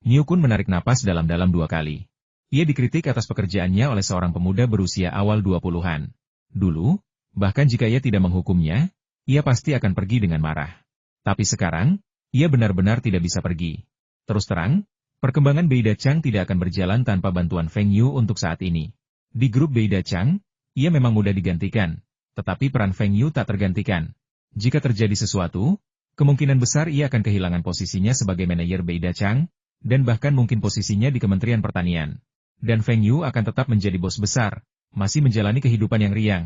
Niu Kun menarik napas dalam-dalam 2 kali. Ia dikritik atas pekerjaannya oleh seorang pemuda berusia awal 20-an. Dulu, bahkan jika ia tidak menghukumnya, ia pasti akan pergi dengan marah. Tapi sekarang, ia benar-benar tidak bisa pergi. Terus terang, perkembangan Beida Chang tidak akan berjalan tanpa bantuan Feng Yu untuk saat ini. Di grup Beida Chang, ia memang mudah digantikan, tetapi peran Feng Yu tak tergantikan. Jika terjadi sesuatu, kemungkinan besar ia akan kehilangan posisinya sebagai manajer Beida Chang, dan bahkan mungkin posisinya di Kementerian Pertanian. Dan Feng Yu akan tetap menjadi bos besar, masih menjalani kehidupan yang riang.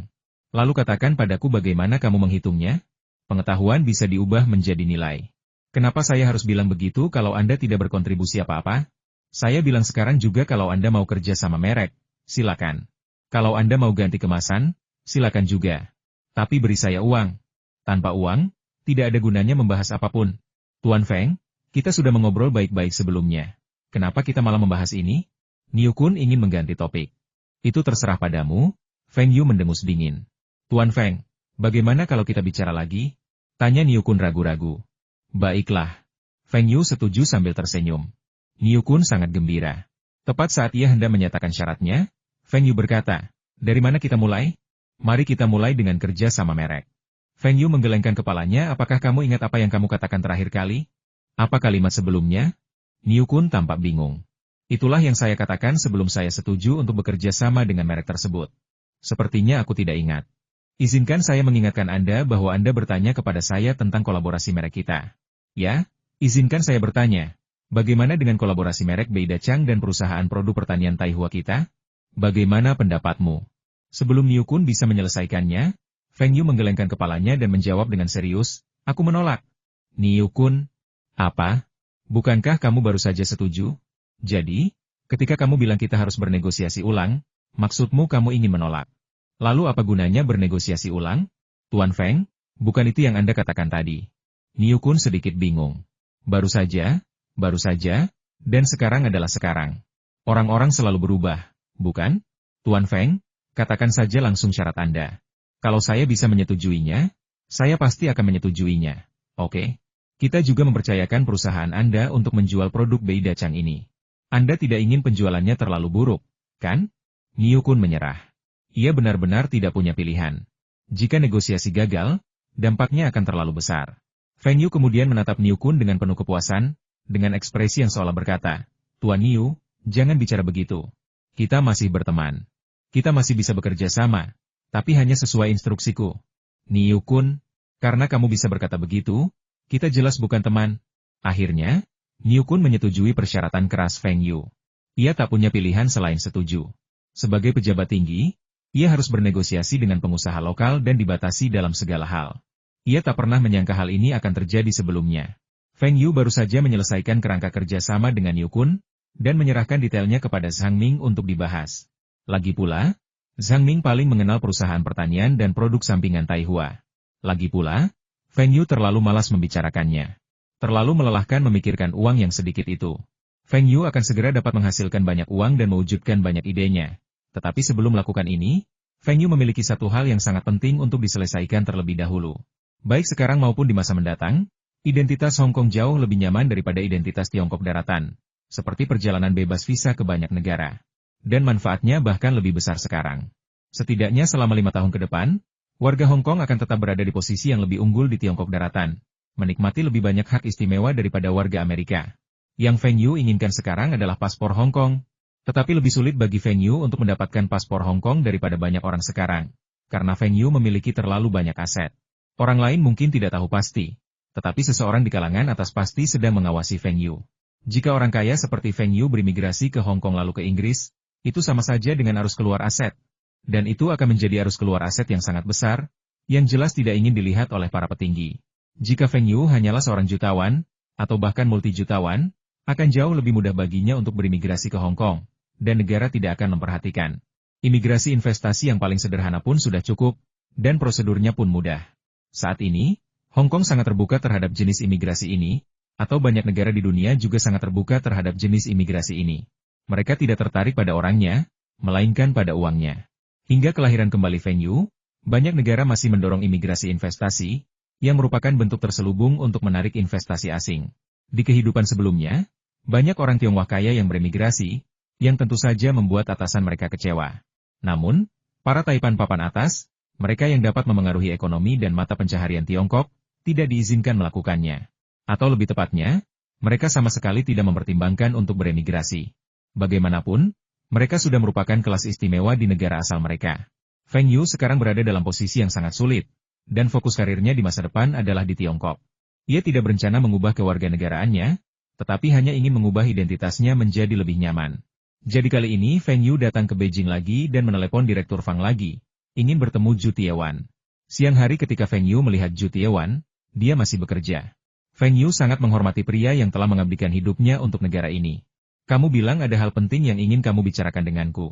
Lalu katakan padaku bagaimana kamu menghitungnya? Pengetahuan bisa diubah menjadi nilai. Kenapa saya harus bilang begitu kalau Anda tidak berkontribusi apa-apa? Saya bilang sekarang juga kalau Anda mau kerja sama merek, silakan. Kalau Anda mau ganti kemasan, silakan juga. Tapi beri saya uang. Tanpa uang, tidak ada gunanya membahas apapun. Tuan Feng, kita sudah mengobrol baik-baik sebelumnya. Kenapa kita malah membahas ini? Niu Kun ingin mengganti topik. Itu terserah padamu, Feng Yu mendengus dingin. Tuan Feng, bagaimana kalau kita bicara lagi? Tanya Niu Kun ragu-ragu. Baiklah. Feng Yu setuju sambil tersenyum. Niu Kun sangat gembira. Tepat saat ia hendak menyatakan syaratnya, Feng Yu berkata, dari mana kita mulai? Mari kita mulai dengan kerja sama merek. Feng Yu menggelengkan kepalanya, apakah kamu ingat apa yang kamu katakan terakhir kali? Apa kalimat sebelumnya? Niu Kun tampak bingung. Itulah yang saya katakan sebelum saya setuju untuk bekerja sama dengan merek tersebut. Sepertinya aku tidak ingat. Izinkan saya mengingatkan Anda bahwa Anda bertanya kepada saya tentang kolaborasi merek kita. Ya, izinkan saya bertanya. Bagaimana dengan kolaborasi merek Beida Chang dan perusahaan produk pertanian Taihua kita? Bagaimana pendapatmu? Sebelum Niu Kun bisa menyelesaikannya, Feng Yu menggelengkan kepalanya dan menjawab dengan serius, aku menolak. Niu Kun, apa? Bukankah kamu baru saja setuju? Jadi, ketika kamu bilang kita harus bernegosiasi ulang, maksudmu kamu ingin menolak. Lalu apa gunanya bernegosiasi ulang? Tuan Feng, bukan itu yang Anda katakan tadi. Niu Kun sedikit bingung. Baru saja, dan sekarang adalah sekarang. Orang-orang selalu berubah, bukan? Tuan Feng, katakan saja langsung syarat Anda. Kalau saya bisa menyetujuinya, saya pasti akan menyetujuinya. Oke? Kita juga mempercayakan perusahaan Anda untuk menjual produk Beida Chang ini. Anda tidak ingin penjualannya terlalu buruk, kan? Niu Kun menyerah. Ia benar-benar tidak punya pilihan. Jika negosiasi gagal, dampaknya akan terlalu besar. Feng Yu kemudian menatap Niu Kun dengan penuh kepuasan, dengan ekspresi yang seolah berkata, Tuan Niu, jangan bicara begitu. Kita masih berteman. Kita masih bisa bekerja sama, tapi hanya sesuai instruksiku. Niu Kun, karena kamu bisa berkata begitu, kita jelas bukan teman. Akhirnya, Niu Kun menyetujui persyaratan keras Feng Yu. Ia tak punya pilihan selain setuju. Sebagai pejabat tinggi, ia harus bernegosiasi dengan pengusaha lokal dan dibatasi dalam segala hal. Ia tak pernah menyangka hal ini akan terjadi sebelumnya. Feng Yu baru saja menyelesaikan kerangka kerjasama dengan Niu Kun, dan menyerahkan detailnya kepada Zhang Ming untuk dibahas. Lagi pula, Zhang Ming paling mengenal perusahaan pertanian dan produk sampingan Taihua. Lagi pula, Feng Yu terlalu malas membicarakannya. Terlalu melelahkan memikirkan uang yang sedikit itu. Feng Yu akan segera dapat menghasilkan banyak uang dan mewujudkan banyak idenya. Tetapi sebelum melakukan ini, Feng Yu memiliki satu hal yang sangat penting untuk diselesaikan terlebih dahulu. Baik sekarang maupun di masa mendatang, identitas Hong Kong jauh lebih nyaman daripada identitas Tiongkok daratan, seperti perjalanan bebas visa ke banyak negara. Dan manfaatnya bahkan lebih besar sekarang. Setidaknya selama 5 tahun ke depan, warga Hong Kong akan tetap berada di posisi yang lebih unggul di Tiongkok daratan, menikmati lebih banyak hak istimewa daripada warga Amerika. Yang Feng Yu inginkan sekarang adalah paspor Hong Kong. Tetapi lebih sulit bagi Feng Yu untuk mendapatkan paspor Hong Kong daripada banyak orang sekarang, karena Feng Yu memiliki terlalu banyak aset. Orang lain mungkin tidak tahu pasti, tetapi seseorang di kalangan atas pasti sedang mengawasi Feng Yu. Jika orang kaya seperti Feng Yu berimigrasi ke Hong Kong lalu ke Inggris, itu sama saja dengan arus keluar aset. Dan itu akan menjadi arus keluar aset yang sangat besar, yang jelas tidak ingin dilihat oleh para petinggi. Jika Feng Yu hanyalah seorang jutawan, atau bahkan multijutawan, akan jauh lebih mudah baginya untuk berimigrasi ke Hong Kong, dan negara tidak akan memperhatikan. Imigrasi investasi yang paling sederhana pun sudah cukup, dan prosedurnya pun mudah. Saat ini, Hong Kong sangat terbuka terhadap jenis imigrasi ini, atau banyak negara di dunia juga sangat terbuka terhadap jenis imigrasi ini. Mereka tidak tertarik pada orangnya, melainkan pada uangnya. Hingga kelahiran kembali Feng Yu, banyak negara masih mendorong imigrasi investasi, yang merupakan bentuk terselubung untuk menarik investasi asing. Di kehidupan sebelumnya, Banyak orang Tionghoa kaya yang beremigrasi, yang tentu saja membuat atasan mereka kecewa. Namun, para taipan papan atas, mereka yang dapat memengaruhi ekonomi dan mata pencaharian Tiongkok, tidak diizinkan melakukannya. Atau lebih tepatnya, mereka sama sekali tidak mempertimbangkan untuk beremigrasi. Bagaimanapun, mereka sudah merupakan kelas istimewa di negara asal mereka. Feng Yu sekarang berada dalam posisi yang sangat sulit, dan fokus karirnya di masa depan adalah di Tiongkok. Ia tidak berencana mengubah kewarganegaraannya, tetapi hanya ingin mengubah identitasnya menjadi lebih nyaman. Jadi kali ini Feng Yu datang ke Beijing lagi dan menelepon Direktur Fang lagi, ingin bertemu Zhu Tiewan. Siang hari ketika Feng Yu melihat Zhu Tiewan, dia masih bekerja. Feng Yu sangat menghormati pria yang telah mengabdikan hidupnya untuk negara ini. Kamu bilang ada hal penting yang ingin kamu bicarakan denganku.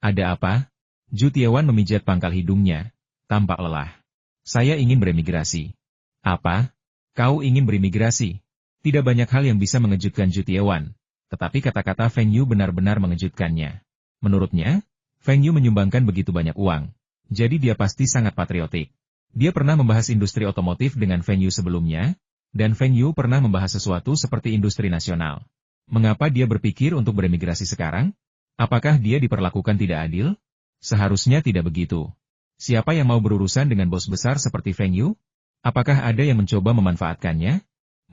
Ada apa? Zhu Tiewan memijat pangkal hidungnya, tampak lelah. Saya ingin beremigrasi. Apa? Kau ingin beremigrasi? Tidak banyak hal yang bisa mengejutkan Zhu Tiewan, tetapi kata-kata Feng Yu benar-benar mengejutkannya. Menurutnya, Feng Yu menyumbangkan begitu banyak uang, jadi dia pasti sangat patriotik. Dia pernah membahas industri otomotif dengan Feng Yu sebelumnya, dan Feng Yu pernah membahas sesuatu seperti industri nasional. Mengapa dia berpikir untuk beremigrasi sekarang? Apakah dia diperlakukan tidak adil? Seharusnya tidak begitu. Siapa yang mau berurusan dengan bos besar seperti Feng Yu? Apakah ada yang mencoba memanfaatkannya?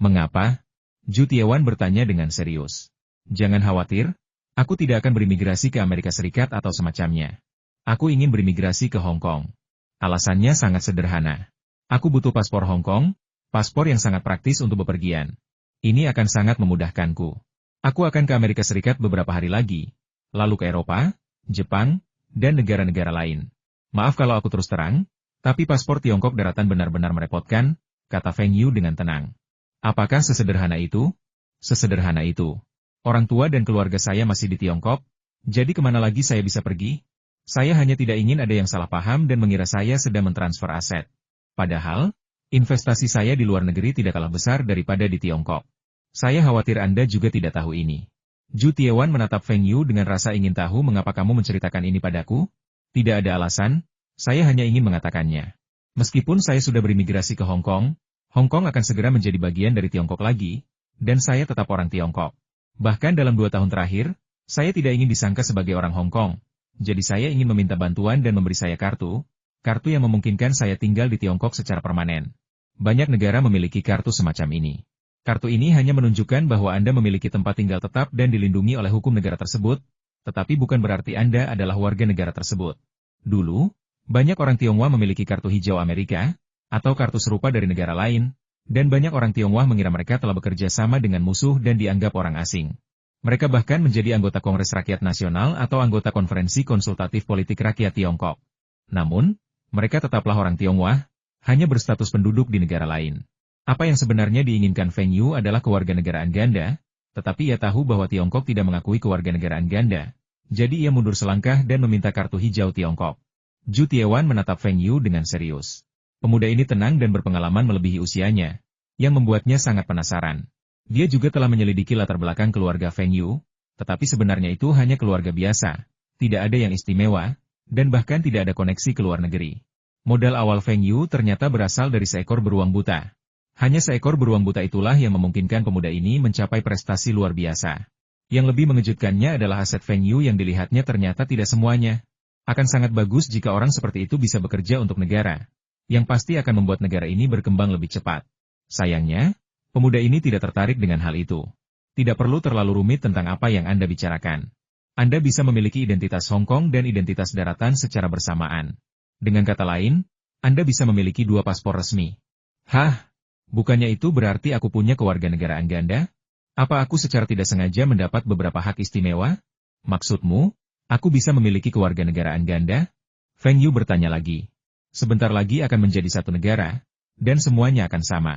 Mengapa? Zhu Tiewan bertanya dengan serius. Jangan khawatir, aku tidak akan berimigrasi ke Amerika Serikat atau semacamnya. Aku ingin berimigrasi ke Hong Kong. Alasannya sangat sederhana. Aku butuh paspor Hong Kong, paspor yang sangat praktis untuk bepergian. Ini akan sangat memudahkanku. Aku akan ke Amerika Serikat beberapa hari lagi, lalu ke Eropa, Jepang, dan negara-negara lain. Maaf kalau aku terus terang, tapi paspor Tiongkok daratan benar-benar merepotkan, kata Feng Yu dengan tenang. Apakah sesederhana itu? Sesederhana itu. Orang tua dan keluarga saya masih di Tiongkok, jadi kemana lagi saya bisa pergi? Saya hanya tidak ingin ada yang salah paham dan mengira saya sedang mentransfer aset. Padahal, investasi saya di luar negeri tidak kalah besar daripada di Tiongkok. Saya khawatir Anda juga tidak tahu ini. Zhu Tiewan menatap Feng Yu dengan rasa ingin tahu mengapa kamu menceritakan ini padaku. Tidak ada alasan, saya hanya ingin mengatakannya. Meskipun saya sudah berimigrasi ke Hong Kong akan segera menjadi bagian dari Tiongkok lagi, dan saya tetap orang Tiongkok. Bahkan dalam 2 tahun terakhir, saya tidak ingin disangka sebagai orang Hong Kong. Jadi saya ingin meminta bantuan dan memberi saya kartu yang memungkinkan saya tinggal di Tiongkok secara permanen. Banyak negara memiliki kartu semacam ini. Kartu ini hanya menunjukkan bahwa Anda memiliki tempat tinggal tetap dan dilindungi oleh hukum negara tersebut, tetapi bukan berarti Anda adalah warga negara tersebut. Dulu, banyak orang Tionghoa memiliki kartu hijau Amerika, atau kartu serupa dari negara lain, dan banyak orang Tionghoa mengira mereka telah bekerja sama dengan musuh dan dianggap orang asing. Mereka bahkan menjadi anggota Kongres Rakyat Nasional atau anggota Konferensi Konsultatif Politik Rakyat Tiongkok. Namun, mereka tetaplah orang Tionghoa, hanya berstatus penduduk di negara lain. Apa yang sebenarnya diinginkan Feng Yu adalah kewarganegaraan ganda, tetapi ia tahu bahwa Tiongkok tidak mengakui kewarganegaraan ganda, jadi ia mundur selangkah dan meminta kartu hijau Tiongkok. Zhu Tiewan menatap Feng Yu dengan serius. Pemuda ini tenang dan berpengalaman melebihi usianya, yang membuatnya sangat penasaran. Dia juga telah menyelidiki latar belakang keluarga Feng Yu, tetapi sebenarnya itu hanya keluarga biasa, tidak ada yang istimewa, dan bahkan tidak ada koneksi ke luar negeri. Modal awal Feng Yu ternyata berasal dari seekor beruang buta. Hanya seekor beruang buta itulah yang memungkinkan pemuda ini mencapai prestasi luar biasa. Yang lebih mengejutkannya adalah aset Feng Yu yang dilihatnya ternyata tidak semuanya. Akan sangat bagus jika orang seperti itu bisa bekerja untuk negara, yang pasti akan membuat negara ini berkembang lebih cepat. Sayangnya, pemuda ini tidak tertarik dengan hal itu. Tidak perlu terlalu rumit tentang apa yang Anda bicarakan. Anda bisa memiliki identitas Hong Kong dan identitas daratan secara bersamaan. Dengan kata lain, Anda bisa memiliki 2 paspor resmi. Hah? Bukannya itu berarti aku punya kewarganegaraan ganda? Apa aku secara tidak sengaja mendapat beberapa hak istimewa? Maksudmu, aku bisa memiliki kewarganegaraan ganda? Feng Yu bertanya lagi. Sebentar lagi akan menjadi satu negara, dan semuanya akan sama.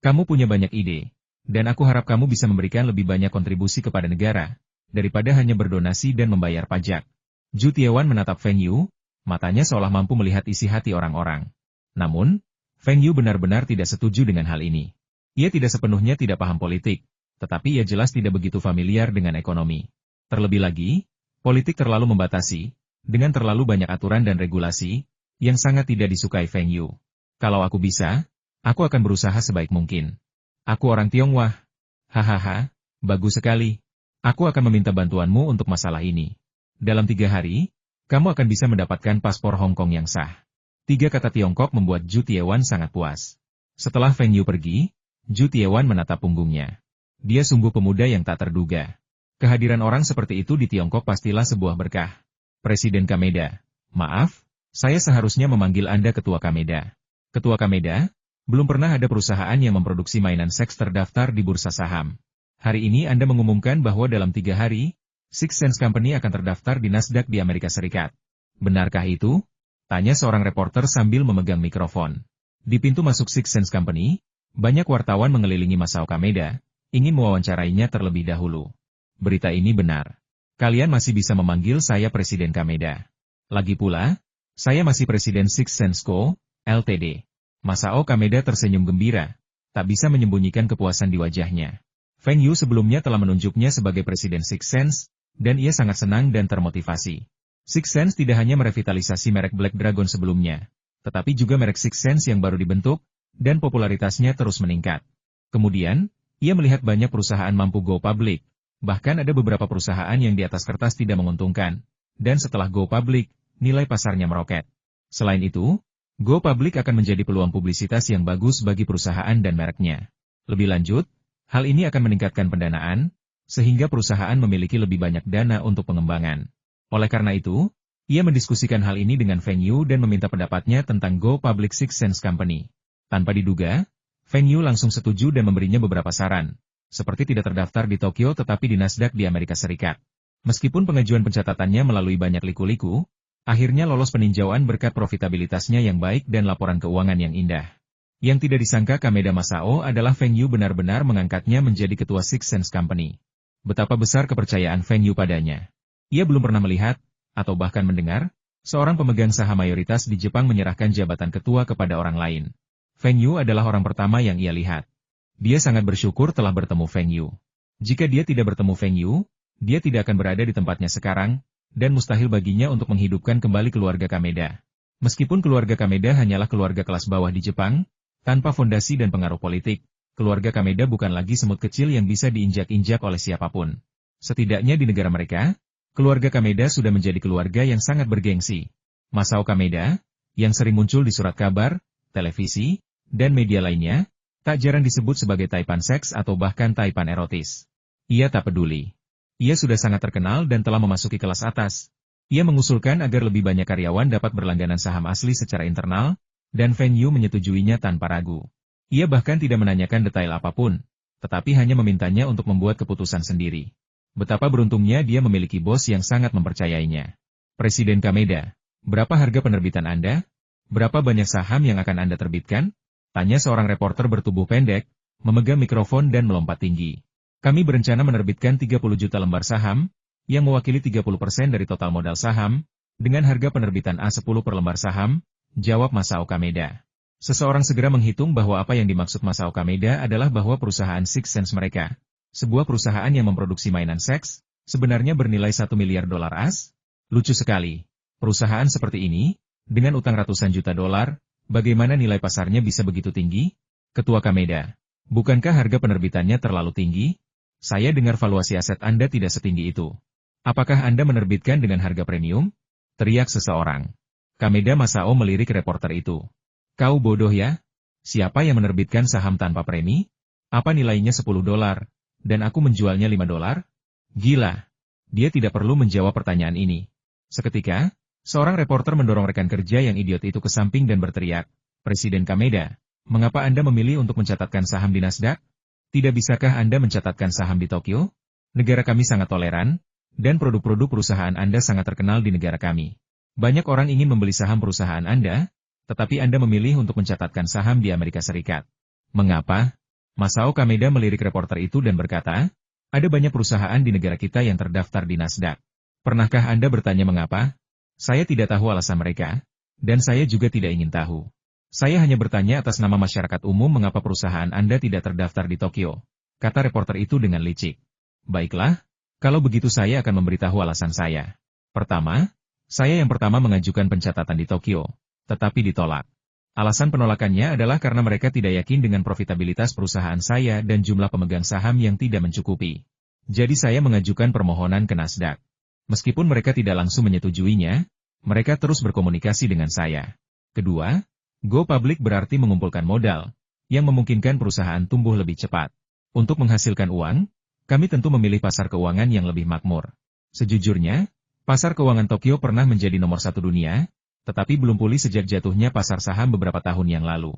Kamu punya banyak ide, dan aku harap kamu bisa memberikan lebih banyak kontribusi kepada negara, daripada hanya berdonasi dan membayar pajak. Zhu Tiewan menatap Feng Yu, matanya seolah mampu melihat isi hati orang-orang. Namun, Feng Yu benar-benar tidak setuju dengan hal ini. Ia tidak sepenuhnya tidak paham politik, tetapi ia jelas tidak begitu familiar dengan ekonomi. Terlebih lagi, politik terlalu membatasi, dengan terlalu banyak aturan dan regulasi, yang sangat tidak disukai Feng Yu. Kalau aku bisa, aku akan berusaha sebaik mungkin. Aku orang Tionghoa. Hahaha, Bagus sekali. Aku akan meminta bantuanmu untuk masalah ini. Dalam 3 hari, kamu akan bisa mendapatkan paspor Hong Kong yang sah. 3 kata Tiongkok membuat Zhu Tiewan sangat puas. Setelah Feng Yu pergi, Zhu Tiewan menatap punggungnya. Dia sungguh pemuda yang tak terduga. Kehadiran orang seperti itu di Tiongkok pastilah sebuah berkah. Presiden Kameda, maaf, saya seharusnya memanggil Anda Ketua Kameda. Ketua Kameda, belum pernah ada perusahaan yang memproduksi mainan seks terdaftar di bursa saham. Hari ini Anda mengumumkan bahwa dalam 3 hari, Six Sense Company akan terdaftar di Nasdaq di Amerika Serikat. Benarkah itu? Tanya seorang reporter sambil memegang mikrofon. Di pintu masuk Six Sense Company, banyak wartawan mengelilingi Masao Kameda, ingin mewawancarainya terlebih dahulu. Berita ini benar. Kalian masih bisa memanggil saya Presiden Kameda. Lagi pula, saya masih Presiden Six Sense Co., Ltd. Masao Kameda tersenyum gembira, tak bisa menyembunyikan kepuasan di wajahnya. Feng Yu sebelumnya telah menunjuknya sebagai Presiden Six Sense, dan ia sangat senang dan termotivasi. Six Sense tidak hanya merevitalisasi merek Black Dragon sebelumnya, tetapi juga merek Six Sense yang baru dibentuk, dan popularitasnya terus meningkat. Kemudian, ia melihat banyak perusahaan mampu go public, bahkan ada beberapa perusahaan yang di atas kertas tidak menguntungkan, dan setelah go public, nilai pasarnya meroket. Selain itu, go public akan menjadi peluang publisitas yang bagus bagi perusahaan dan mereknya. Lebih lanjut, hal ini akan meningkatkan pendanaan, sehingga perusahaan memiliki lebih banyak dana untuk pengembangan. Oleh karena itu, ia mendiskusikan hal ini dengan Feng Yu dan meminta pendapatnya tentang Go Public Six Sense Company. Tanpa diduga, Feng Yu langsung setuju dan memberinya beberapa saran, seperti tidak terdaftar di Tokyo tetapi di Nasdaq di Amerika Serikat. Meskipun pengajuan pencatatannya melalui banyak liku-liku, akhirnya lolos peninjauan berkat profitabilitasnya yang baik dan laporan keuangan yang indah. Yang tidak disangka Kameda Masao adalah Feng Yu benar-benar mengangkatnya menjadi ketua Six Sense Company. Betapa besar kepercayaan Feng Yu padanya. Ia belum pernah melihat, atau bahkan mendengar, seorang pemegang saham mayoritas di Jepang menyerahkan jabatan ketua kepada orang lain. Feng Yu adalah orang pertama yang ia lihat. Dia sangat bersyukur telah bertemu Feng Yu. Jika dia tidak bertemu Feng Yu, dia tidak akan berada di tempatnya sekarang, dan mustahil baginya untuk menghidupkan kembali keluarga Kameda. Meskipun keluarga Kameda hanyalah keluarga kelas bawah di Jepang, tanpa fondasi dan pengaruh politik, keluarga Kameda bukan lagi semut kecil yang bisa diinjak-injak oleh siapapun. Setidaknya di negara mereka, keluarga Kameda sudah menjadi keluarga yang sangat bergengsi. Masao Kameda, yang sering muncul di surat kabar, televisi, dan media lainnya, tak jarang disebut sebagai taipan seks atau bahkan taipan erotis. Ia tak peduli. Ia sudah sangat terkenal dan telah memasuki kelas atas. Ia mengusulkan agar lebih banyak karyawan dapat berlangganan saham asli secara internal, dan Feng Yu menyetujuinya tanpa ragu. Ia bahkan tidak menanyakan detail apapun, tetapi hanya memintanya untuk membuat keputusan sendiri. Betapa beruntungnya dia memiliki bos yang sangat mempercayainya. Presiden Kameda, berapa harga penerbitan Anda? Berapa banyak saham yang akan Anda terbitkan? Tanya seorang reporter bertubuh pendek, memegang mikrofon dan melompat tinggi. Kami berencana menerbitkan 30 juta lembar saham, yang mewakili 30% dari total modal saham, dengan harga penerbitan A10 per lembar saham, jawab Masao Kameda. Seseorang segera menghitung bahwa apa yang dimaksud Masao Kameda adalah bahwa perusahaan Six Sense mereka, sebuah perusahaan yang memproduksi mainan seks, sebenarnya bernilai $1 miliar AS? Lucu sekali. Perusahaan seperti ini, dengan utang ratusan juta dolar, bagaimana nilai pasarnya bisa begitu tinggi? Ketua Kameda, bukankah harga penerbitannya terlalu tinggi? Saya dengar valuasi aset Anda tidak setinggi itu. Apakah Anda menerbitkan dengan harga premium? Teriak seseorang. Kameda Masao melirik reporter itu. Kau bodoh ya? Siapa yang menerbitkan saham tanpa premi? Apa nilainya $10, dan aku menjualnya $5? Gila. Dia tidak perlu menjawab pertanyaan ini. Seketika, seorang reporter mendorong rekan kerja yang idiot itu ke samping dan berteriak, Presiden Kameda, mengapa Anda memilih untuk mencatatkan saham di Nasdaq? Tidak bisakah Anda mencatatkan saham di Tokyo? Negara kami sangat toleran, dan produk-produk perusahaan Anda sangat terkenal di negara kami. Banyak orang ingin membeli saham perusahaan Anda, tetapi Anda memilih untuk mencatatkan saham di Amerika Serikat. Mengapa? Masao Kameda melirik reporter itu dan berkata, ada banyak perusahaan di negara kita yang terdaftar di Nasdaq. Pernahkah Anda bertanya mengapa? Saya tidak tahu alasan mereka, dan saya juga tidak ingin tahu. Saya hanya bertanya atas nama masyarakat umum mengapa perusahaan Anda tidak terdaftar di Tokyo, kata reporter itu dengan licik. Baiklah, kalau begitu saya akan memberitahu alasan saya. Pertama, saya yang pertama mengajukan pencatatan di Tokyo, tetapi ditolak. Alasan penolakannya adalah karena mereka tidak yakin dengan profitabilitas perusahaan saya dan jumlah pemegang saham yang tidak mencukupi. Jadi saya mengajukan permohonan ke Nasdaq. Meskipun mereka tidak langsung menyetujuinya, mereka terus berkomunikasi dengan saya. Kedua, go public berarti mengumpulkan modal, yang memungkinkan perusahaan tumbuh lebih cepat. Untuk menghasilkan uang, kami tentu memilih pasar keuangan yang lebih makmur. Sejujurnya, pasar keuangan Tokyo pernah menjadi nomor satu dunia, tetapi belum pulih sejak jatuhnya pasar saham beberapa tahun yang lalu.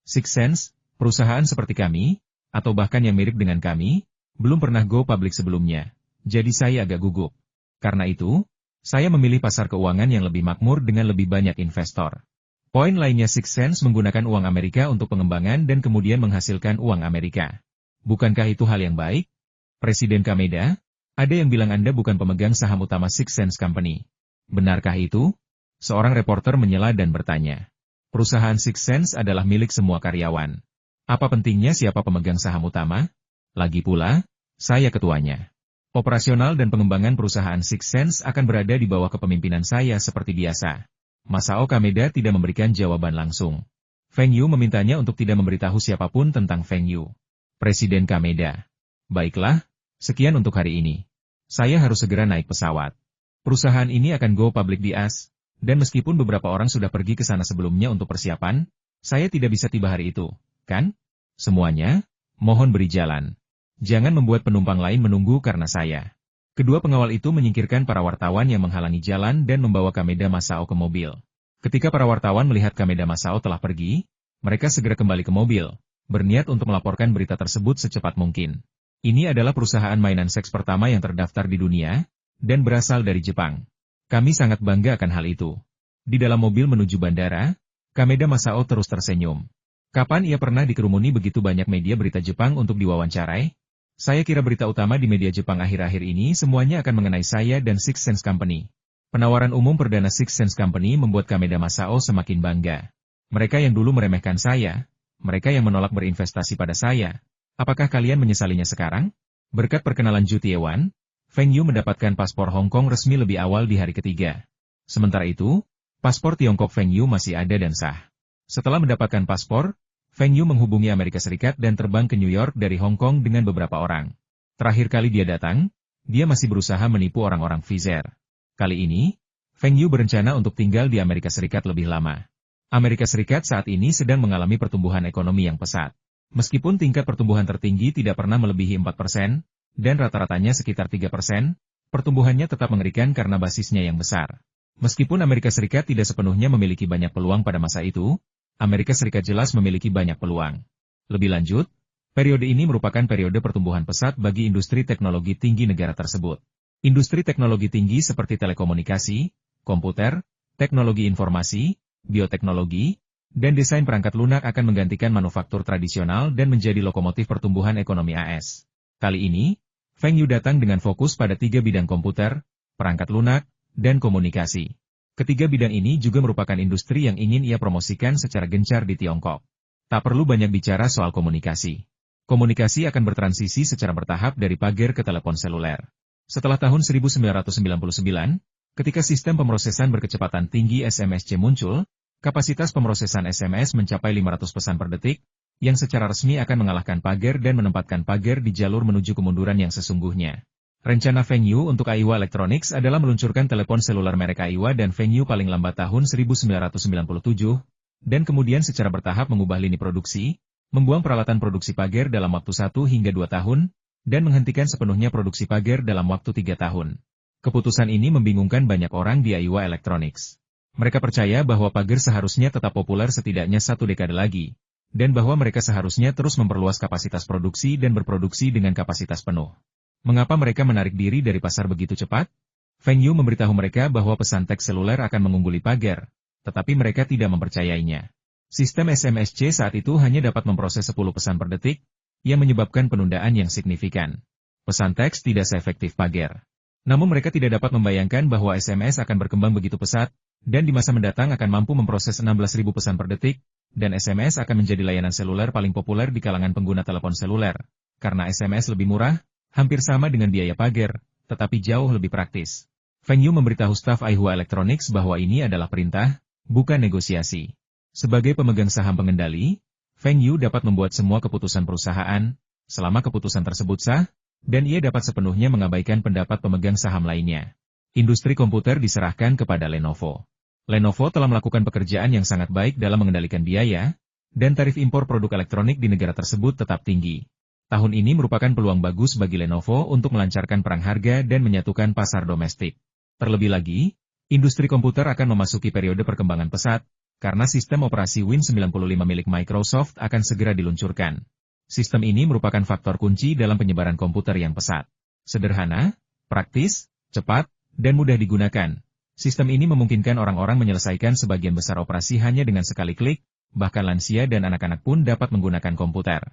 Six Sense, perusahaan seperti kami, atau bahkan yang mirip dengan kami, belum pernah go public sebelumnya. Jadi saya agak gugup. Karena itu, saya memilih pasar keuangan yang lebih makmur dengan lebih banyak investor. Poin lainnya Six Sense menggunakan uang Amerika untuk pengembangan dan kemudian menghasilkan uang Amerika. Bukankah itu hal yang baik? Presiden Kameda, ada yang bilang Anda bukan pemegang saham utama Six Sense Company. Benarkah itu? Seorang reporter menyela dan bertanya. Perusahaan Six Sense adalah milik semua karyawan. Apa pentingnya siapa pemegang saham utama? Lagi pula, saya ketuanya. Operasional dan pengembangan perusahaan Six Sense akan berada di bawah kepemimpinan saya seperti biasa. Masao Kameda tidak memberikan jawaban langsung. Feng Yu memintanya untuk tidak memberitahu siapapun tentang Feng Yu. Presiden Kameda. Baiklah, sekian untuk hari ini. Saya harus segera naik pesawat. Perusahaan ini akan go public di AS. Dan meskipun beberapa orang sudah pergi ke sana sebelumnya untuk persiapan, saya tidak bisa tiba hari itu, kan? Semuanya, mohon beri jalan. Jangan membuat penumpang lain menunggu karena saya. Kedua pengawal itu menyingkirkan para wartawan yang menghalangi jalan dan membawa Kameda Masao ke mobil. Ketika para wartawan melihat Kameda Masao telah pergi, mereka segera kembali ke mobil, berniat untuk melaporkan berita tersebut secepat mungkin. Ini adalah perusahaan mainan seks pertama yang terdaftar di dunia, dan berasal dari Jepang. Kami sangat bangga akan hal itu. Di dalam mobil menuju bandara, Kameda Masao terus tersenyum. Kapan ia pernah dikerumuni begitu banyak media berita Jepang untuk diwawancarai? Saya kira berita utama di media Jepang akhir-akhir ini semuanya akan mengenai saya dan Six Sense Company. Penawaran umum perdana Six Sense Company membuat Kameda Masao semakin bangga. Mereka yang dulu meremehkan saya, mereka yang menolak berinvestasi pada saya, apakah kalian menyesalinya sekarang? Berkat perkenalan Ju Tiewan, Feng Yu mendapatkan paspor Hong Kong resmi lebih awal di hari ketiga. Sementara itu, paspor Tiongkok Feng Yu masih ada dan sah. Setelah mendapatkan paspor, Feng Yu menghubungi Amerika Serikat dan terbang ke New York dari Hong Kong dengan beberapa orang. Terakhir kali dia datang, dia masih berusaha menipu orang-orang Pfizer. Kali ini, Feng Yu berencana untuk tinggal di Amerika Serikat lebih lama. Amerika Serikat saat ini sedang mengalami pertumbuhan ekonomi yang pesat. Meskipun tingkat pertumbuhan tertinggi tidak pernah melebihi 4%, dan rata-ratanya sekitar 3%, pertumbuhannya tetap mengerikan karena basisnya yang besar. Meskipun Amerika Serikat tidak sepenuhnya memiliki banyak peluang pada masa itu, Amerika Serikat jelas memiliki banyak peluang. Lebih lanjut, periode ini merupakan periode pertumbuhan pesat bagi industri teknologi tinggi negara tersebut. Industri teknologi tinggi seperti telekomunikasi, komputer, teknologi informasi, bioteknologi, dan desain perangkat lunak akan menggantikan manufaktur tradisional dan menjadi lokomotif pertumbuhan ekonomi AS. Kali ini, Feng Yu datang dengan fokus pada 3 bidang komputer, perangkat lunak, dan komunikasi. Ketiga bidang ini juga merupakan industri yang ingin ia promosikan secara gencar di Tiongkok. Tak perlu banyak bicara soal komunikasi. Komunikasi akan bertransisi secara bertahap dari pager ke telepon seluler. Setelah tahun 1999, ketika sistem pemrosesan berkecepatan tinggi SMSC muncul, kapasitas pemrosesan SMS mencapai 500 pesan per detik, yang secara resmi akan mengalahkan pager dan menempatkan pager di jalur menuju kemunduran yang sesungguhnya. Rencana Feng Yu untuk Aiwa Electronics adalah meluncurkan telepon seluler merek Aiwa dan Feng Yu paling lambat tahun 1997, dan kemudian secara bertahap mengubah lini produksi, membuang peralatan produksi pager dalam waktu 1 hingga 2 tahun, dan menghentikan sepenuhnya produksi pager dalam waktu 3 tahun. Keputusan ini membingungkan banyak orang di Aiwa Electronics. Mereka percaya bahwa pager seharusnya tetap populer setidaknya 1 dekade lagi, dan bahwa mereka seharusnya terus memperluas kapasitas produksi dan berproduksi dengan kapasitas penuh. Mengapa mereka menarik diri dari pasar begitu cepat? Feng Yu memberitahu mereka bahwa pesan teks seluler akan mengungguli pager, tetapi mereka tidak mempercayainya. Sistem SMSC saat itu hanya dapat memproses 10 pesan per detik, yang menyebabkan penundaan yang signifikan. Pesan teks tidak seefektif pager. Namun mereka tidak dapat membayangkan bahwa SMS akan berkembang begitu pesat, dan di masa mendatang akan mampu memproses 16.000 pesan per detik, dan SMS akan menjadi layanan seluler paling populer di kalangan pengguna telepon seluler. Karena SMS lebih murah, hampir sama dengan biaya pager, tetapi jauh lebih praktis. Feng Yu memberitahu staf Aiwa Electronics bahwa ini adalah perintah, bukan negosiasi. Sebagai pemegang saham pengendali, Feng Yu dapat membuat semua keputusan perusahaan. Selama keputusan tersebut sah, dan ia dapat sepenuhnya mengabaikan pendapat pemegang saham lainnya. Industri komputer diserahkan kepada Lenovo. Lenovo telah melakukan pekerjaan yang sangat baik dalam mengendalikan biaya, dan tarif impor produk elektronik di negara tersebut tetap tinggi. Tahun ini merupakan peluang bagus bagi Lenovo untuk melancarkan perang harga dan menyatukan pasar domestik. Terlebih lagi, industri komputer akan memasuki periode perkembangan pesat, karena sistem operasi Win95 milik Microsoft akan segera diluncurkan. Sistem ini merupakan faktor kunci dalam penyebaran komputer yang pesat. Sederhana, praktis, cepat, dan mudah digunakan. Sistem ini memungkinkan orang-orang menyelesaikan sebagian besar operasi hanya dengan sekali klik, bahkan lansia dan anak-anak pun dapat menggunakan komputer.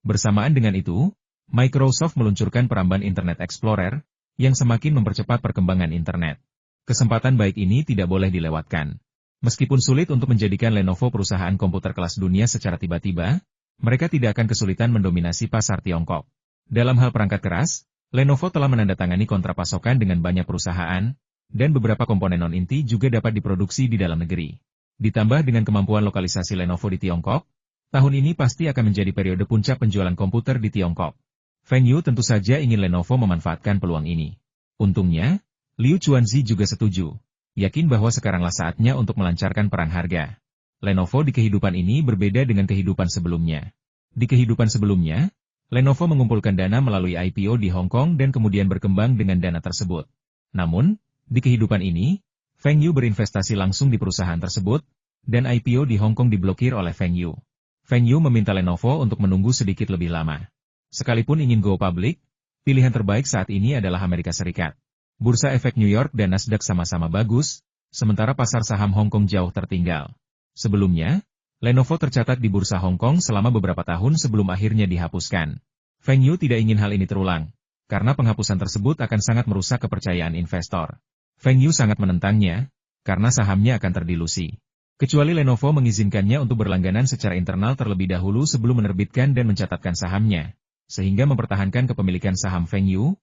Bersamaan dengan itu, Microsoft meluncurkan peramban Internet Explorer, yang semakin mempercepat perkembangan internet. Kesempatan baik ini tidak boleh dilewatkan. Meskipun sulit untuk menjadikan Lenovo perusahaan komputer kelas dunia secara tiba-tiba, mereka tidak akan kesulitan mendominasi pasar Tiongkok. Dalam hal perangkat keras, Lenovo telah menandatangani kontrak pasokan dengan banyak perusahaan, dan beberapa komponen non-inti juga dapat diproduksi di dalam negeri. Ditambah dengan kemampuan lokalisasi Lenovo di Tiongkok, tahun ini pasti akan menjadi periode puncak penjualan komputer di Tiongkok. Feng Yu tentu saja ingin Lenovo memanfaatkan peluang ini. Untungnya, Liu Chuanzi juga setuju, yakin bahwa sekaranglah saatnya untuk melancarkan perang harga. Lenovo di kehidupan ini berbeda dengan kehidupan sebelumnya. Di kehidupan sebelumnya, Lenovo mengumpulkan dana melalui IPO di Hong Kong dan kemudian berkembang dengan dana tersebut. Namun, di kehidupan ini, Feng Yu berinvestasi langsung di perusahaan tersebut, dan IPO di Hong Kong diblokir oleh Feng Yu. Feng Yu meminta Lenovo untuk menunggu sedikit lebih lama. Sekalipun ingin go public, pilihan terbaik saat ini adalah Amerika Serikat. Bursa efek New York dan Nasdaq sama-sama bagus, sementara pasar saham Hong Kong jauh tertinggal. Sebelumnya, Lenovo tercatat di bursa Hong Kong selama beberapa tahun sebelum akhirnya dihapuskan. Feng Yu tidak ingin hal ini terulang, karena penghapusan tersebut akan sangat merusak kepercayaan investor. Feng Yu sangat menentangnya, karena sahamnya akan terdilusi. Kecuali Lenovo mengizinkannya untuk berlangganan secara internal terlebih dahulu sebelum menerbitkan dan mencatatkan sahamnya, sehingga mempertahankan kepemilikan saham Feng Yu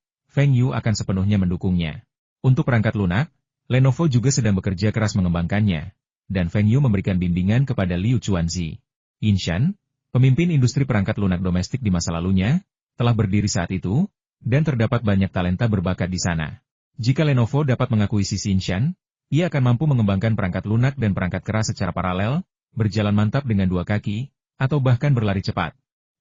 akan sepenuhnya mendukungnya. Untuk perangkat lunak, Lenovo juga sedang bekerja keras mengembangkannya, dan Feng Yu memberikan bimbingan kepada Liu Chuanzi. Yinshan, pemimpin industri perangkat lunak domestik di masa lalunya, telah berdiri saat itu, dan terdapat banyak talenta berbakat di sana. Jika Lenovo dapat mengakuisisi Yinshan, ia akan mampu mengembangkan perangkat lunak dan perangkat keras secara paralel, berjalan mantap dengan dua kaki, atau bahkan berlari cepat.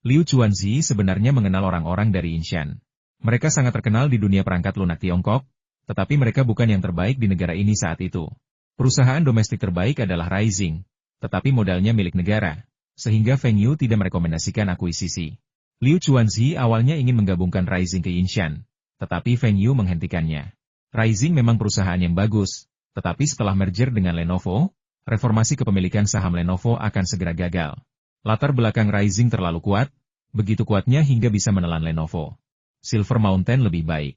Liu Chuanzi sebenarnya mengenal orang-orang dari Yinshan. Mereka sangat terkenal di dunia perangkat lunak Tiongkok, tetapi mereka bukan yang terbaik di negara ini saat itu. Perusahaan domestik terbaik adalah Rising, tetapi modalnya milik negara, sehingga Feng Yu tidak merekomendasikan akuisisi. Liu Chuanzi awalnya ingin menggabungkan Rising ke Yinshan, tetapi Feng Yu menghentikannya. Rising memang perusahaan yang bagus, tetapi setelah merger dengan Lenovo, reformasi kepemilikan saham Lenovo akan segera gagal. Latar belakang Rising terlalu kuat, begitu kuatnya hingga bisa menelan Lenovo. Silver Mountain lebih baik.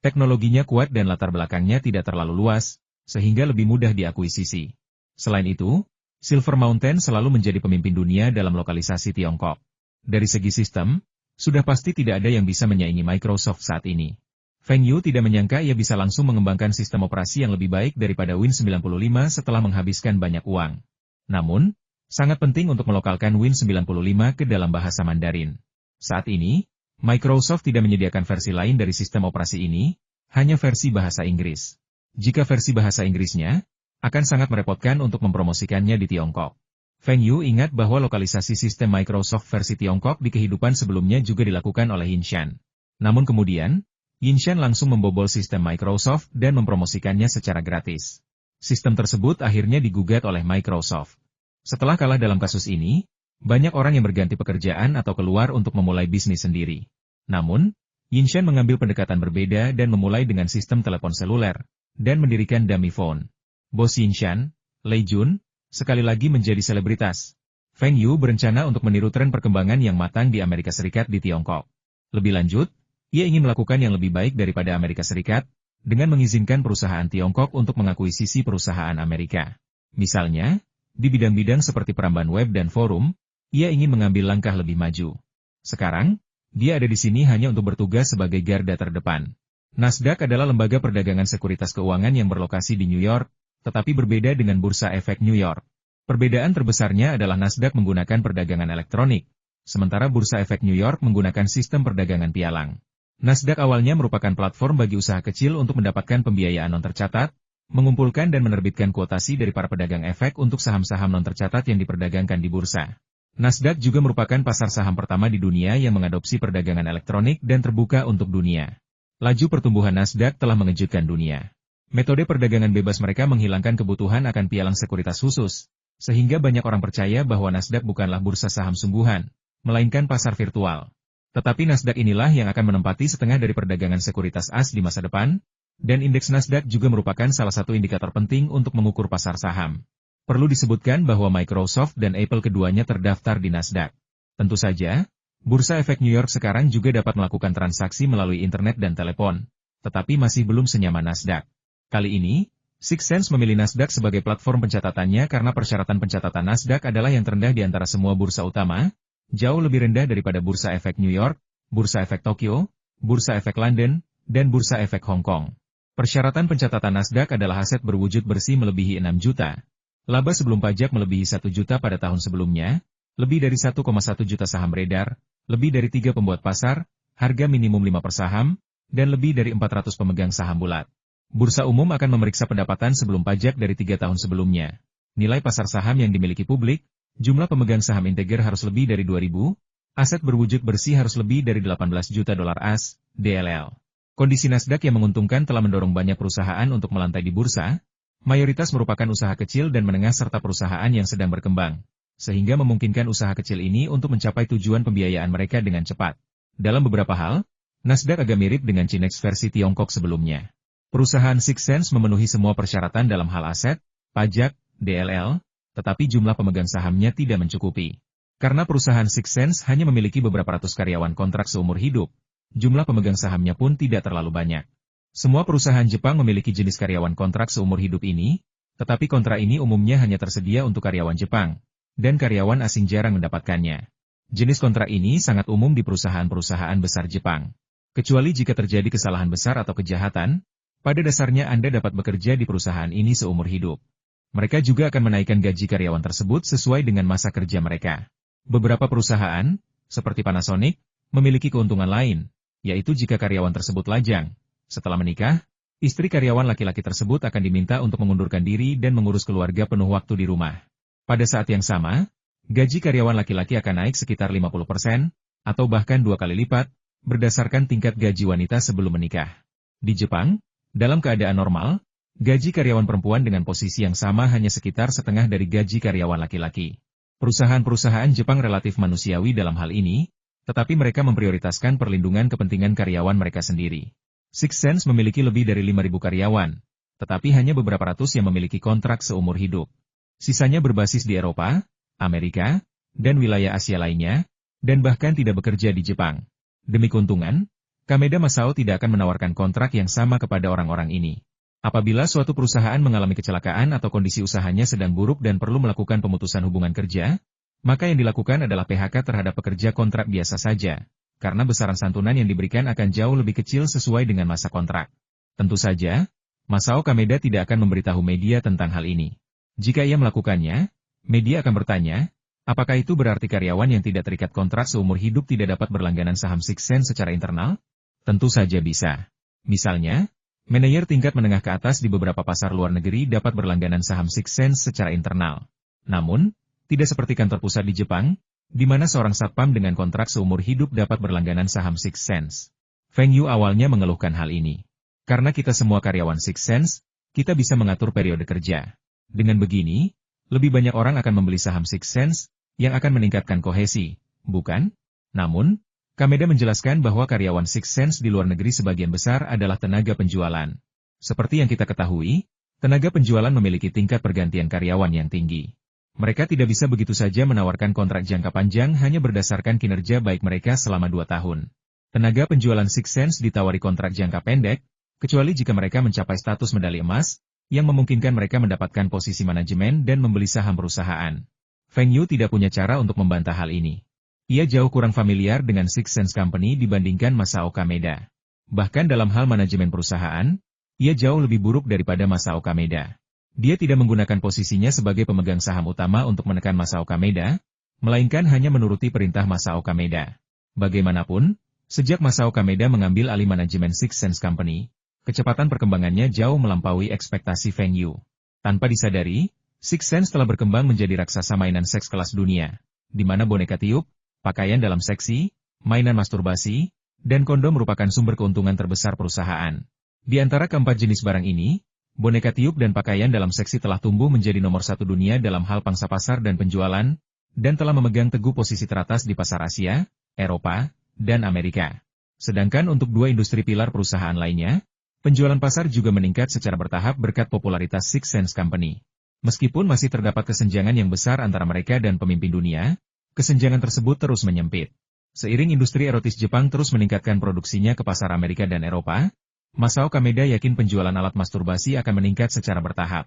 Teknologinya kuat dan latar belakangnya tidak terlalu luas, sehingga lebih mudah diakuisisi. Selain itu, Silver Mountain selalu menjadi pemimpin dunia dalam lokalisasi Tiongkok. Dari segi sistem, sudah pasti tidak ada yang bisa menyaingi Microsoft saat ini. Feng Yu tidak menyangka ia bisa langsung mengembangkan sistem operasi yang lebih baik daripada Win95 setelah menghabiskan banyak uang. Namun, sangat penting untuk melokalkan Win95 ke dalam bahasa Mandarin. Saat ini, Microsoft tidak menyediakan versi lain dari sistem operasi ini, hanya versi bahasa Inggris. Jika versi bahasa Inggrisnya, akan sangat merepotkan untuk mempromosikannya di Tiongkok. Feng Yu ingat bahwa lokalisasi sistem Microsoft versi Tiongkok di kehidupan sebelumnya juga dilakukan oleh Yinshan. Namun kemudian, Yinshan langsung membobol sistem Microsoft dan mempromosikannya secara gratis. Sistem tersebut akhirnya digugat oleh Microsoft. Setelah kalah dalam kasus ini, banyak orang yang berganti pekerjaan atau keluar untuk memulai bisnis sendiri. Namun, Yinshan mengambil pendekatan berbeda dan memulai dengan sistem telepon seluler, dan mendirikan dummy phone. Bos Yinshan, Lei Jun, sekali lagi menjadi selebritas. Feng Yu berencana untuk meniru tren perkembangan yang matang di Amerika Serikat di Tiongkok. Lebih lanjut, ia ingin melakukan yang lebih baik daripada Amerika Serikat, dengan mengizinkan perusahaan Tiongkok untuk mengakuisisi perusahaan Amerika. Misalnya, di bidang-bidang seperti peramban web dan forum, ia ingin mengambil langkah lebih maju. Sekarang, dia ada di sini hanya untuk bertugas sebagai garda terdepan. Nasdaq adalah lembaga perdagangan sekuritas keuangan yang berlokasi di New York, tetapi berbeda dengan Bursa Efek New York. Perbedaan terbesarnya adalah Nasdaq menggunakan perdagangan elektronik, sementara Bursa Efek New York menggunakan sistem perdagangan pialang. Nasdaq awalnya merupakan platform bagi usaha kecil untuk mendapatkan pembiayaan non-tercatat, mengumpulkan dan menerbitkan kuotasi dari para pedagang efek untuk saham-saham non-tercatat yang diperdagangkan di bursa. Nasdaq juga merupakan pasar saham pertama di dunia yang mengadopsi perdagangan elektronik dan terbuka untuk dunia. Laju pertumbuhan Nasdaq telah mengejutkan dunia. Metode perdagangan bebas mereka menghilangkan kebutuhan akan pialang sekuritas khusus, sehingga banyak orang percaya bahwa Nasdaq bukanlah bursa saham sungguhan, melainkan pasar virtual. Tetapi Nasdaq inilah yang akan menempati setengah dari perdagangan sekuritas as di masa depan, dan indeks Nasdaq juga merupakan salah satu indikator penting untuk mengukur pasar saham. Perlu disebutkan bahwa Microsoft dan Apple keduanya terdaftar di Nasdaq. Tentu saja, Bursa Efek New York sekarang juga dapat melakukan transaksi melalui internet dan telepon, tetapi masih belum senyaman Nasdaq. Kali ini, Sixth Sense memilih Nasdaq sebagai platform pencatatannya karena persyaratan pencatatan Nasdaq adalah yang terendah di antara semua bursa utama, jauh lebih rendah daripada Bursa Efek New York, Bursa Efek Tokyo, Bursa Efek London, dan Bursa Efek Hong Kong. Persyaratan pencatatan Nasdaq adalah aset berwujud bersih melebihi 6 juta. Laba sebelum pajak melebihi 1 juta pada tahun sebelumnya, lebih dari 1,1 juta saham beredar, lebih dari 3 pembuat pasar, harga minimum 5 per saham, dan lebih dari 400 pemegang saham bulat. Bursa umum akan memeriksa pendapatan sebelum pajak dari 3 tahun sebelumnya. Nilai pasar saham yang dimiliki publik, jumlah pemegang saham integer harus lebih dari 2.000, aset berwujud bersih harus lebih dari 18 juta dolar AS, DLL. Kondisi Nasdaq yang menguntungkan telah mendorong banyak perusahaan untuk melantai di bursa, mayoritas merupakan usaha kecil dan menengah serta perusahaan yang sedang berkembang, sehingga memungkinkan usaha kecil ini untuk mencapai tujuan pembiayaan mereka dengan cepat. Dalam beberapa hal, Nasdaq agak mirip dengan Chinex versi Tiongkok sebelumnya. Perusahaan Sixth Sense memenuhi semua persyaratan dalam hal aset, pajak, DLL, tetapi jumlah pemegang sahamnya tidak mencukupi. Karena perusahaan Sixth Sense hanya memiliki beberapa ratus karyawan kontrak seumur hidup, jumlah pemegang sahamnya pun tidak terlalu banyak. Semua perusahaan Jepang memiliki jenis karyawan kontrak seumur hidup ini, tetapi kontrak ini umumnya hanya tersedia untuk karyawan Jepang, dan karyawan asing jarang mendapatkannya. Jenis kontrak ini sangat umum di perusahaan-perusahaan besar Jepang. Kecuali jika terjadi kesalahan besar atau kejahatan, pada dasarnya Anda dapat bekerja di perusahaan ini seumur hidup. Mereka juga akan menaikkan gaji karyawan tersebut sesuai dengan masa kerja mereka. Beberapa perusahaan, seperti Panasonic, memiliki keuntungan lain, yaitu jika karyawan tersebut lajang. Setelah menikah, istri karyawan laki-laki tersebut akan diminta untuk mengundurkan diri dan mengurus keluarga penuh waktu di rumah. Pada saat yang sama, gaji karyawan laki-laki akan naik sekitar 50%, atau bahkan 2 kali lipat, berdasarkan tingkat gaji wanita sebelum menikah. Di Jepang, dalam keadaan normal, gaji karyawan perempuan dengan posisi yang sama hanya sekitar setengah dari gaji karyawan laki-laki. Perusahaan-perusahaan Jepang relatif manusiawi dalam hal ini, tetapi mereka memprioritaskan perlindungan kepentingan karyawan mereka sendiri. Sixth Sense memiliki lebih dari 5.000 karyawan, tetapi hanya beberapa ratus yang memiliki kontrak seumur hidup. Sisanya berbasis di Eropa, Amerika, dan wilayah Asia lainnya, dan bahkan tidak bekerja di Jepang. Demi keuntungan, Kameda Masao tidak akan menawarkan kontrak yang sama kepada orang-orang ini. Apabila suatu perusahaan mengalami kecelakaan atau kondisi usahanya sedang buruk dan perlu melakukan pemutusan hubungan kerja, maka yang dilakukan adalah PHK terhadap pekerja kontrak biasa saja, karena besaran santunan yang diberikan akan jauh lebih kecil sesuai dengan masa kontrak. Tentu saja, Masao Kameda tidak akan memberitahu media tentang hal ini. Jika ia melakukannya, media akan bertanya, apakah itu berarti karyawan yang tidak terikat kontrak seumur hidup tidak dapat berlangganan saham Sixth Sense secara internal? Tentu saja bisa. Misalnya, manajer tingkat menengah ke atas di beberapa pasar luar negeri dapat berlangganan saham Sixth Sense secara internal. Namun, tidak seperti kantor pusat di Jepang, di mana seorang satpam dengan kontrak seumur hidup dapat berlangganan saham Sixth Sense. Feng Yu awalnya mengeluhkan hal ini. Karena kita semua karyawan Sixth Sense, kita bisa mengatur periode kerja. Dengan begini, lebih banyak orang akan membeli saham Sixth Sense, yang akan meningkatkan kohesi, bukan? Namun, Kameda menjelaskan bahwa karyawan Sixth Sense di luar negeri sebagian besar adalah tenaga penjualan. Seperti yang kita ketahui, tenaga penjualan memiliki tingkat pergantian karyawan yang tinggi. Mereka tidak bisa begitu saja menawarkan kontrak jangka panjang hanya berdasarkan kinerja baik mereka selama 2 tahun. Tenaga penjualan Sixth Sense ditawari kontrak jangka pendek, kecuali jika mereka mencapai status medali emas, yang memungkinkan mereka mendapatkan posisi manajemen dan membeli saham perusahaan. Feng Yu tidak punya cara untuk membantah hal ini. Ia jauh kurang familiar dengan Sixth Sense Company dibandingkan Masao Kameda. Bahkan dalam hal manajemen perusahaan, ia jauh lebih buruk daripada Masao Kameda. Dia tidak menggunakan posisinya sebagai pemegang saham utama untuk menekan Masao Kameda, melainkan hanya menuruti perintah Masao Kameda. Bagaimanapun, Sejak Masao Kameda mengambil alih manajemen Six Sense Company, kecepatan perkembangannya jauh melampaui ekspektasi Feng Yu. Tanpa disadari, Six Sense telah berkembang menjadi raksasa mainan seks kelas dunia, di mana boneka tiup, pakaian dalam seksi, mainan masturbasi, dan kondom merupakan sumber keuntungan terbesar perusahaan. Di antara keempat jenis barang ini, boneka tiup dan pakaian dalam seksi telah tumbuh menjadi nomor satu dunia dalam hal pangsa pasar dan penjualan, dan telah memegang teguh posisi teratas di pasar Asia, Eropa, dan Amerika. Sedangkan untuk dua industri pilar perusahaan lainnya, penjualan pasar juga meningkat secara bertahap berkat popularitas Six Sense Company. Meskipun masih terdapat kesenjangan yang besar antara mereka dan pemimpin dunia, kesenjangan tersebut terus menyempit. Seiring industri erotis Jepang terus meningkatkan produksinya ke pasar Amerika dan Eropa, Masao Kameda yakin penjualan alat masturbasi akan meningkat secara bertahap.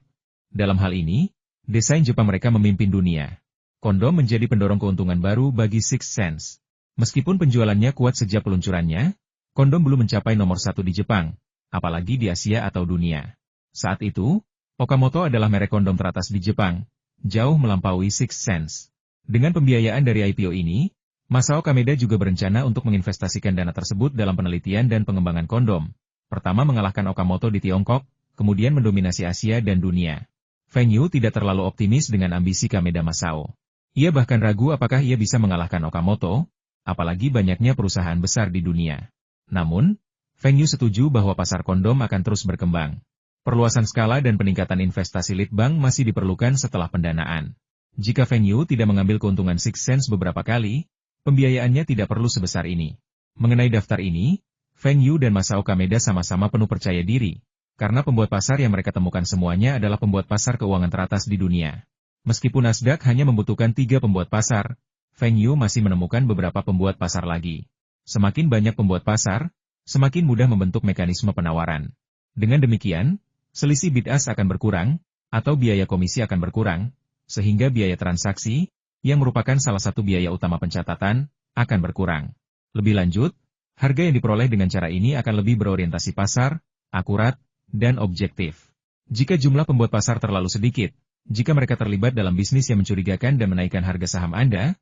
Dalam hal ini, desain Jepang mereka memimpin dunia. Kondom menjadi pendorong keuntungan baru bagi Six Sense. Meskipun penjualannya kuat sejak peluncurannya, kondom belum mencapai nomor satu di Jepang, apalagi di Asia atau dunia. Saat itu, Okamoto adalah merek kondom teratas di Jepang, jauh melampaui Six Sense. Dengan pembiayaan dari IPO ini, Masao Kameda juga berencana untuk menginvestasikan dana tersebut dalam penelitian dan pengembangan kondom. Pertama mengalahkan Okamoto di Tiongkok, kemudian mendominasi Asia dan dunia. Feng Yu tidak terlalu optimis dengan ambisi Kameda Masao. Ia bahkan ragu apakah ia bisa mengalahkan Okamoto, apalagi banyaknya perusahaan besar di dunia. Namun, Feng Yu setuju bahwa pasar kondom akan terus berkembang. Perluasan skala dan peningkatan investasi litbang masih diperlukan setelah pendanaan. Jika Feng Yu tidak mengambil keuntungan Six Sense beberapa kali, pembiayaannya tidak perlu sebesar ini. Mengenai daftar ini, Feng Yu dan Masao Kameda sama-sama penuh percaya diri, karena pembuat pasar yang mereka temukan semuanya adalah pembuat pasar keuangan teratas di dunia. Meskipun Nasdaq hanya membutuhkan 3 pembuat pasar, Feng Yu masih menemukan beberapa pembuat pasar lagi. Semakin banyak pembuat pasar, semakin mudah membentuk mekanisme penawaran. Dengan demikian, selisih bid-ask akan berkurang, atau biaya komisi akan berkurang, sehingga biaya transaksi, yang merupakan salah satu biaya utama pencatatan, akan berkurang. Lebih lanjut, harga yang diperoleh dengan cara ini akan lebih berorientasi pasar, akurat, dan objektif. Jika jumlah pembuat pasar terlalu sedikit, jika mereka terlibat dalam bisnis yang mencurigakan dan menaikkan harga saham Anda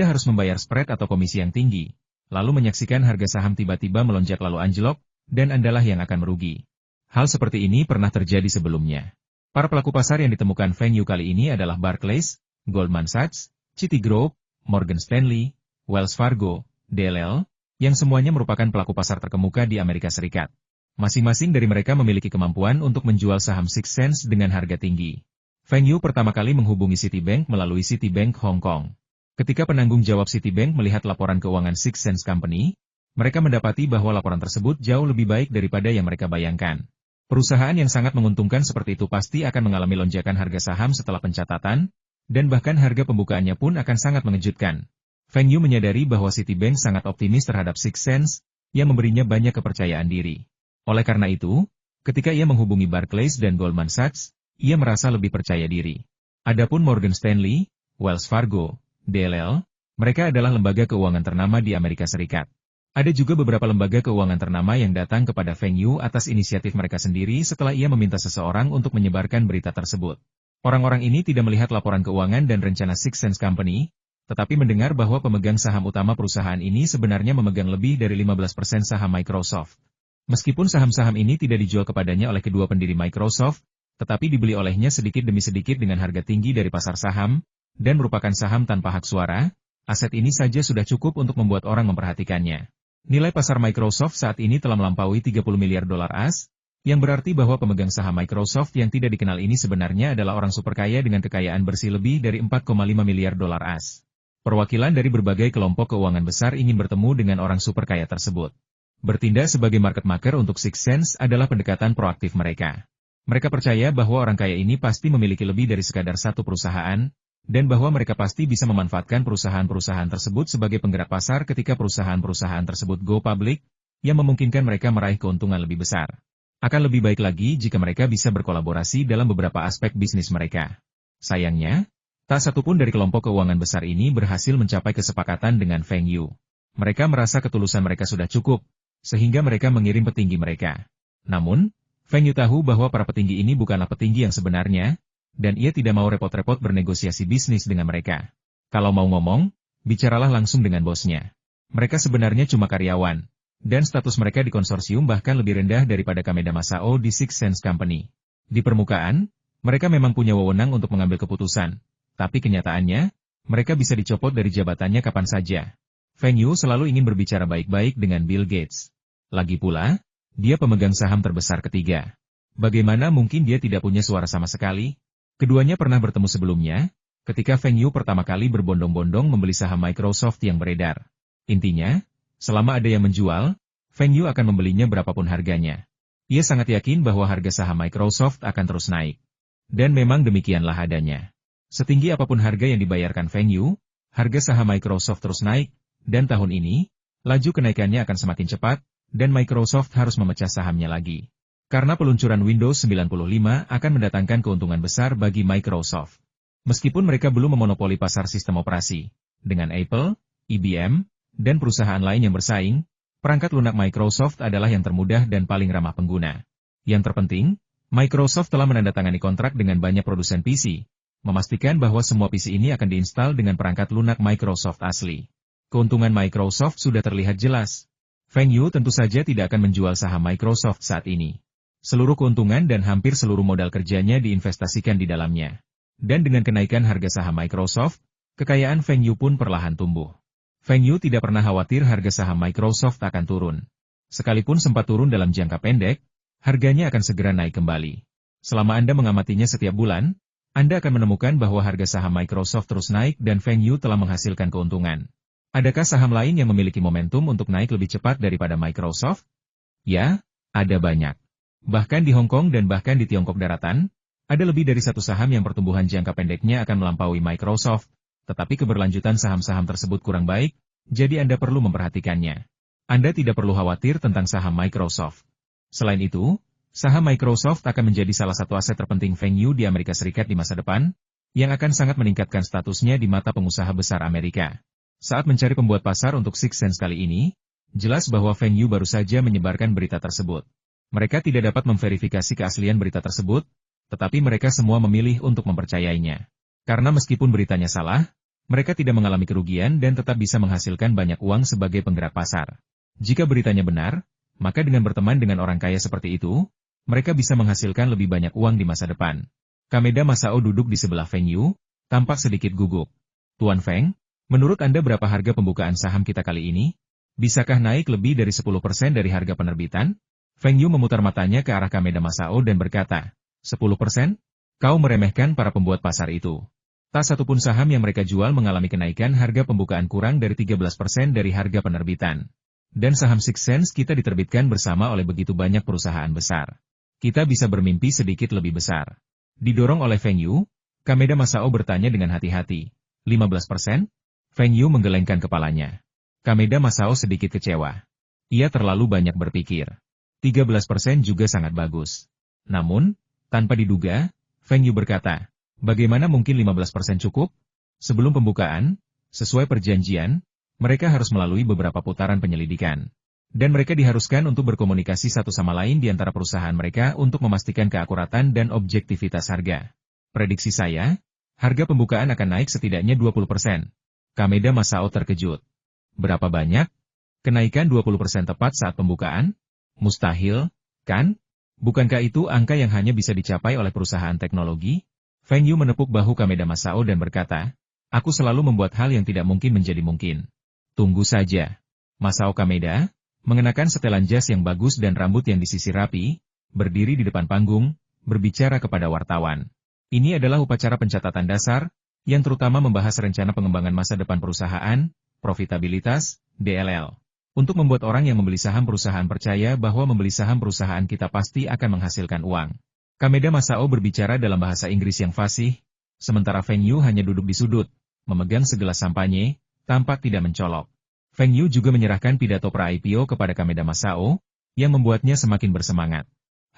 harus membayar spread atau komisi yang tinggi, lalu menyaksikan harga saham tiba-tiba melonjak lalu anjlok, dan Andalah yang akan merugi. Hal seperti ini pernah terjadi sebelumnya. Para pelaku pasar yang ditemukan Feng Yu kali ini adalah Barclays, Goldman Sachs, Citigroup, Morgan Stanley, Wells Fargo, DLL, yang semuanya merupakan pelaku pasar terkemuka di Amerika Serikat. Masing-masing dari mereka memiliki kemampuan untuk menjual saham Six Sense dengan harga tinggi. Feng Yu pertama kali menghubungi Citibank melalui Citibank Hong Kong. Ketika penanggung jawab Citibank melihat laporan keuangan Six Sense Company, mereka mendapati bahwa laporan tersebut jauh lebih baik daripada yang mereka bayangkan. Perusahaan yang sangat menguntungkan seperti itu pasti akan mengalami lonjakan harga saham setelah pencatatan, dan bahkan harga pembukaannya pun akan sangat mengejutkan. Feng Yu menyadari bahwa Citibank sangat optimis terhadap Six Sense, yang memberinya banyak kepercayaan diri. Oleh karena itu, ketika ia menghubungi Barclays dan Goldman Sachs, ia merasa lebih percaya diri. Adapun Morgan Stanley, Wells Fargo, DLL, mereka adalah lembaga keuangan ternama di Amerika Serikat. Ada juga beberapa lembaga keuangan ternama yang datang kepada Feng Yu atas inisiatif mereka sendiri setelah ia meminta seseorang untuk menyebarkan berita tersebut. Orang-orang ini tidak melihat laporan keuangan dan rencana Six Sense Company, tetapi mendengar bahwa pemegang saham utama perusahaan ini sebenarnya memegang lebih dari 15% saham Microsoft. Meskipun saham-saham ini tidak dijual kepadanya oleh kedua pendiri Microsoft, tetapi dibeli olehnya sedikit demi sedikit dengan harga tinggi dari pasar saham, dan merupakan saham tanpa hak suara, aset ini saja sudah cukup untuk membuat orang memperhatikannya. Nilai pasar Microsoft saat ini telah melampaui 30 miliar dolar AS, yang berarti bahwa pemegang saham Microsoft yang tidak dikenal ini sebenarnya adalah orang super kaya dengan kekayaan bersih lebih dari 4,5 miliar dolar AS. Perwakilan dari berbagai kelompok keuangan besar ingin bertemu dengan orang super kaya tersebut. Bertindak sebagai market maker untuk Six Sense adalah pendekatan proaktif mereka. Mereka percaya bahwa orang kaya ini pasti memiliki lebih dari sekadar satu perusahaan, dan bahwa mereka pasti bisa memanfaatkan perusahaan-perusahaan tersebut sebagai penggerak pasar ketika perusahaan-perusahaan tersebut go public, yang memungkinkan mereka meraih keuntungan lebih besar. Akan lebih baik lagi jika mereka bisa berkolaborasi dalam beberapa aspek bisnis mereka. Sayangnya, tak satupun dari kelompok keuangan besar ini berhasil mencapai kesepakatan dengan Feng Yu. Mereka merasa ketulusan mereka sudah cukup, sehingga mereka mengirim petinggi mereka. Namun, Feng Yu tahu bahwa para petinggi ini bukanlah petinggi yang sebenarnya, dan ia tidak mau repot-repot bernegosiasi bisnis dengan mereka. Kalau mau ngomong, bicaralah langsung dengan bosnya. Mereka sebenarnya cuma karyawan, dan status mereka di konsorsium bahkan lebih rendah daripada Kameda Masao di Six Sense Company. Di permukaan, mereka memang punya wewenang untuk mengambil keputusan, tapi kenyataannya, mereka bisa dicopot dari jabatannya kapan saja. Feng Yu selalu ingin berbicara baik-baik dengan Bill Gates. Lagi pula, dia pemegang saham terbesar ketiga. Bagaimana mungkin dia tidak punya suara sama sekali? Keduanya pernah bertemu sebelumnya, ketika Feng Yu pertama kali berbondong-bondong membeli saham Microsoft yang beredar. Intinya, selama ada yang menjual, Feng Yu akan membelinya berapapun harganya. Ia sangat yakin bahwa harga saham Microsoft akan terus naik. Dan memang demikianlah adanya. Setinggi apapun harga yang dibayarkan Feng Yu, harga saham Microsoft terus naik, dan tahun ini, laju kenaikannya akan semakin cepat, dan Microsoft harus memecah sahamnya lagi. Karena peluncuran Windows 95 akan mendatangkan keuntungan besar bagi Microsoft. Meskipun mereka belum memonopoli pasar sistem operasi, dengan Apple, IBM, dan perusahaan lain yang bersaing, perangkat lunak Microsoft adalah yang termudah dan paling ramah pengguna. Yang terpenting, Microsoft telah menandatangani kontrak dengan banyak produsen PC, memastikan bahwa semua PC ini akan diinstal dengan perangkat lunak Microsoft asli. Keuntungan Microsoft sudah terlihat jelas. Feng Yu tentu saja tidak akan menjual saham Microsoft saat ini. Seluruh keuntungan dan hampir seluruh modal kerjanya diinvestasikan di dalamnya. Dan dengan kenaikan harga saham Microsoft, kekayaan Feng Yu pun perlahan tumbuh. Feng Yu tidak pernah khawatir harga saham Microsoft akan turun. Sekalipun sempat turun dalam jangka pendek, harganya akan segera naik kembali. Selama Anda mengamatinya setiap bulan, Anda akan menemukan bahwa harga saham Microsoft terus naik dan Feng Yu telah menghasilkan keuntungan. Adakah saham lain yang memiliki momentum untuk naik lebih cepat daripada Microsoft? Ya, ada banyak. Bahkan di Hong Kong dan bahkan di Tiongkok daratan, ada lebih dari satu saham yang pertumbuhan jangka pendeknya akan melampaui Microsoft. Tetapi keberlanjutan saham-saham tersebut kurang baik, jadi Anda perlu memperhatikannya. Anda tidak perlu khawatir tentang saham Microsoft. Selain itu, saham Microsoft akan menjadi salah satu aset terpenting Feng Yu di Amerika Serikat di masa depan, yang akan sangat meningkatkan statusnya di mata pengusaha besar Amerika. Saat mencari pembuat pasar untuk Six Sense kali ini, jelas bahwa Feng Yu baru saja menyebarkan berita tersebut. Mereka tidak dapat memverifikasi keaslian berita tersebut, tetapi mereka semua memilih untuk mempercayainya. Karena meskipun beritanya salah, mereka tidak mengalami kerugian dan tetap bisa menghasilkan banyak uang sebagai penggerak pasar. Jika beritanya benar, maka dengan berteman dengan orang kaya seperti itu, mereka bisa menghasilkan lebih banyak uang di masa depan. Kameda Masao duduk di sebelah Feng Yu, tampak sedikit gugup. Tuan Feng, menurut Anda berapa harga pembukaan saham kita kali ini? Bisakah naik lebih dari 10% dari harga penerbitan? Feng Yu memutar matanya ke arah Kameda Masao dan berkata, 10%? Kau meremehkan para pembuat pasar itu. Tak satupun saham yang mereka jual mengalami kenaikan harga pembukaan kurang dari 13% dari harga penerbitan. Dan saham Six Sense kita diterbitkan bersama oleh begitu banyak perusahaan besar. Kita bisa bermimpi sedikit lebih besar. Didorong oleh Feng Yu, Kameda Masao bertanya dengan hati-hati. 15%? Feng Yu menggelengkan kepalanya. Kameda Masao sedikit kecewa. Ia terlalu banyak berpikir. 13% juga sangat bagus. Namun, tanpa diduga, Feng Yu berkata, bagaimana mungkin 15% cukup? Sebelum pembukaan, sesuai perjanjian, mereka harus melalui beberapa putaran penyelidikan. Dan mereka diharuskan untuk berkomunikasi satu sama lain di antara perusahaan mereka untuk memastikan keakuratan dan objektivitas harga. Prediksi saya, harga pembukaan akan naik setidaknya 20%. Kameda Masao terkejut. Berapa banyak? Kenaikan 20% tepat saat pembukaan? Mustahil, kan? Bukankah itu angka yang hanya bisa dicapai oleh perusahaan teknologi? Feng Yu menepuk bahu Kameda Masao dan berkata, aku selalu membuat hal yang tidak mungkin menjadi mungkin. Tunggu saja. Masao Kameda, mengenakan setelan jas yang bagus dan rambut yang disisir rapi, berdiri di depan panggung, berbicara kepada wartawan. Ini adalah upacara pencatatan dasar, yang terutama membahas rencana pengembangan masa depan perusahaan, profitabilitas, DLL. Untuk membuat orang yang membeli saham perusahaan percaya bahwa membeli saham perusahaan kita pasti akan menghasilkan uang. Kameda Masao berbicara dalam bahasa Inggris yang fasih, sementara Feng Yu hanya duduk di sudut, memegang segelas sampanye, tampak tidak mencolok. Feng Yu juga menyerahkan pidato pra-IPO kepada Kameda Masao, yang membuatnya semakin bersemangat.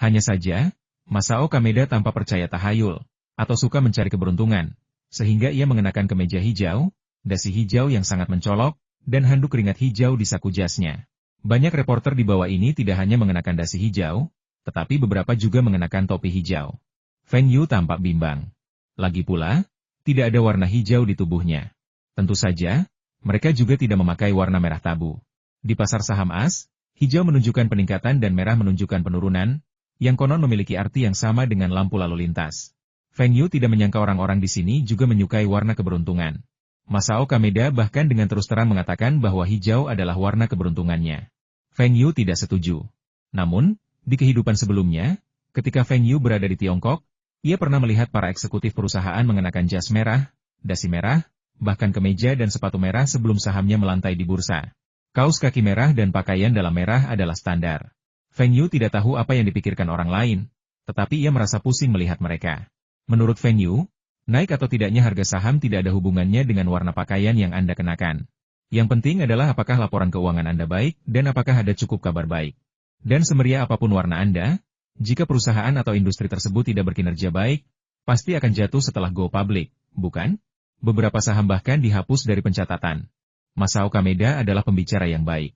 Hanya saja, Masao Kameda tampak percaya tahayul, atau suka mencari keberuntungan, sehingga ia mengenakan kemeja hijau, dasi hijau yang sangat mencolok, dan handuk keringat hijau di saku jasnya. Banyak reporter di bawah ini tidak hanya mengenakan dasi hijau, tetapi beberapa juga mengenakan topi hijau. Feng Yu tampak bimbang. Lagi pula, tidak ada warna hijau di tubuhnya. Tentu saja, Mereka juga tidak memakai warna merah tabu. Di pasar saham as, hijau menunjukkan peningkatan dan merah menunjukkan penurunan, yang konon memiliki arti yang sama dengan lampu lalu lintas. Feng Yu tidak menyangka orang-orang di sini juga menyukai warna keberuntungan. Masao Kameda bahkan dengan terus terang mengatakan bahwa hijau adalah warna keberuntungannya. Feng Yu tidak setuju. Namun, di kehidupan sebelumnya, ketika Feng Yu berada di Tiongkok, ia pernah melihat para eksekutif perusahaan mengenakan jas merah, dasi merah, bahkan kemeja dan sepatu merah sebelum sahamnya melantai di bursa. Kaos kaki merah dan pakaian dalam merah adalah standar. Feng Yu tidak tahu apa yang dipikirkan orang lain, tetapi ia merasa pusing melihat mereka. Menurut Feng Yu, naik atau tidaknya harga saham tidak ada hubungannya dengan warna pakaian yang Anda kenakan. Yang penting adalah apakah laporan keuangan Anda baik dan apakah ada cukup kabar baik. Dan semeriah apapun warna Anda, jika perusahaan atau industri tersebut tidak berkinerja baik, pasti akan jatuh setelah go public, bukan? Beberapa saham bahkan dihapus dari pencatatan. Masao Kameda adalah pembicara yang baik.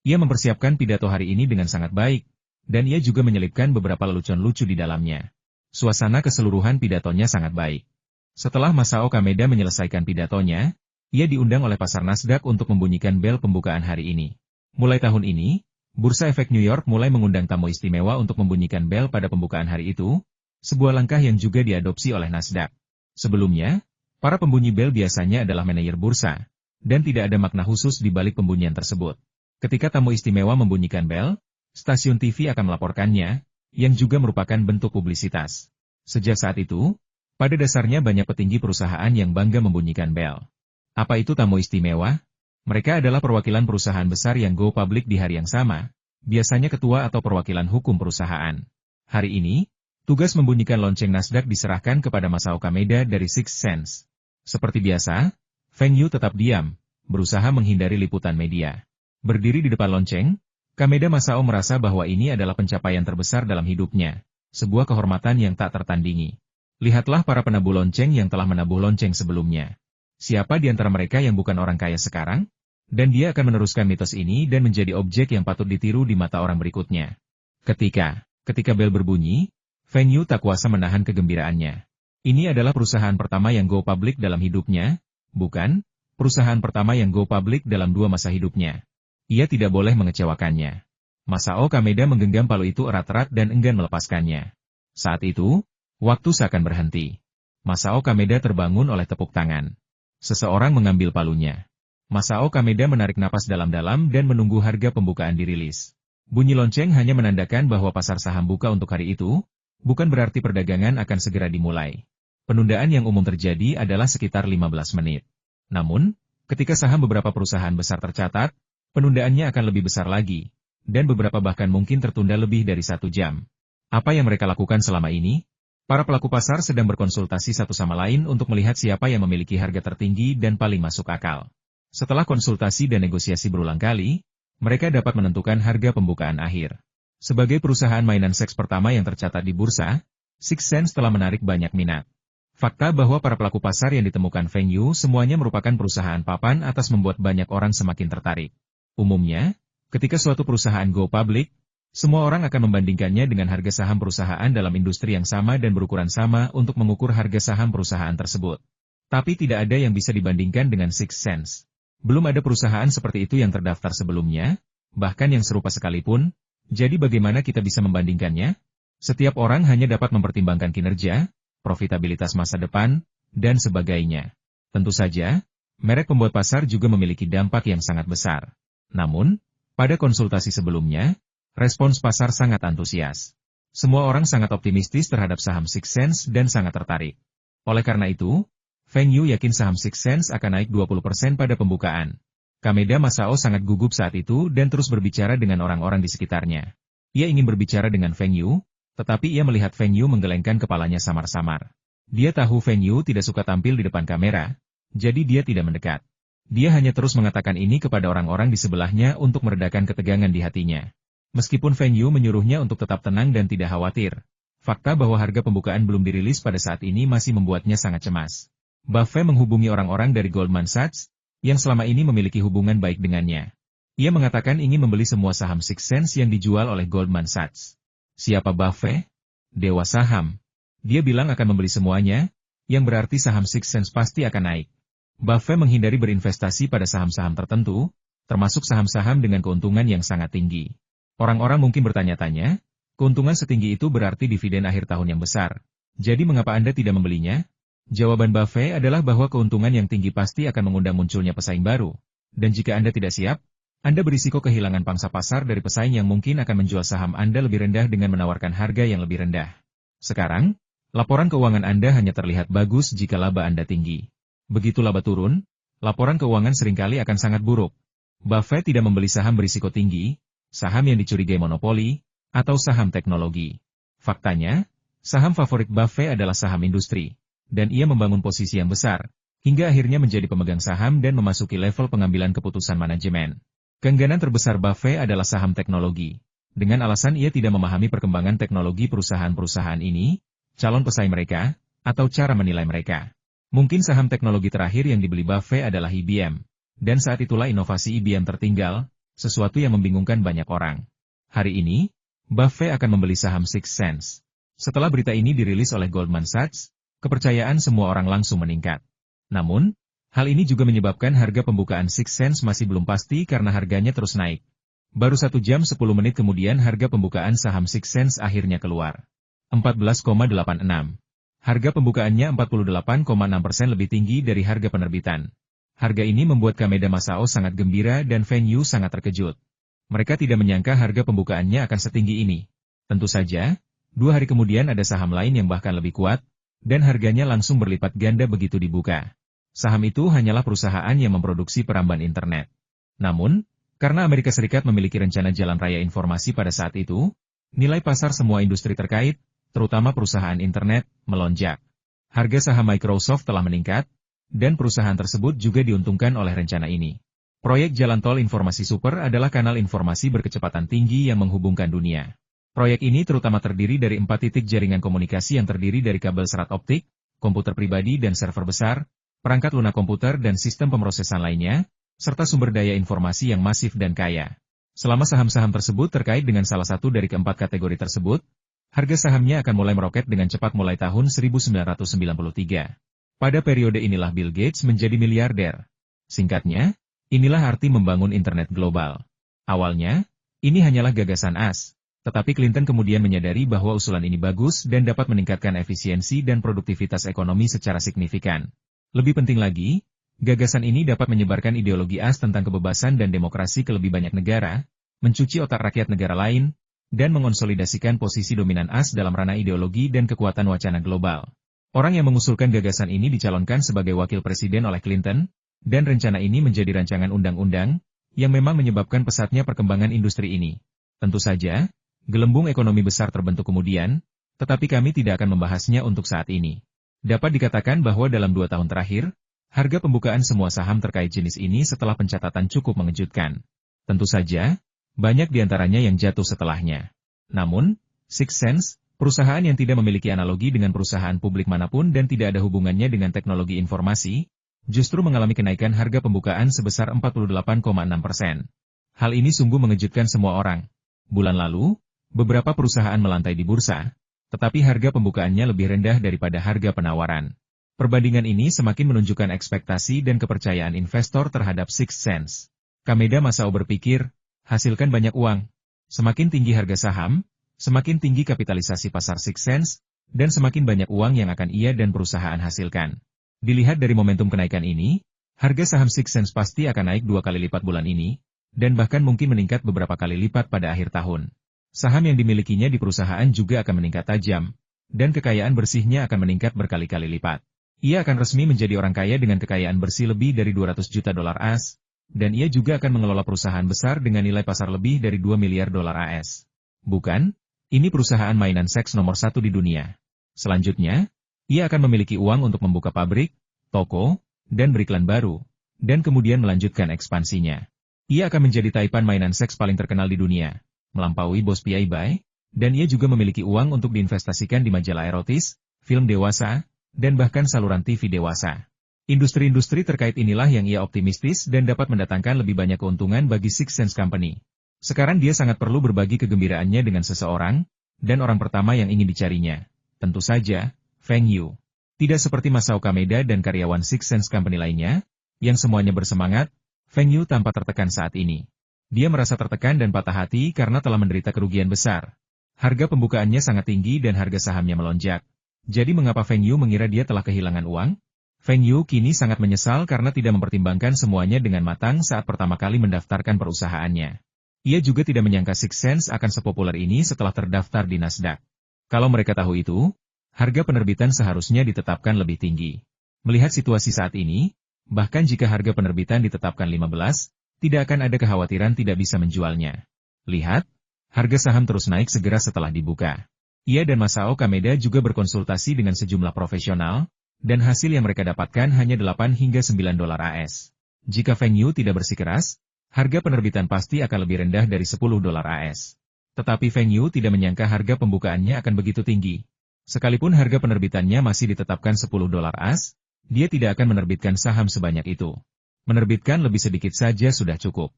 Ia mempersiapkan pidato hari ini dengan sangat baik, dan ia juga menyelipkan beberapa lelucon lucu di dalamnya. Suasana keseluruhan pidatonya sangat baik. Setelah Masao Kameda menyelesaikan pidatonya, ia diundang oleh pasar Nasdaq untuk membunyikan bel pembukaan hari ini. Mulai tahun ini, Bursa Efek New York mulai mengundang tamu istimewa untuk membunyikan bel pada pembukaan hari itu, sebuah langkah yang juga diadopsi oleh Nasdaq. Sebelumnya, para pembunyi bel biasanya adalah manajer bursa, dan tidak ada makna khusus di balik pembunyian tersebut. Ketika tamu istimewa membunyikan bel, stasiun TV akan melaporkannya, yang juga merupakan bentuk publisitas. Sejak saat itu, pada dasarnya banyak petinggi perusahaan yang bangga membunyikan bel. Apa itu tamu istimewa? Mereka adalah perwakilan perusahaan besar yang go public di hari yang sama, biasanya ketua atau perwakilan hukum perusahaan. Hari ini, tugas membunyikan lonceng Nasdaq diserahkan kepada Masao Kameda dari Sixth Sense. Seperti biasa, Feng Yu tetap diam, berusaha menghindari liputan media. Berdiri di depan lonceng, Kameda Masao merasa bahwa ini adalah pencapaian terbesar dalam hidupnya, sebuah kehormatan yang tak tertandingi. Lihatlah para penabuh lonceng yang telah menabuh lonceng sebelumnya. Siapa di antara mereka yang bukan orang kaya sekarang? Dan dia akan meneruskan mitos ini dan menjadi objek yang patut ditiru di mata orang berikutnya. Ketika bel berbunyi, Feng Yu tak kuasa menahan kegembiraannya. Ini adalah perusahaan pertama yang go public dalam hidupnya, bukan? Perusahaan pertama yang go public dalam 2 masa hidupnya. Ia tidak boleh mengecewakannya. Masao Kameda menggenggam palu itu erat-erat dan enggan melepaskannya. Saat itu, waktu seakan berhenti. Masao Kameda terbangun oleh tepuk tangan. Seseorang mengambil palunya. Masao Kameda menarik napas dalam-dalam dan menunggu harga pembukaan dirilis. Bunyi lonceng hanya menandakan bahwa pasar saham buka untuk hari itu, bukan berarti perdagangan akan segera dimulai. Penundaan yang umum terjadi adalah sekitar 15 menit. Namun, ketika saham beberapa perusahaan besar tercatat, penundaannya akan lebih besar lagi, dan beberapa bahkan mungkin tertunda lebih dari 1 jam. Apa yang mereka lakukan selama ini? Para pelaku pasar sedang berkonsultasi satu sama lain untuk melihat siapa yang memiliki harga tertinggi dan paling masuk akal. Setelah konsultasi dan negosiasi berulang kali, mereka dapat menentukan harga pembukaan akhir. Sebagai perusahaan mainan seks pertama yang tercatat di bursa, Sixth Sense telah menarik banyak minat. Fakta bahwa para pelaku pasar yang ditemukan Feng Yu semuanya merupakan perusahaan papan atas membuat banyak orang semakin tertarik. Umumnya, ketika suatu perusahaan go public, semua orang akan membandingkannya dengan harga saham perusahaan dalam industri yang sama dan berukuran sama untuk mengukur harga saham perusahaan tersebut. Tapi tidak ada yang bisa dibandingkan dengan Sixth Sense. Belum ada perusahaan seperti itu yang terdaftar sebelumnya, bahkan yang serupa sekalipun. Jadi bagaimana kita bisa membandingkannya? Setiap orang hanya dapat mempertimbangkan kinerja, profitabilitas masa depan, dan sebagainya. Tentu saja, merek pembuat pasar juga memiliki dampak yang sangat besar. Namun, pada konsultasi sebelumnya, respons pasar sangat antusias. Semua orang sangat optimistis terhadap saham Sixth Sense dan sangat tertarik. Oleh karena itu, Feng Yu yakin saham Sixth Sense akan naik 20% pada pembukaan. Kameda Masao sangat gugup saat itu dan terus berbicara dengan orang-orang di sekitarnya. Ia ingin berbicara dengan Feng Yu, tetapi ia melihat Feng Yu menggelengkan kepalanya samar-samar. Dia tahu Feng Yu tidak suka tampil di depan kamera, jadi dia tidak mendekat. Dia hanya terus mengatakan ini kepada orang-orang di sebelahnya untuk meredakan ketegangan di hatinya. Meskipun Feng Yu menyuruhnya untuk tetap tenang dan tidak khawatir, fakta bahwa harga pembukaan belum dirilis pada saat ini masih membuatnya sangat cemas. Buffett menghubungi orang-orang dari Goldman Sachs, yang selama ini memiliki hubungan baik dengannya. Ia mengatakan ingin membeli semua saham Sixth Sense yang dijual oleh Goldman Sachs. Siapa Buffett? Dewa saham. Dia bilang akan membeli semuanya, yang berarti saham Sixth Sense pasti akan naik. Buffett menghindari berinvestasi pada saham-saham tertentu, termasuk saham-saham dengan keuntungan yang sangat tinggi. Orang-orang mungkin bertanya-tanya, keuntungan setinggi itu berarti dividen akhir tahun yang besar. Jadi mengapa Anda tidak membelinya? Jawaban Buffett adalah bahwa keuntungan yang tinggi pasti akan mengundang munculnya pesaing baru. Dan jika Anda tidak siap, Anda berisiko kehilangan pangsa pasar dari pesaing yang mungkin akan menjual saham Anda lebih rendah dengan menawarkan harga yang lebih rendah. Sekarang, laporan keuangan Anda hanya terlihat bagus jika laba Anda tinggi. Begitu laba turun, laporan keuangan seringkali akan sangat buruk. Buffett tidak membeli saham berisiko tinggi, saham yang dicurigai monopoli, atau saham teknologi. Faktanya, saham favorit Buffett adalah saham industri, dan ia membangun posisi yang besar, hingga akhirnya menjadi pemegang saham dan memasuki level pengambilan keputusan manajemen. Keengganan terbesar Buffett adalah saham teknologi. Dengan alasan ia tidak memahami perkembangan teknologi perusahaan-perusahaan ini, calon pesaing mereka, atau cara menilai mereka. Mungkin saham teknologi terakhir yang dibeli Buffett adalah IBM. Dan saat itulah inovasi IBM tertinggal, sesuatu yang membingungkan banyak orang. Hari ini, Buffett akan membeli saham Sixth Sense. Setelah berita ini dirilis oleh Goldman Sachs, kepercayaan semua orang langsung meningkat. Namun, hal ini juga menyebabkan harga pembukaan Sixth Sense masih belum pasti karena harganya terus naik. Baru 1 jam 10 menit kemudian harga pembukaan saham Sixth Sense akhirnya keluar. 14,86. Harga pembukaannya 48,6% lebih tinggi dari harga penerbitan. Harga ini membuat Kameda Masao sangat gembira dan Feng Yu sangat terkejut. Mereka tidak menyangka harga pembukaannya akan setinggi ini. Tentu saja, 2 hari kemudian ada saham lain yang bahkan lebih kuat, dan harganya langsung berlipat ganda begitu dibuka. Saham itu hanyalah perusahaan yang memproduksi peramban internet. Namun, karena Amerika Serikat memiliki rencana jalan raya informasi pada saat itu, nilai pasar semua industri terkait, terutama perusahaan internet, melonjak. Harga saham Microsoft telah meningkat, dan perusahaan tersebut juga diuntungkan oleh rencana ini. Proyek Jalan Tol Informasi Super adalah kanal informasi berkecepatan tinggi yang menghubungkan dunia. Proyek ini terutama terdiri dari 4 titik jaringan komunikasi yang terdiri dari kabel serat optik, komputer pribadi dan server besar, perangkat lunak komputer dan sistem pemrosesan lainnya, serta sumber daya informasi yang masif dan kaya. Selama saham-saham tersebut terkait dengan salah satu dari keempat kategori tersebut, harga sahamnya akan mulai meroket dengan cepat mulai tahun 1993. Pada periode inilah Bill Gates menjadi miliarder. Singkatnya, inilah arti membangun internet global. Awalnya, ini hanyalah gagasan as. Tetapi Clinton kemudian menyadari bahwa usulan ini bagus dan dapat meningkatkan efisiensi dan produktivitas ekonomi secara signifikan. Lebih penting lagi, gagasan ini dapat menyebarkan ideologi as tentang kebebasan dan demokrasi ke lebih banyak negara, mencuci otak rakyat negara lain, dan mengonsolidasikan posisi dominan as dalam ranah ideologi dan kekuatan wacana global. Orang yang mengusulkan gagasan ini dicalonkan sebagai wakil presiden oleh Clinton, dan rencana ini menjadi rancangan undang-undang, yang memang menyebabkan pesatnya perkembangan industri ini. Tentu saja, gelembung ekonomi besar terbentuk kemudian, tetapi kami tidak akan membahasnya untuk saat ini. Dapat dikatakan bahwa dalam 2 tahun terakhir, harga pembukaan semua saham terkait jenis ini setelah pencatatan cukup mengejutkan. Tentu saja, banyak di antaranya yang jatuh setelahnya. Namun, Sixth Sense, perusahaan yang tidak memiliki analogi dengan perusahaan publik manapun dan tidak ada hubungannya dengan teknologi informasi, justru mengalami kenaikan harga pembukaan sebesar 48,6%. Hal ini sungguh mengejutkan semua orang. Bulan lalu, beberapa perusahaan melantai di bursa, tetapi harga pembukaannya lebih rendah daripada harga penawaran. Perbandingan ini semakin menunjukkan ekspektasi dan kepercayaan investor terhadap Sixth Sense. Kameda Masao berpikir, hasilkan banyak uang. Semakin tinggi harga saham, semakin tinggi kapitalisasi pasar Sixth Sense, dan semakin banyak uang yang akan ia dan perusahaan hasilkan. Dilihat dari momentum kenaikan ini, harga saham Sixth Sense pasti akan naik 2 kali lipat bulan ini, dan bahkan mungkin meningkat beberapa kali lipat pada akhir tahun. Saham yang dimilikinya di perusahaan juga akan meningkat tajam, dan kekayaan bersihnya akan meningkat berkali-kali lipat. Ia akan resmi menjadi orang kaya dengan kekayaan bersih lebih dari 200 juta dolar AS, dan ia juga akan mengelola perusahaan besar dengan nilai pasar lebih dari 2 miliar dolar AS. Bukan, ini perusahaan mainan seks nomor 1 di dunia. Selanjutnya, ia akan memiliki uang untuk membuka pabrik, toko, dan beriklan baru, dan kemudian melanjutkan ekspansinya. Ia akan menjadi taipan mainan seks paling terkenal di dunia, melampaui bos PIBY, dan ia juga memiliki uang untuk diinvestasikan di majalah erotis, film dewasa, dan bahkan saluran TV dewasa. Industri-industri terkait inilah yang ia optimistis dan dapat mendatangkan lebih banyak keuntungan bagi Sixth Sense Company. Sekarang dia sangat perlu berbagi kegembiraannya dengan seseorang, dan orang pertama yang ingin dicarinya, tentu saja, Feng Yu. Tidak seperti Masao Kameda dan karyawan Sixth Sense Company lainnya, Yang semuanya bersemangat, Feng Yu tampak tertekan saat ini. Dia merasa tertekan dan patah hati karena telah menderita kerugian besar. Harga pembukaannya sangat tinggi dan harga sahamnya melonjak. Jadi mengapa Feng Yu mengira dia telah kehilangan uang? Feng Yu kini sangat menyesal karena tidak mempertimbangkan semuanya dengan matang saat pertama kali mendaftarkan perusahaannya. Ia juga tidak menyangka Six Sense akan sepopuler ini setelah terdaftar di Nasdaq. Kalau mereka tahu itu, harga penerbitan seharusnya ditetapkan lebih tinggi. Melihat situasi saat ini, bahkan jika harga penerbitan ditetapkan 15, tidak akan ada kekhawatiran tidak bisa menjualnya. Lihat, harga saham terus naik segera setelah dibuka. Ia dan Masao Kameda juga berkonsultasi dengan sejumlah profesional, dan hasil yang mereka dapatkan hanya 8 hingga 9 dolar AS. Jika Feng Yu tidak bersikeras, harga penerbitan pasti akan lebih rendah dari 10 dolar AS. Tetapi Feng Yu tidak menyangka harga pembukaannya akan begitu tinggi. Sekalipun harga penerbitannya masih ditetapkan 10 dolar AS, dia tidak akan menerbitkan saham sebanyak itu. Menerbitkan lebih sedikit saja sudah cukup.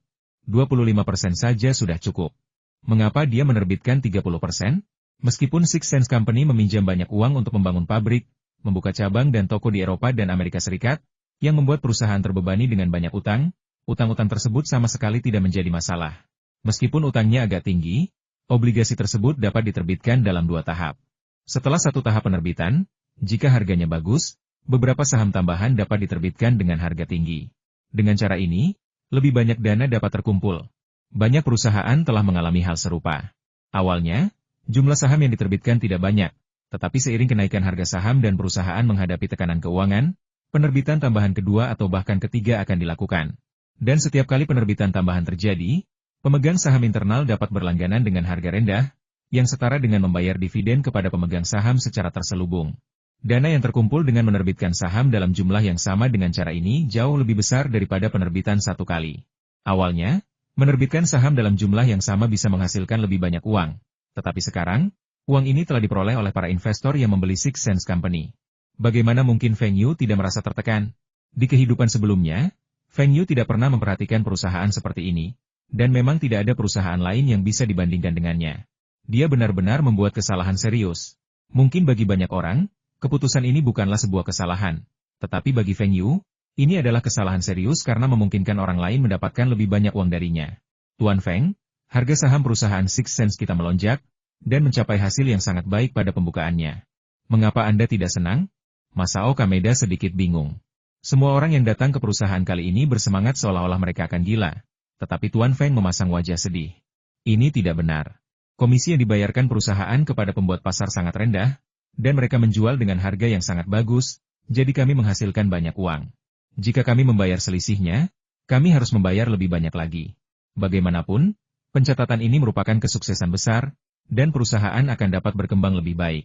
25% saja sudah cukup. Mengapa dia menerbitkan 30%? Meskipun Six Sense Company meminjam banyak uang untuk membangun pabrik, membuka cabang dan toko di Eropa dan Amerika Serikat, yang membuat perusahaan terbebani dengan banyak utang, utang-utang tersebut sama sekali tidak menjadi masalah. Meskipun utangnya agak tinggi, obligasi tersebut dapat diterbitkan dalam 2 tahap. Setelah 1 tahap penerbitan, jika harganya bagus, beberapa saham tambahan dapat diterbitkan dengan harga tinggi. Dengan cara ini, lebih banyak dana dapat terkumpul. Banyak perusahaan telah mengalami hal serupa. Awalnya, jumlah saham yang diterbitkan tidak banyak, tetapi seiring kenaikan harga saham dan perusahaan menghadapi tekanan keuangan, penerbitan tambahan kedua atau bahkan ketiga akan dilakukan. Dan setiap kali penerbitan tambahan terjadi, pemegang saham internal dapat berlangganan dengan harga rendah, yang setara dengan membayar dividen kepada pemegang saham secara terselubung. Dana yang terkumpul dengan menerbitkan saham dalam jumlah yang sama dengan cara ini jauh lebih besar daripada penerbitan 1 kali. Awalnya, menerbitkan saham dalam jumlah yang sama bisa menghasilkan lebih banyak uang. Tetapi sekarang, uang ini telah diperoleh oleh para investor yang membeli Six Sense Company. Bagaimana mungkin Feng Yu tidak merasa tertekan? Di kehidupan sebelumnya, Feng Yu tidak pernah memperhatikan perusahaan seperti ini, dan memang tidak ada perusahaan lain yang bisa dibandingkan dengannya. Dia benar-benar membuat kesalahan serius. Mungkin bagi banyak orang, keputusan ini bukanlah sebuah kesalahan. Tetapi bagi Feng Yu, ini adalah kesalahan serius karena memungkinkan orang lain mendapatkan lebih banyak uang darinya. Tuan Feng, harga saham perusahaan Six Sense kita melonjak, dan mencapai hasil yang sangat baik pada pembukaannya. Mengapa Anda tidak senang? Masao Kameda sedikit bingung. Semua orang yang datang ke perusahaan kali ini bersemangat seolah-olah mereka akan gila. Tetapi Tuan Feng memasang wajah sedih. Ini tidak benar. Komisi yang dibayarkan perusahaan kepada pembuat pasar sangat rendah, dan mereka menjual dengan harga yang sangat bagus, jadi kami menghasilkan banyak uang. Jika kami membayar selisihnya, kami harus membayar lebih banyak lagi. Bagaimanapun, pencatatan ini merupakan kesuksesan besar, dan perusahaan akan dapat berkembang lebih baik.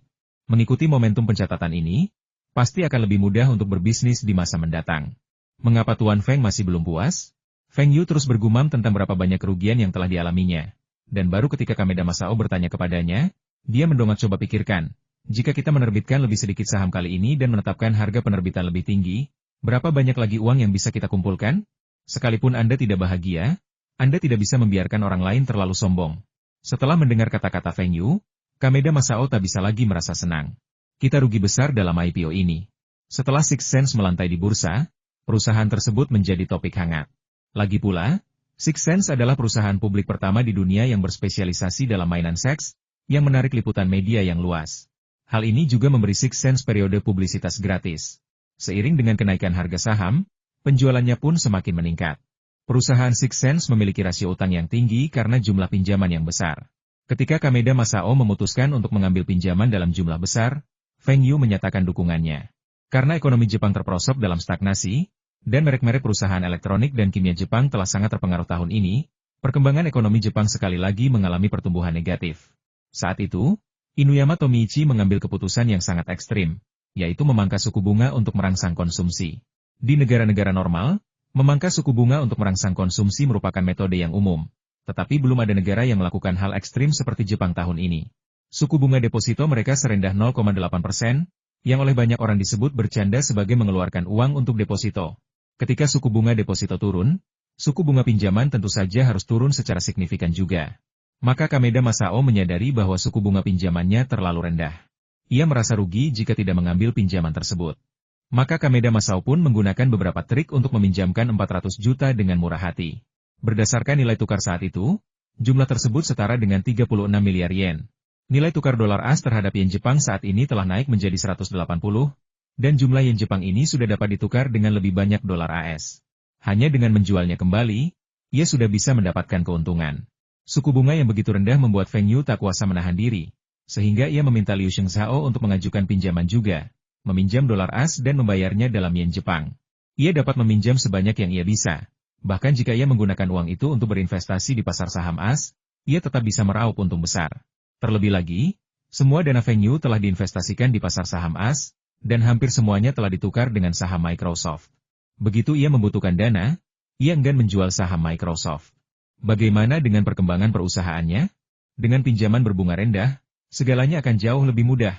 Mengikuti momentum pencatatan ini, pasti akan lebih mudah untuk berbisnis di masa mendatang. Mengapa Tuan Feng masih belum puas? Feng Yu terus bergumam tentang berapa banyak kerugian yang telah dialaminya. Dan baru ketika Kameda Masao bertanya kepadanya, dia mendongak coba pikirkan, jika kita menerbitkan lebih sedikit saham kali ini dan menetapkan harga penerbitan lebih tinggi, berapa banyak lagi uang yang bisa kita kumpulkan? Sekalipun Anda tidak bahagia, Anda tidak bisa membiarkan orang lain terlalu sombong. Setelah mendengar kata-kata Feng Yu, Kameda Masao tak bisa lagi merasa senang. Kita rugi besar dalam IPO ini. Setelah Six Sense melantai di bursa, perusahaan tersebut menjadi topik hangat. Lagi pula, Six Sense adalah perusahaan publik pertama di dunia yang berspesialisasi dalam mainan seks, yang menarik liputan media yang luas. Hal ini juga memberi Six Sense periode publisitas gratis. Seiring dengan kenaikan harga saham, penjualannya pun semakin meningkat. Perusahaan Six Sense memiliki rasio utang yang tinggi karena jumlah pinjaman yang besar. Ketika Kameda Masao memutuskan untuk mengambil pinjaman dalam jumlah besar, Feng Yu menyatakan dukungannya. Karena ekonomi Jepang terperosok dalam stagnasi, dan merek-merek perusahaan elektronik dan kimia Jepang telah sangat terpengaruh tahun ini, perkembangan ekonomi Jepang sekali lagi mengalami pertumbuhan negatif. Saat itu, Inuyama Tomiichi mengambil keputusan yang sangat ekstrim, yaitu memangkas suku bunga untuk merangsang konsumsi. Di negara-negara normal, memangkas suku bunga untuk merangsang konsumsi merupakan metode yang umum, tetapi belum ada negara yang melakukan hal ekstrim seperti Jepang tahun ini. Suku bunga deposito mereka serendah 0,8%, yang oleh banyak orang disebut bercanda sebagai mengeluarkan uang untuk deposito. Ketika suku bunga deposito turun, suku bunga pinjaman tentu saja harus turun secara signifikan juga. Maka Kameda Masao menyadari bahwa suku bunga pinjamannya terlalu rendah. Ia merasa rugi jika tidak mengambil pinjaman tersebut. Maka Kameda Masao pun menggunakan beberapa trik untuk meminjamkan 400 juta dengan murah hati. Berdasarkan nilai tukar saat itu, jumlah tersebut setara dengan 36 miliar yen. Nilai tukar dolar AS terhadap yen Jepang saat ini telah naik menjadi 180, dan jumlah yen Jepang ini sudah dapat ditukar dengan lebih banyak dolar AS. Hanya dengan menjualnya kembali, ia sudah bisa mendapatkan keuntungan. Suku bunga yang begitu rendah membuat Feng Yu tak kuasa menahan diri, sehingga ia meminta Liu Shengzhao untuk mengajukan pinjaman juga, meminjam dolar AS dan membayarnya dalam yen Jepang. Ia dapat meminjam sebanyak yang ia bisa. Bahkan jika ia menggunakan uang itu untuk berinvestasi di pasar saham AS, ia tetap bisa meraup untung besar. Terlebih lagi, semua dana Feng Yu telah diinvestasikan di pasar saham AS, dan hampir semuanya telah ditukar dengan saham Microsoft. Begitu ia membutuhkan dana, ia enggan menjual saham Microsoft. Bagaimana dengan perkembangan perusahaannya? Dengan pinjaman berbunga rendah, segalanya akan jauh lebih mudah.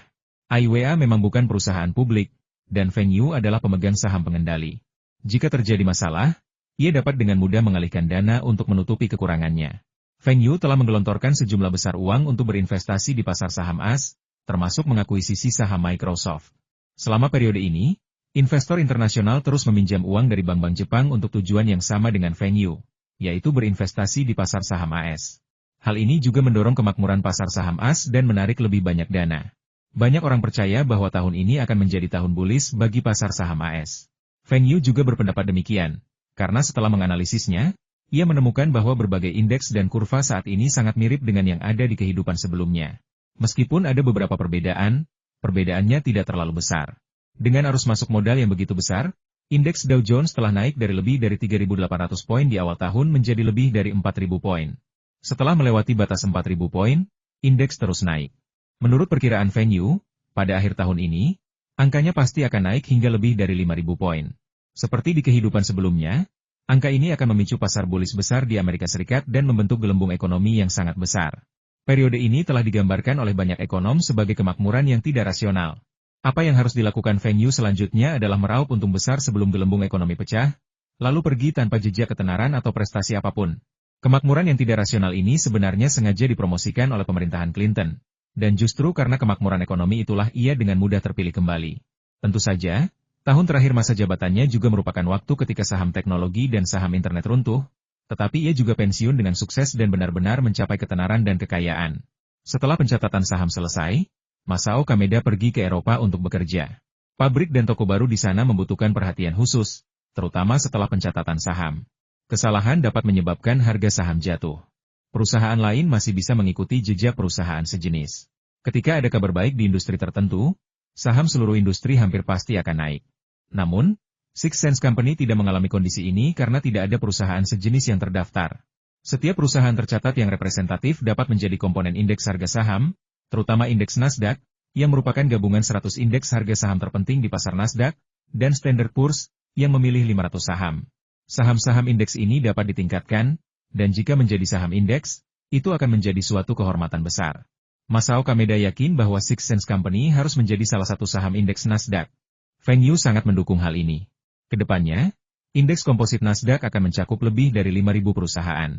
IWA memang bukan perusahaan publik, dan Feng Yu adalah pemegang saham pengendali. Jika terjadi masalah, ia dapat dengan mudah mengalihkan dana untuk menutupi kekurangannya. Feng Yu telah menggelontorkan sejumlah besar uang untuk berinvestasi di pasar saham AS, termasuk mengakuisisi saham Microsoft. Selama periode ini, investor internasional terus meminjam uang dari bank-bank Jepang untuk tujuan yang sama dengan Feng Yu, yaitu berinvestasi di pasar saham AS. Hal ini juga mendorong kemakmuran pasar saham AS dan menarik lebih banyak dana. Banyak orang percaya bahwa tahun ini akan menjadi tahun bullish bagi pasar saham AS. Feng Yu juga berpendapat demikian, karena setelah menganalisisnya, ia menemukan bahwa berbagai indeks dan kurva saat ini sangat mirip dengan yang ada di kehidupan sebelumnya. Meskipun ada beberapa perbedaan, perbedaannya tidak terlalu besar. Dengan arus masuk modal yang begitu besar, indeks Dow Jones telah naik dari lebih dari 3.800 poin di awal tahun menjadi lebih dari 4.000 poin. Setelah melewati batas 4.000 poin, indeks terus naik. Menurut perkiraan Feng Yu, pada akhir tahun ini, angkanya pasti akan naik hingga lebih dari 5.000 poin. Seperti di kehidupan sebelumnya, angka ini akan memicu pasar bullish besar di Amerika Serikat dan membentuk gelembung ekonomi yang sangat besar. Periode ini telah digambarkan oleh banyak ekonom sebagai kemakmuran yang tidak rasional. Apa yang harus dilakukan Feng Yu selanjutnya adalah meraup untung besar sebelum gelembung ekonomi pecah, lalu pergi tanpa jejak ketenaran atau prestasi apapun. Kemakmuran yang tidak rasional ini sebenarnya sengaja dipromosikan oleh pemerintahan Clinton. Dan justru karena kemakmuran ekonomi itulah ia dengan mudah terpilih kembali. Tentu saja, tahun terakhir masa jabatannya juga merupakan waktu ketika saham teknologi dan saham internet runtuh, tetapi ia juga pensiun dengan sukses dan benar-benar mencapai ketenaran dan kekayaan. Setelah pencatatan saham selesai, Masao Kameda pergi ke Eropa untuk bekerja. Pabrik dan toko baru di sana membutuhkan perhatian khusus, terutama setelah pencatatan saham. Kesalahan dapat menyebabkan harga saham jatuh. Perusahaan lain masih bisa mengikuti jejak perusahaan sejenis. Ketika ada kabar baik di industri tertentu, saham seluruh industri hampir pasti akan naik. Namun, Six Sense Company tidak mengalami kondisi ini karena tidak ada perusahaan sejenis yang terdaftar. Setiap perusahaan tercatat yang representatif dapat menjadi komponen indeks harga saham, terutama indeks Nasdaq, yang merupakan gabungan 100 indeks harga saham terpenting di pasar Nasdaq, dan Standard Poor's, yang memilih 500 saham. Saham-saham indeks ini dapat ditingkatkan, dan jika menjadi saham indeks, itu akan menjadi suatu kehormatan besar. Masao Kameda yakin bahwa Six Sense Company harus menjadi salah satu saham indeks Nasdaq. Feng Yu sangat mendukung hal ini. Kedepannya, indeks komposit Nasdaq akan mencakup lebih dari 5.000 perusahaan.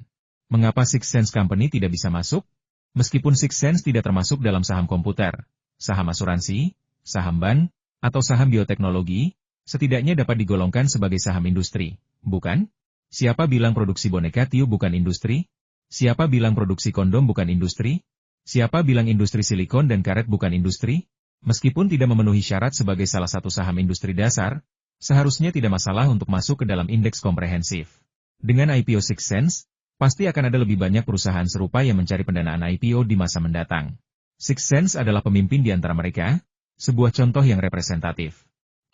Mengapa Six Sense Company tidak bisa masuk? Meskipun Six Sense tidak termasuk dalam saham komputer, saham asuransi, saham bank, atau saham bioteknologi, setidaknya dapat digolongkan sebagai saham industri, bukan? Siapa bilang produksi boneka tiup bukan industri? Siapa bilang produksi kondom bukan industri? Siapa bilang industri silikon dan karet bukan industri? Meskipun tidak memenuhi syarat sebagai salah satu saham industri dasar, seharusnya tidak masalah untuk masuk ke dalam indeks komprehensif. Dengan IPO Six Sense, pasti akan ada lebih banyak perusahaan serupa yang mencari pendanaan IPO di masa mendatang. Six Sense adalah pemimpin di antara mereka, sebuah contoh yang representatif.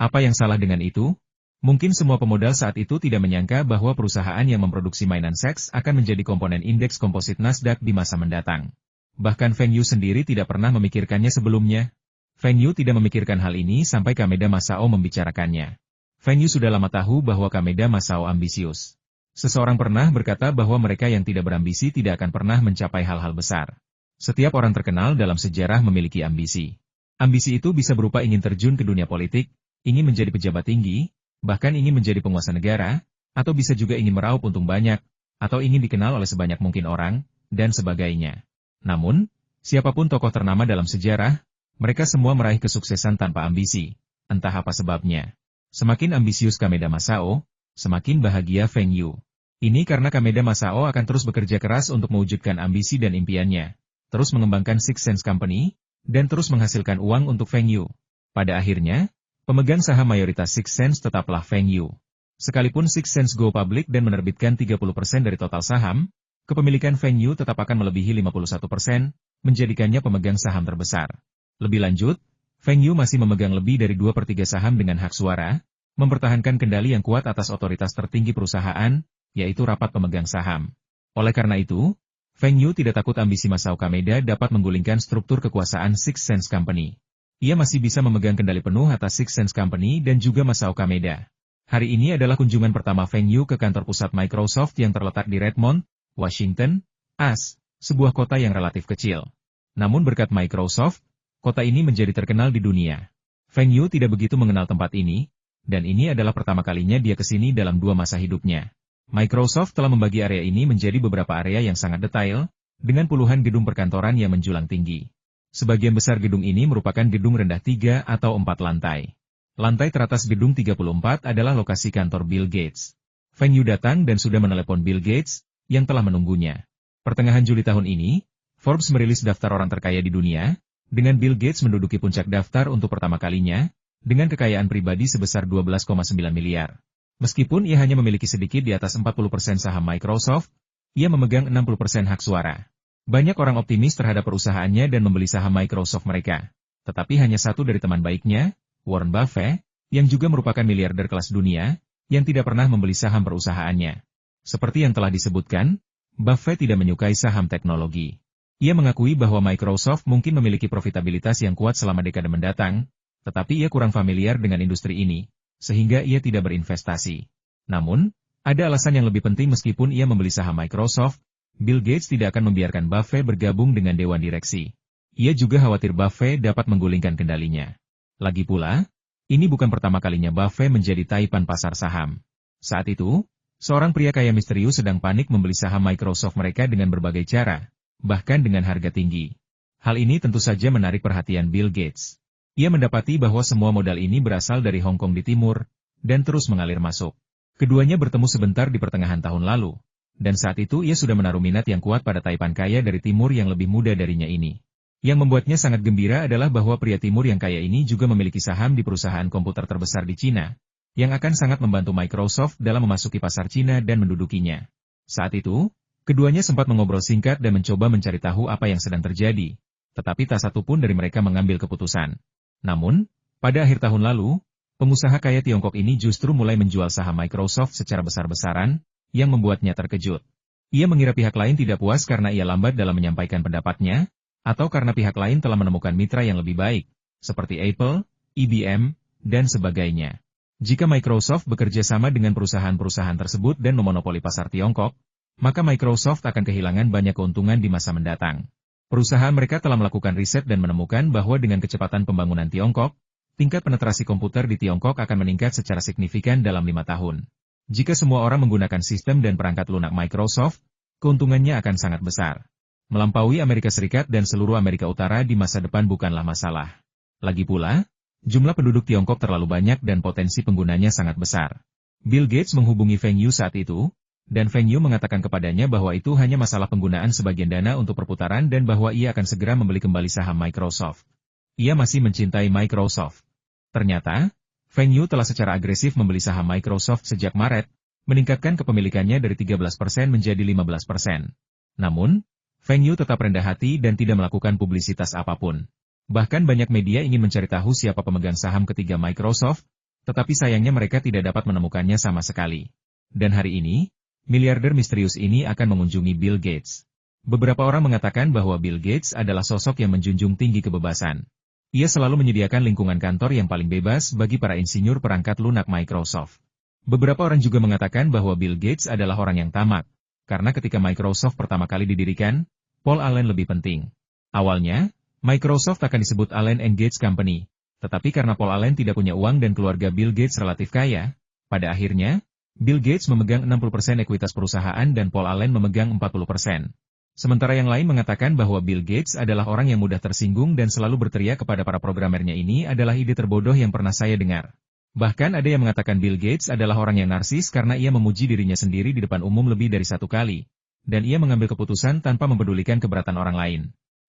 Apa yang salah dengan itu? Mungkin semua pemodal saat itu tidak menyangka bahwa perusahaan yang memproduksi mainan seks akan menjadi komponen indeks komposit Nasdaq di masa mendatang. Bahkan Feng Yu sendiri tidak pernah memikirkannya sebelumnya. Feng Yu tidak memikirkan hal ini sampai Kameda Masao membicarakannya. Feng Yu sudah lama tahu bahwa Kameda Masao ambisius. Seseorang pernah berkata bahwa mereka yang tidak berambisi tidak akan pernah mencapai hal-hal besar. Setiap orang terkenal dalam sejarah memiliki ambisi. Ambisi itu bisa berupa ingin terjun ke dunia politik, ingin menjadi pejabat tinggi, bahkan ingin menjadi penguasa negara, atau bisa juga ingin meraup untung banyak, atau ingin dikenal oleh sebanyak mungkin orang, dan sebagainya. Namun, siapapun tokoh ternama dalam sejarah, mereka semua meraih kesuksesan tanpa ambisi, entah apa sebabnya. Semakin ambisius Kameda Masao, semakin bahagia Feng Yu. Ini karena Kameda Masao akan terus bekerja keras untuk mewujudkan ambisi dan impiannya, terus mengembangkan Six Sense Company, dan terus menghasilkan uang untuk Feng Yu. Pada akhirnya, pemegang saham mayoritas Six Sense tetaplah Feng Yu. Sekalipun Six Sense go public dan menerbitkan 30% dari total saham, kepemilikan Feng Yu tetap akan melebihi 51%, menjadikannya pemegang saham terbesar. Lebih lanjut, Feng Yu masih memegang lebih dari 2/3 saham dengan hak suara, mempertahankan kendali yang kuat atas otoritas tertinggi perusahaan, yaitu rapat pemegang saham. Oleh karena itu, Feng Yu tidak takut ambisi Masao Kameda dapat menggulingkan struktur kekuasaan Six Sense Company. Ia masih bisa memegang kendali penuh atas Six Sense Company dan juga Masao Kameda. Hari ini adalah kunjungan pertama Feng Yu ke kantor pusat Microsoft yang terletak di Redmond, Washington, AS, sebuah kota yang relatif kecil. Namun berkat Microsoft, kota ini menjadi terkenal di dunia. Feng Yu tidak begitu mengenal tempat ini, dan ini adalah pertama kalinya dia ke sini dalam 2 masa hidupnya. Microsoft telah membagi area ini menjadi beberapa area yang sangat detail, dengan puluhan gedung perkantoran yang menjulang tinggi. Sebagian besar gedung ini merupakan gedung rendah 3 atau 4 lantai. Lantai teratas gedung 34 adalah lokasi kantor Bill Gates. Feng Yu datang dan sudah menelepon Bill Gates, yang telah menunggunya. Pertengahan Juli tahun ini, Forbes merilis daftar orang terkaya di dunia, dengan Bill Gates menduduki puncak daftar untuk pertama kalinya, dengan kekayaan pribadi sebesar 12,9 miliar. Meskipun ia hanya memiliki sedikit di atas 40% saham Microsoft, ia memegang 60% hak suara. Banyak orang optimis terhadap perusahaannya dan membeli saham Microsoft mereka. Tetapi hanya satu dari teman baiknya, Warren Buffett, yang juga merupakan miliarder kelas dunia, yang tidak pernah membeli saham perusahaannya. Seperti yang telah disebutkan, Buffett tidak menyukai saham teknologi. Ia mengakui bahwa Microsoft mungkin memiliki profitabilitas yang kuat selama dekade mendatang, tetapi ia kurang familiar dengan industri ini, sehingga ia tidak berinvestasi. Namun, ada alasan yang lebih penting meskipun ia membeli saham Microsoft, Bill Gates tidak akan membiarkan Buffett bergabung dengan dewan direksi. Ia juga khawatir Buffett dapat menggulingkan kendalinya. Lagi pula, ini bukan pertama kalinya Buffett menjadi taipan pasar saham. Saat itu, seorang pria kaya misterius sedang panik membeli saham Microsoft mereka dengan berbagai cara, bahkan dengan harga tinggi. Hal ini tentu saja menarik perhatian Bill Gates. Ia mendapati bahwa semua modal ini berasal dari Hong Kong di timur, dan terus mengalir masuk. Keduanya bertemu sebentar di pertengahan tahun lalu, dan saat itu ia sudah menaruh minat yang kuat pada taipan kaya dari timur yang lebih muda darinya ini. Yang membuatnya sangat gembira adalah bahwa pria timur yang kaya ini juga memiliki saham di perusahaan komputer terbesar di Cina, yang akan sangat membantu Microsoft dalam memasuki pasar Cina dan mendudukinya. Saat itu, keduanya sempat mengobrol singkat dan mencoba mencari tahu apa yang sedang terjadi, tetapi tak satu pun dari mereka mengambil keputusan. Namun, pada akhir tahun lalu, pengusaha kaya Tiongkok ini justru mulai menjual saham Microsoft secara besar-besaran, yang membuatnya terkejut. Ia mengira pihak lain tidak puas karena ia lambat dalam menyampaikan pendapatnya, atau karena pihak lain telah menemukan mitra yang lebih baik, seperti Apple, IBM, dan sebagainya. Jika Microsoft bekerja sama dengan perusahaan-perusahaan tersebut dan memonopoli pasar Tiongkok, maka Microsoft akan kehilangan banyak keuntungan di masa mendatang. Perusahaan mereka telah melakukan riset dan menemukan bahwa dengan kecepatan pembangunan Tiongkok, tingkat penetrasi komputer di Tiongkok akan meningkat secara signifikan dalam 5 tahun. Jika semua orang menggunakan sistem dan perangkat lunak Microsoft, keuntungannya akan sangat besar. Melampaui Amerika Serikat dan seluruh Amerika Utara di masa depan bukanlah masalah. Lagi pula, jumlah penduduk Tiongkok terlalu banyak dan potensi penggunanya sangat besar. Bill Gates menghubungi Feng Yu saat itu, dan Feng Yu mengatakan kepadanya bahwa itu hanya masalah penggunaan sebagian dana untuk perputaran dan bahwa ia akan segera membeli kembali saham Microsoft. Ia masih mencintai Microsoft. Ternyata, Feng Yu telah secara agresif membeli saham Microsoft sejak Maret, meningkatkan kepemilikannya dari 13% menjadi 15%. Namun, Feng Yu tetap rendah hati dan tidak melakukan publisitas apapun. Bahkan banyak media ingin mencari tahu siapa pemegang saham ketiga Microsoft, tetapi sayangnya mereka tidak dapat menemukannya sama sekali. Dan hari ini, miliarder misterius ini akan mengunjungi Bill Gates. Beberapa orang mengatakan bahwa Bill Gates adalah sosok yang menjunjung tinggi kebebasan. Ia selalu menyediakan lingkungan kantor yang paling bebas bagi para insinyur perangkat lunak Microsoft. Beberapa orang juga mengatakan bahwa Bill Gates adalah orang yang tamak, karena ketika Microsoft pertama kali didirikan, Paul Allen lebih penting. Awalnya, Microsoft akan disebut Allen & Gates Company, tetapi karena Paul Allen tidak punya uang dan keluarga Bill Gates relatif kaya, pada akhirnya, Bill Gates memegang 60% ekuitas perusahaan dan Paul Allen memegang 40%. Sementara yang lain mengatakan bahwa Bill Gates adalah orang yang mudah tersinggung dan selalu berteriak kepada para programmernya ini adalah ide terbodoh yang pernah saya dengar. Bahkan ada yang mengatakan Bill Gates adalah orang yang narsis karena ia memuji dirinya sendiri di depan umum lebih dari satu kali, dan ia mengambil keputusan tanpa mempedulikan keberatan orang lain.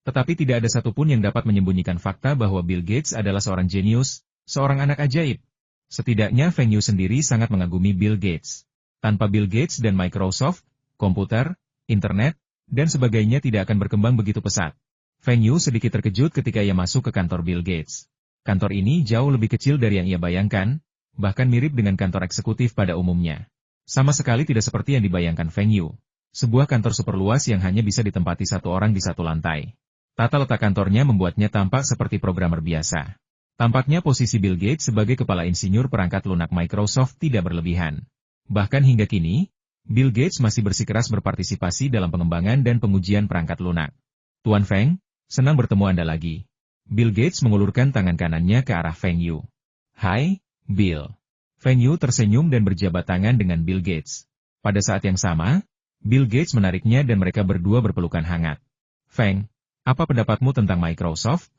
Tetapi tidak ada satupun yang dapat menyembunyikan fakta bahwa Bill Gates adalah seorang jenius, seorang anak ajaib. Setidaknya Feng Yu sendiri sangat mengagumi Bill Gates. Tanpa Bill Gates dan Microsoft, komputer, internet, dan sebagainya tidak akan berkembang begitu pesat. Feng Yu sedikit terkejut ketika ia masuk ke kantor Bill Gates. Kantor ini jauh lebih kecil dari yang ia bayangkan, bahkan mirip dengan kantor eksekutif pada umumnya. Sama sekali tidak seperti yang dibayangkan Feng Yu. Sebuah kantor super luas yang hanya bisa ditempati satu orang di satu lantai. Tata letak kantornya membuatnya tampak seperti programmer biasa. Tampaknya posisi Bill Gates sebagai kepala insinyur perangkat lunak Microsoft tidak berlebihan. Bahkan hingga kini, Bill Gates masih bersikeras berpartisipasi dalam pengembangan dan pengujian perangkat lunak. Tuan Feng, senang bertemu Anda lagi. Bill Gates mengulurkan tangan kanannya ke arah Feng Yu. Hai, Bill. Feng Yu tersenyum dan berjabat tangan dengan Bill Gates. Pada saat yang sama, Bill Gates menariknya dan mereka berdua berpelukan hangat. Feng, apa pendapatmu tentang Microsoft?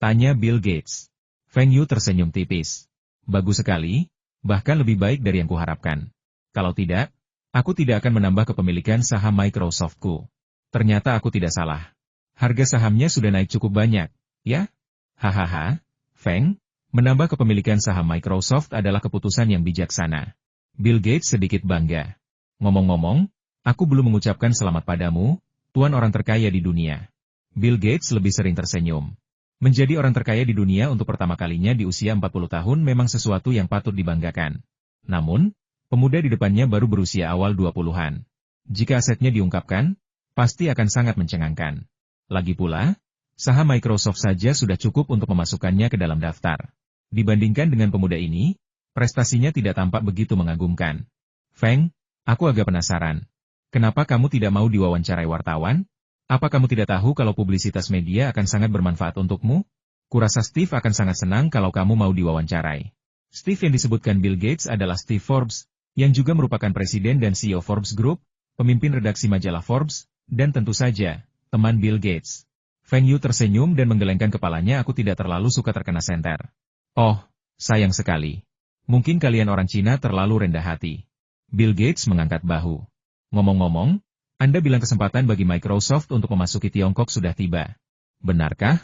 Tanya Bill Gates. Feng Yu tersenyum tipis. Bagus sekali, bahkan lebih baik dari yang kuharapkan. Kalau tidak, aku tidak akan menambah kepemilikan saham Microsoft-ku. Ternyata aku tidak salah. Harga sahamnya sudah naik cukup banyak. Ya? Hahaha, Feng, menambah kepemilikan saham Microsoft adalah keputusan yang bijaksana. Bill Gates sedikit bangga. Ngomong-ngomong, aku belum mengucapkan selamat padamu, tuan orang terkaya di dunia. Bill Gates lebih sering tersenyum. Menjadi orang terkaya di dunia untuk pertama kalinya di usia 40 tahun memang sesuatu yang patut dibanggakan. Namun, pemuda di depannya baru berusia awal 20-an. Jika asetnya diungkapkan, pasti akan sangat mencengangkan. Lagi pula, saham Microsoft saja sudah cukup untuk memasukkannya ke dalam daftar. Dibandingkan dengan pemuda ini, prestasinya tidak tampak begitu mengagumkan. Feng, aku agak penasaran. Kenapa kamu tidak mau diwawancarai wartawan? Apa kamu tidak tahu kalau publisitas media akan sangat bermanfaat untukmu? Kurasa Steve akan sangat senang kalau kamu mau diwawancarai. Steve yang disebutkan Bill Gates adalah Steve Forbes, yang juga merupakan presiden dan CEO Forbes Group, pemimpin redaksi majalah Forbes, dan tentu saja, teman Bill Gates. Feng Yu tersenyum dan menggelengkan kepalanya. Aku tidak terlalu suka terkena senter. Oh, sayang sekali. Mungkin kalian orang Cina terlalu rendah hati. Bill Gates mengangkat bahu. Ngomong-ngomong, Anda bilang kesempatan bagi Microsoft untuk memasuki Tiongkok sudah tiba. Benarkah?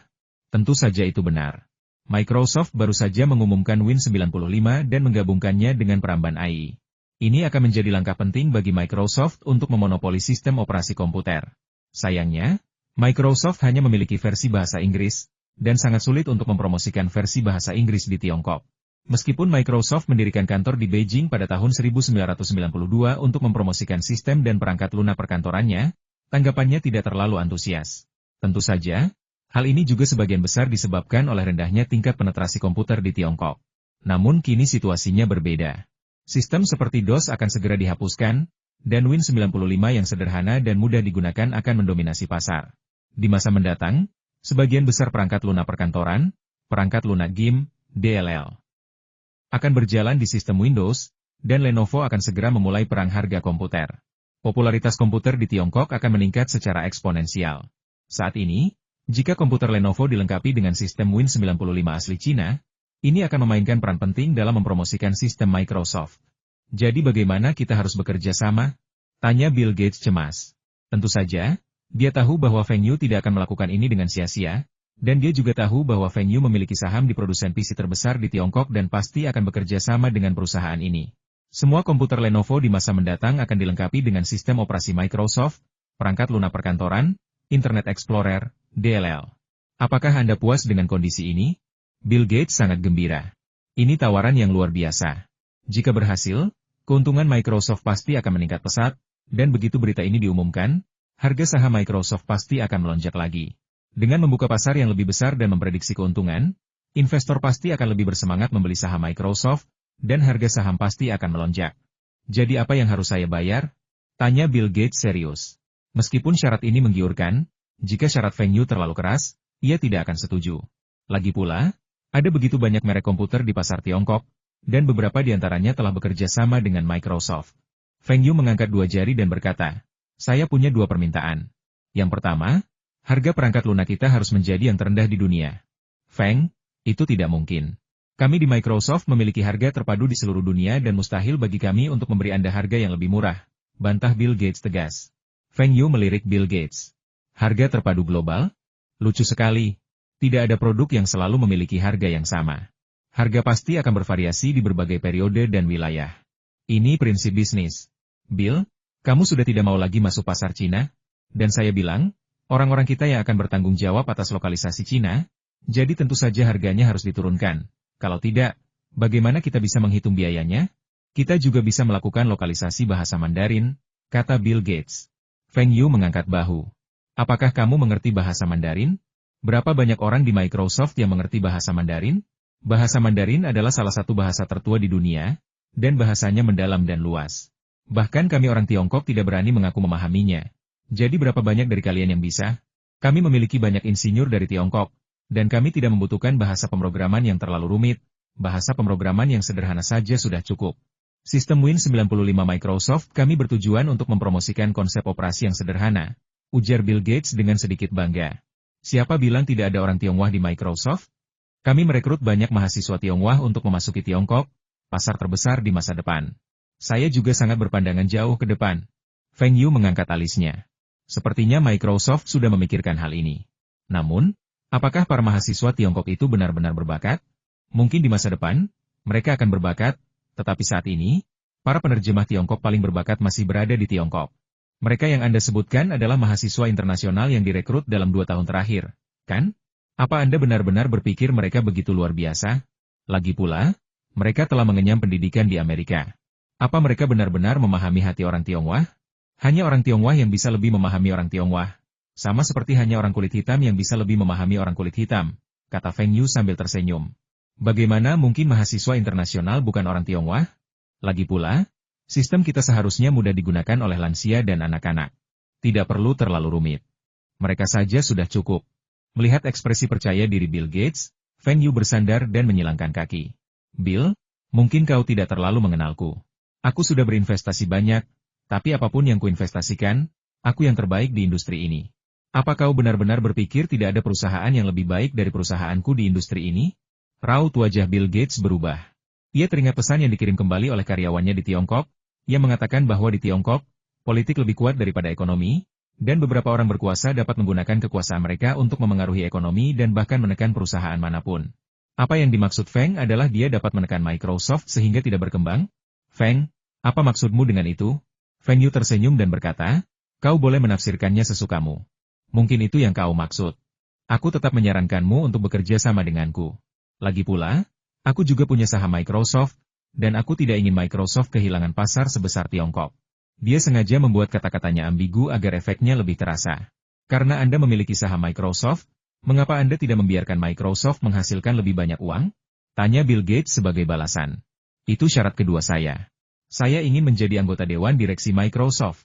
Tentu saja itu benar. Microsoft baru saja mengumumkan Win 95 dan menggabungkannya dengan Peramban AI. Ini akan menjadi langkah penting bagi Microsoft untuk memonopoli sistem operasi komputer. Sayangnya, Microsoft hanya memiliki versi bahasa Inggris, dan sangat sulit untuk mempromosikan versi bahasa Inggris di Tiongkok. Meskipun Microsoft mendirikan kantor di Beijing pada tahun 1992 untuk mempromosikan sistem dan perangkat lunak perkantorannya, tanggapannya tidak terlalu antusias. Tentu saja, hal ini juga sebagian besar disebabkan oleh rendahnya tingkat penetrasi komputer di Tiongkok. Namun kini situasinya berbeda. Sistem seperti DOS akan segera dihapuskan, dan Win 95 yang sederhana dan mudah digunakan akan mendominasi pasar. Di masa mendatang, sebagian besar perangkat lunak perkantoran, perangkat lunak game, DLL, akan berjalan di sistem Windows, dan Lenovo akan segera memulai perang harga komputer. Popularitas komputer di Tiongkok akan meningkat secara eksponensial. Saat ini, jika komputer Lenovo dilengkapi dengan sistem Win 95 asli Cina, ini akan memainkan peran penting dalam mempromosikan sistem Microsoft. Jadi bagaimana kita harus bekerja sama? Tanya Bill Gates cemas. Tentu saja, dia tahu bahwa Feng Yu tidak akan melakukan ini dengan sia-sia, dan dia juga tahu bahwa Feng Yu memiliki saham di produsen PC terbesar di Tiongkok dan pasti akan bekerja sama dengan perusahaan ini. Semua komputer Lenovo di masa mendatang akan dilengkapi dengan sistem operasi Microsoft, perangkat lunak perkantoran, Internet Explorer, DLL. Apakah Anda puas dengan kondisi ini? Bill Gates sangat gembira. Ini tawaran yang luar biasa. Jika berhasil, keuntungan Microsoft pasti akan meningkat pesat, dan begitu berita ini diumumkan, harga saham Microsoft pasti akan melonjak lagi. Dengan membuka pasar yang lebih besar dan memprediksi keuntungan, investor pasti akan lebih bersemangat membeli saham Microsoft, dan harga saham pasti akan melonjak. Jadi apa yang harus saya bayar? Tanya Bill Gates serius. Meskipun syarat ini menggiurkan, jika syarat Feng Yu terlalu keras, ia tidak akan setuju. Lagi pula, ada begitu banyak merek komputer di pasar Tiongkok, dan beberapa di antaranya telah bekerja sama dengan Microsoft. Feng Yu mengangkat dua jari dan berkata, saya punya dua permintaan. Yang pertama, harga perangkat lunak kita harus menjadi yang terendah di dunia. Feng, itu tidak mungkin. Kami di Microsoft memiliki harga terpadu di seluruh dunia dan mustahil bagi kami untuk memberi Anda harga yang lebih murah, bantah Bill Gates tegas. Feng Yu melirik Bill Gates. Harga terpadu global? Lucu sekali. Tidak ada produk yang selalu memiliki harga yang sama. Harga pasti akan bervariasi di berbagai periode dan wilayah. Ini prinsip bisnis. Bill, kamu sudah tidak mau lagi masuk pasar Cina? Dan saya bilang, orang-orang kita yang akan bertanggung jawab atas lokalisasi Cina, jadi tentu saja harganya harus diturunkan. Kalau tidak, bagaimana kita bisa menghitung biayanya? Kita juga bisa melakukan lokalisasi bahasa Mandarin, kata Bill Gates. Feng Yu mengangkat bahu. Apakah kamu mengerti bahasa Mandarin? Berapa banyak orang di Microsoft yang mengerti bahasa Mandarin? Bahasa Mandarin adalah salah satu bahasa tertua di dunia, dan bahasanya mendalam dan luas. Bahkan kami orang Tiongkok tidak berani mengaku memahaminya. Jadi berapa banyak dari kalian yang bisa? Kami memiliki banyak insinyur dari Tiongkok. Dan kami tidak membutuhkan bahasa pemrograman yang terlalu rumit, bahasa pemrograman yang sederhana saja sudah cukup. Sistem Win95 Microsoft kami bertujuan untuk mempromosikan konsep operasi yang sederhana, ujar Bill Gates dengan sedikit bangga. Siapa bilang tidak ada orang Tionghoa di Microsoft? Kami merekrut banyak mahasiswa Tionghoa untuk memasuki Tiongkok, pasar terbesar di masa depan. Saya juga sangat berpandangan jauh ke depan. Feng Yu mengangkat alisnya. Sepertinya Microsoft sudah memikirkan hal ini. Namun, apakah para mahasiswa Tiongkok itu benar-benar berbakat? Mungkin di masa depan, mereka akan berbakat, tetapi saat ini, para penerjemah Tiongkok paling berbakat masih berada di Tiongkok. Mereka yang Anda sebutkan adalah mahasiswa internasional yang direkrut dalam 2 tahun terakhir, kan? Apa Anda benar-benar berpikir mereka begitu luar biasa? Lagi pula, mereka telah mengenyam pendidikan di Amerika. Apa mereka benar-benar memahami hati orang Tionghoa? Hanya orang Tionghoa yang bisa lebih memahami orang Tionghoa. Sama seperti hanya orang kulit hitam yang bisa lebih memahami orang kulit hitam, kata Feng Yu sambil tersenyum. Bagaimana mungkin mahasiswa internasional bukan orang Tionghoa? Lagi pula, sistem kita seharusnya mudah digunakan oleh lansia dan anak-anak. Tidak perlu terlalu rumit. Mereka saja sudah cukup. Melihat ekspresi percaya diri Bill Gates, Feng Yu bersandar dan menyilangkan kaki. Bill, mungkin kau tidak terlalu mengenalku. Aku sudah berinvestasi banyak, tapi apapun yang kuinvestasikan, aku yang terbaik di industri ini. Apa kau benar-benar berpikir tidak ada perusahaan yang lebih baik dari perusahaanku di industri ini? Raut wajah Bill Gates berubah. Ia teringat pesan yang dikirim kembali oleh karyawannya di Tiongkok, yang mengatakan bahwa di Tiongkok, politik lebih kuat daripada ekonomi, dan beberapa orang berkuasa dapat menggunakan kekuasaan mereka untuk memengaruhi ekonomi dan bahkan menekan perusahaan manapun. Apa yang dimaksud Feng adalah dia dapat menekan Microsoft sehingga tidak berkembang? Feng, apa maksudmu dengan itu? Feng Yu tersenyum dan berkata, kau boleh menafsirkannya sesukamu. Mungkin itu yang kau maksud. Aku tetap menyarankanmu untuk bekerja sama denganku. Lagi pula, aku juga punya saham Microsoft, dan aku tidak ingin Microsoft kehilangan pasar sebesar Tiongkok. Dia sengaja membuat kata-katanya ambigu agar efeknya lebih terasa. Karena Anda memiliki saham Microsoft, mengapa Anda tidak membiarkan Microsoft menghasilkan lebih banyak uang? Tanya Bill Gates sebagai balasan. Itu syarat kedua saya. Saya ingin menjadi anggota Dewan Direksi Microsoft.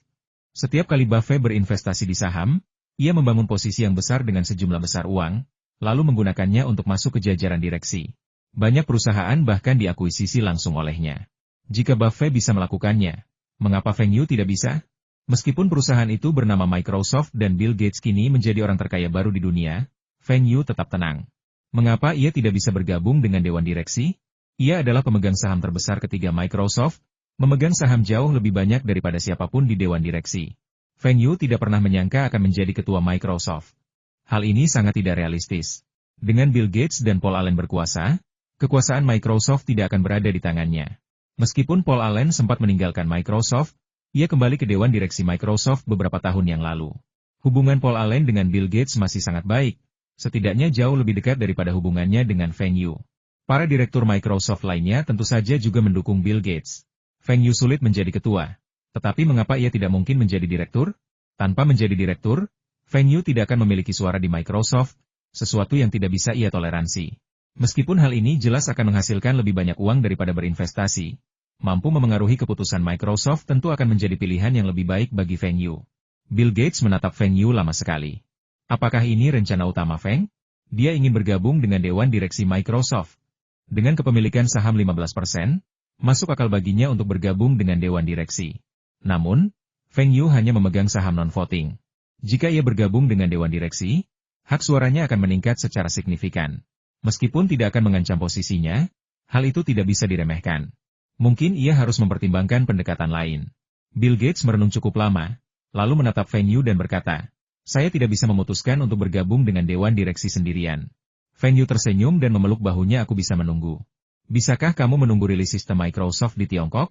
Setiap kali Buffett berinvestasi di saham, ia membangun posisi yang besar dengan sejumlah besar uang, lalu menggunakannya untuk masuk ke jajaran direksi. Banyak perusahaan bahkan diakuisisi langsung olehnya. Jika Buffett bisa melakukannya, mengapa Feng Yu tidak bisa? Meskipun perusahaan itu bernama Microsoft dan Bill Gates kini menjadi orang terkaya baru di dunia, Feng Yu tetap tenang. Mengapa ia tidak bisa bergabung dengan Dewan Direksi? Ia adalah pemegang saham terbesar ketiga Microsoft, memegang saham jauh lebih banyak daripada siapapun di Dewan Direksi. Feng Yu tidak pernah menyangka akan menjadi ketua Microsoft. Hal ini sangat tidak realistis. Dengan Bill Gates dan Paul Allen berkuasa, kekuasaan Microsoft tidak akan berada di tangannya. Meskipun Paul Allen sempat meninggalkan Microsoft, ia kembali ke Dewan Direksi Microsoft beberapa tahun yang lalu. Hubungan Paul Allen dengan Bill Gates masih sangat baik, setidaknya jauh lebih dekat daripada hubungannya dengan Feng Yu. Para direktur Microsoft lainnya tentu saja juga mendukung Bill Gates. Feng Yu sulit menjadi ketua. Tetapi mengapa ia tidak mungkin menjadi direktur? Tanpa menjadi direktur, Feng Yu tidak akan memiliki suara di Microsoft, sesuatu yang tidak bisa ia toleransi. Meskipun hal ini jelas akan menghasilkan lebih banyak uang daripada berinvestasi, mampu memengaruhi keputusan Microsoft tentu akan menjadi pilihan yang lebih baik bagi Feng Yu. Bill Gates menatap Feng Yu lama sekali. Apakah ini rencana utama Feng? Dia ingin bergabung dengan Dewan Direksi Microsoft. Dengan kepemilikan saham 15%, masuk akal baginya untuk bergabung dengan Dewan Direksi. Namun, Feng Yu hanya memegang saham non-voting. Jika ia bergabung dengan Dewan Direksi, hak suaranya akan meningkat secara signifikan. Meskipun tidak akan mengancam posisinya, Hal itu tidak bisa diremehkan. Mungkin ia harus mempertimbangkan pendekatan lain. Bill Gates merenung cukup lama, lalu menatap Feng Yu dan berkata, "Saya tidak bisa memutuskan untuk bergabung dengan Dewan Direksi sendirian." Feng Yu tersenyum dan memeluk bahunya. "Aku bisa menunggu." "Bisakah kamu menunggu rilis sistem Microsoft di Tiongkok?"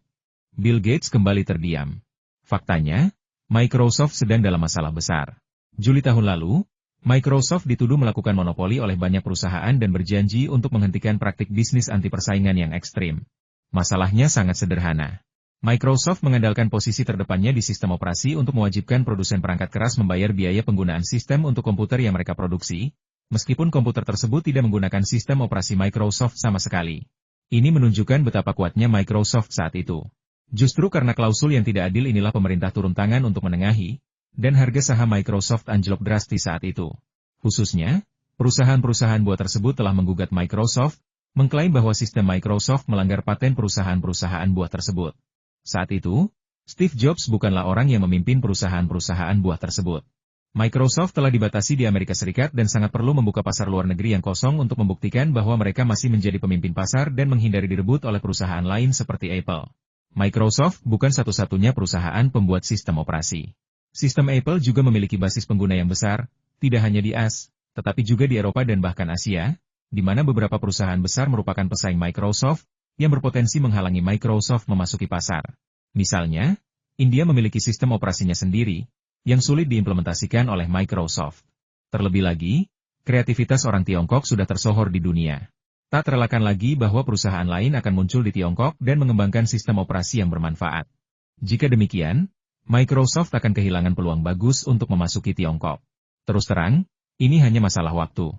Bill Gates kembali terdiam. Faktanya, Microsoft sedang dalam masalah besar. Juli tahun lalu, Microsoft dituduh melakukan monopoli oleh banyak perusahaan dan berjanji untuk menghentikan praktik bisnis anti persaingan yang ekstrim. Masalahnya sangat sederhana. Microsoft mengandalkan posisi terdepannya di sistem operasi untuk mewajibkan produsen perangkat keras membayar biaya penggunaan sistem untuk komputer yang mereka produksi, meskipun komputer tersebut tidak menggunakan sistem operasi Microsoft sama sekali. Ini menunjukkan betapa kuatnya Microsoft saat itu. Justru karena klausul yang tidak adil inilah pemerintah turun tangan untuk menengahi, dan harga saham Microsoft anjlok drastis saat itu. Khususnya, perusahaan-perusahaan buah tersebut telah menggugat Microsoft, mengklaim bahwa sistem Microsoft melanggar paten perusahaan-perusahaan buah tersebut. Saat itu, Steve Jobs bukanlah orang yang memimpin perusahaan-perusahaan buah tersebut. Microsoft telah dibatasi di Amerika Serikat dan sangat perlu membuka pasar luar negeri yang kosong untuk membuktikan bahwa mereka masih menjadi pemimpin pasar dan menghindari direbut oleh perusahaan lain seperti Apple. Microsoft bukan satu-satunya perusahaan pembuat sistem operasi. Sistem Apple juga memiliki basis pengguna yang besar, tidak hanya di AS, tetapi juga di Eropa dan bahkan Asia, di mana beberapa perusahaan besar merupakan pesaing Microsoft, yang berpotensi menghalangi Microsoft memasuki pasar. Misalnya, India memiliki sistem operasinya sendiri, yang sulit diimplementasikan oleh Microsoft. Terlebih lagi, kreativitas orang Tiongkok sudah tersohor di dunia. Tak terelakkan lagi bahwa perusahaan lain akan muncul di Tiongkok dan mengembangkan sistem operasi yang bermanfaat. Jika demikian, Microsoft akan kehilangan peluang bagus untuk memasuki Tiongkok. Terus terang, ini hanya masalah waktu.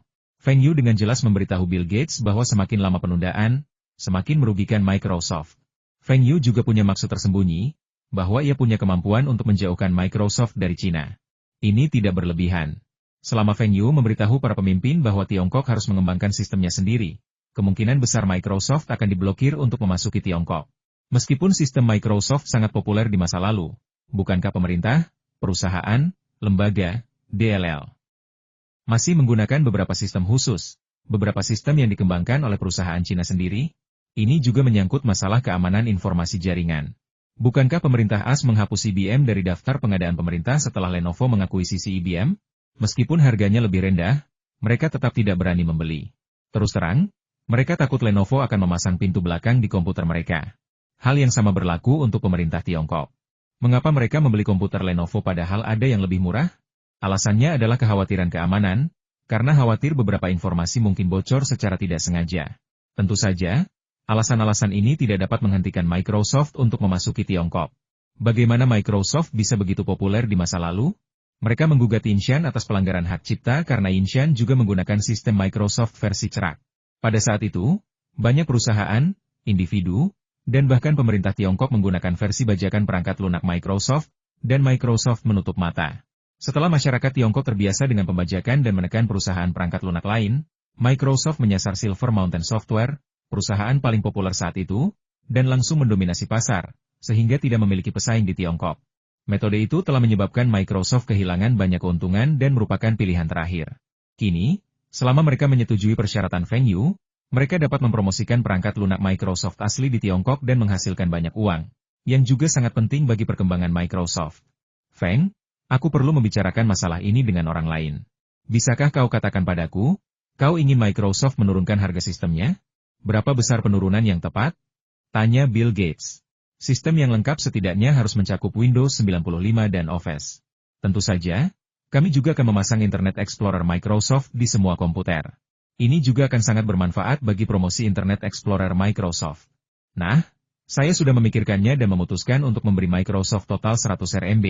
Feng Yu dengan jelas memberitahu Bill Gates bahwa semakin lama penundaan, semakin merugikan Microsoft. Feng Yu juga punya maksud tersembunyi, bahwa ia punya kemampuan untuk menjauhkan Microsoft dari Cina. Ini tidak berlebihan. Selama Feng Yu memberitahu para pemimpin bahwa Tiongkok harus mengembangkan sistemnya sendiri, kemungkinan besar Microsoft akan diblokir untuk memasuki Tiongkok. Meskipun sistem Microsoft sangat populer di masa lalu, bukankah pemerintah, perusahaan, lembaga, DLL masih menggunakan beberapa sistem khusus, beberapa sistem yang dikembangkan oleh perusahaan Cina sendiri? Ini juga menyangkut masalah keamanan informasi jaringan. Bukankah pemerintah AS menghapus IBM dari daftar pengadaan pemerintah setelah Lenovo mengakuisisi IBM? Meskipun harganya lebih rendah, mereka tetap tidak berani membeli. Terus terang, mereka takut Lenovo akan memasang pintu belakang di komputer mereka. Hal yang sama berlaku untuk pemerintah Tiongkok. Mengapa mereka membeli komputer Lenovo padahal ada yang lebih murah? Alasannya adalah kekhawatiran keamanan, karena khawatir beberapa informasi mungkin bocor secara tidak sengaja. Tentu saja, alasan-alasan ini tidak dapat menghentikan Microsoft untuk memasuki Tiongkok. Bagaimana Microsoft bisa begitu populer di masa lalu? Mereka menggugat Yinshan atas pelanggaran hak cipta karena Yinshan juga menggunakan sistem Microsoft versi cerak. Pada saat itu, banyak perusahaan, individu, dan bahkan pemerintah Tiongkok menggunakan versi bajakan perangkat lunak Microsoft, dan Microsoft menutup mata. Setelah masyarakat Tiongkok terbiasa dengan pembajakan dan menekan perusahaan perangkat lunak lain, Microsoft menyasar Silver Mountain Software, perusahaan paling populer saat itu, dan langsung mendominasi pasar, sehingga tidak memiliki pesaing di Tiongkok. Metode itu telah menyebabkan Microsoft kehilangan banyak keuntungan dan merupakan pilihan terakhir. Kini, selama mereka menyetujui persyaratan Feng Yu, mereka dapat mempromosikan perangkat lunak Microsoft asli di Tiongkok dan menghasilkan banyak uang, yang juga sangat penting bagi perkembangan Microsoft. Feng, aku perlu membicarakan masalah ini dengan orang lain. Bisakah kau katakan padaku, kau ingin Microsoft menurunkan harga sistemnya? Berapa besar penurunan yang tepat? Tanya Bill Gates. Sistem yang lengkap setidaknya harus mencakup Windows 95 dan Office. Tentu saja, kami juga akan memasang Internet Explorer Microsoft di semua komputer. Ini juga akan sangat bermanfaat bagi promosi Internet Explorer Microsoft. Nah, saya sudah memikirkannya dan memutuskan untuk memberi Microsoft total 100 RMB,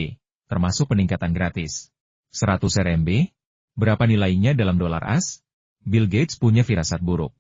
termasuk peningkatan gratis. 100 RMB? Berapa nilainya dalam dolar AS? Bill Gates punya firasat buruk.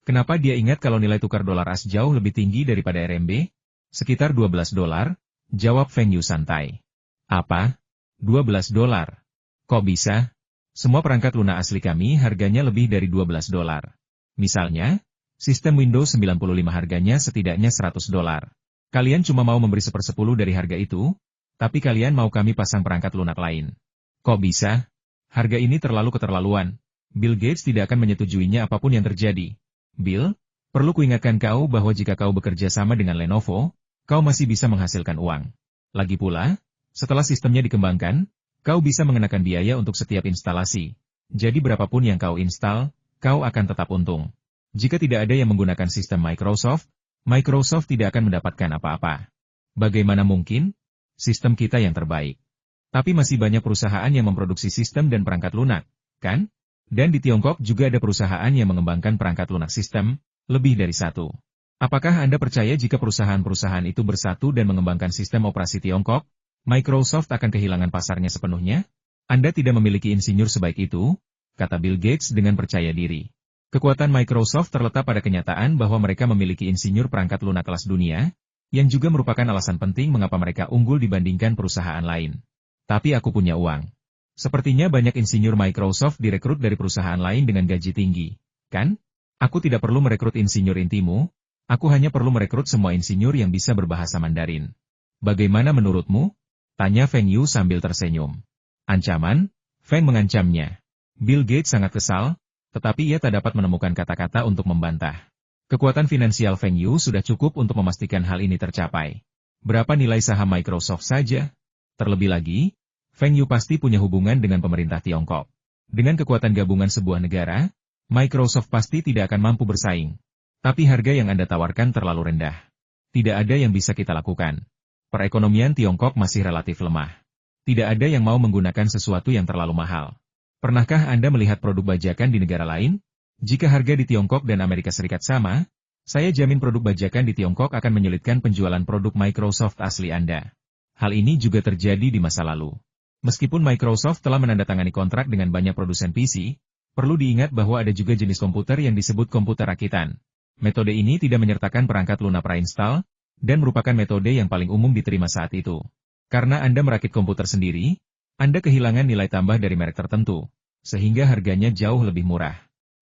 Kenapa dia ingat kalau nilai tukar dolar AS jauh lebih tinggi daripada RMB? Sekitar 12 dolar, jawab Feng Yu santai. Apa? 12 dolar? Kok bisa? Semua perangkat lunak asli kami harganya lebih dari 12 dolar. Misalnya, sistem Windows 95 harganya setidaknya 100 dolar. Kalian cuma mau memberi 1/10 dari harga itu, tapi kalian mau kami pasang perangkat lunak lain. Kok bisa? Harga ini terlalu keterlaluan. Bill Gates tidak akan menyetujuinya apapun yang terjadi. Bill, Perlu kuingatkan kau bahwa jika kau bekerja sama dengan Lenovo, kau masih bisa menghasilkan uang. Lagi pula, setelah sistemnya dikembangkan, kau bisa mengenakan biaya untuk setiap instalasi. Jadi berapapun yang kau install, kau akan tetap untung. Jika tidak ada yang menggunakan sistem Microsoft, Microsoft tidak akan mendapatkan apa-apa. Bagaimana mungkin? Sistem kita yang terbaik. Tapi masih banyak perusahaan yang memproduksi sistem dan perangkat lunak, kan? Dan di Tiongkok juga ada perusahaan yang mengembangkan perangkat lunak sistem, lebih dari satu. Apakah Anda percaya jika perusahaan-perusahaan itu bersatu dan mengembangkan sistem operasi Tiongkok, Microsoft akan kehilangan pasarnya sepenuhnya? Anda tidak memiliki insinyur sebaik itu, kata Bill Gates dengan percaya diri. Kekuatan Microsoft terletak pada kenyataan bahwa mereka memiliki insinyur perangkat lunak kelas dunia, yang juga merupakan alasan penting mengapa mereka unggul dibandingkan perusahaan lain. Tapi aku punya uang. Sepertinya banyak insinyur Microsoft direkrut dari perusahaan lain dengan gaji tinggi, kan? Aku tidak perlu merekrut insinyur intimu, aku hanya perlu merekrut semua insinyur yang bisa berbahasa Mandarin. Bagaimana menurutmu? Tanya Feng Yu sambil tersenyum. Ancaman? Feng mengancamnya. Bill Gates sangat kesal, tetapi ia tak dapat menemukan kata-kata untuk membantah. Kekuatan finansial Feng Yu sudah cukup untuk memastikan hal ini tercapai. Berapa nilai saham Microsoft saja? Terlebih lagi, Feng Yu pasti punya hubungan dengan pemerintah Tiongkok. Dengan kekuatan gabungan sebuah negara, Microsoft pasti tidak akan mampu bersaing. Tapi harga yang Anda tawarkan terlalu rendah. Tidak ada yang bisa kita lakukan. Perekonomian Tiongkok masih relatif lemah. Tidak ada yang mau menggunakan sesuatu yang terlalu mahal. Pernahkah Anda melihat produk bajakan di negara lain? Jika harga di Tiongkok dan Amerika Serikat sama, saya jamin produk bajakan di Tiongkok akan menyulitkan penjualan produk Microsoft asli Anda. Hal ini juga terjadi di masa lalu. Meskipun Microsoft telah menandatangani kontrak dengan banyak produsen PC, perlu diingat bahwa ada juga jenis komputer yang disebut komputer rakitan. Metode ini tidak menyertakan perangkat lunak pre-install, dan merupakan metode yang paling umum diterima saat itu. Karena Anda merakit komputer sendiri, Anda kehilangan nilai tambah dari merek tertentu, sehingga harganya jauh lebih murah.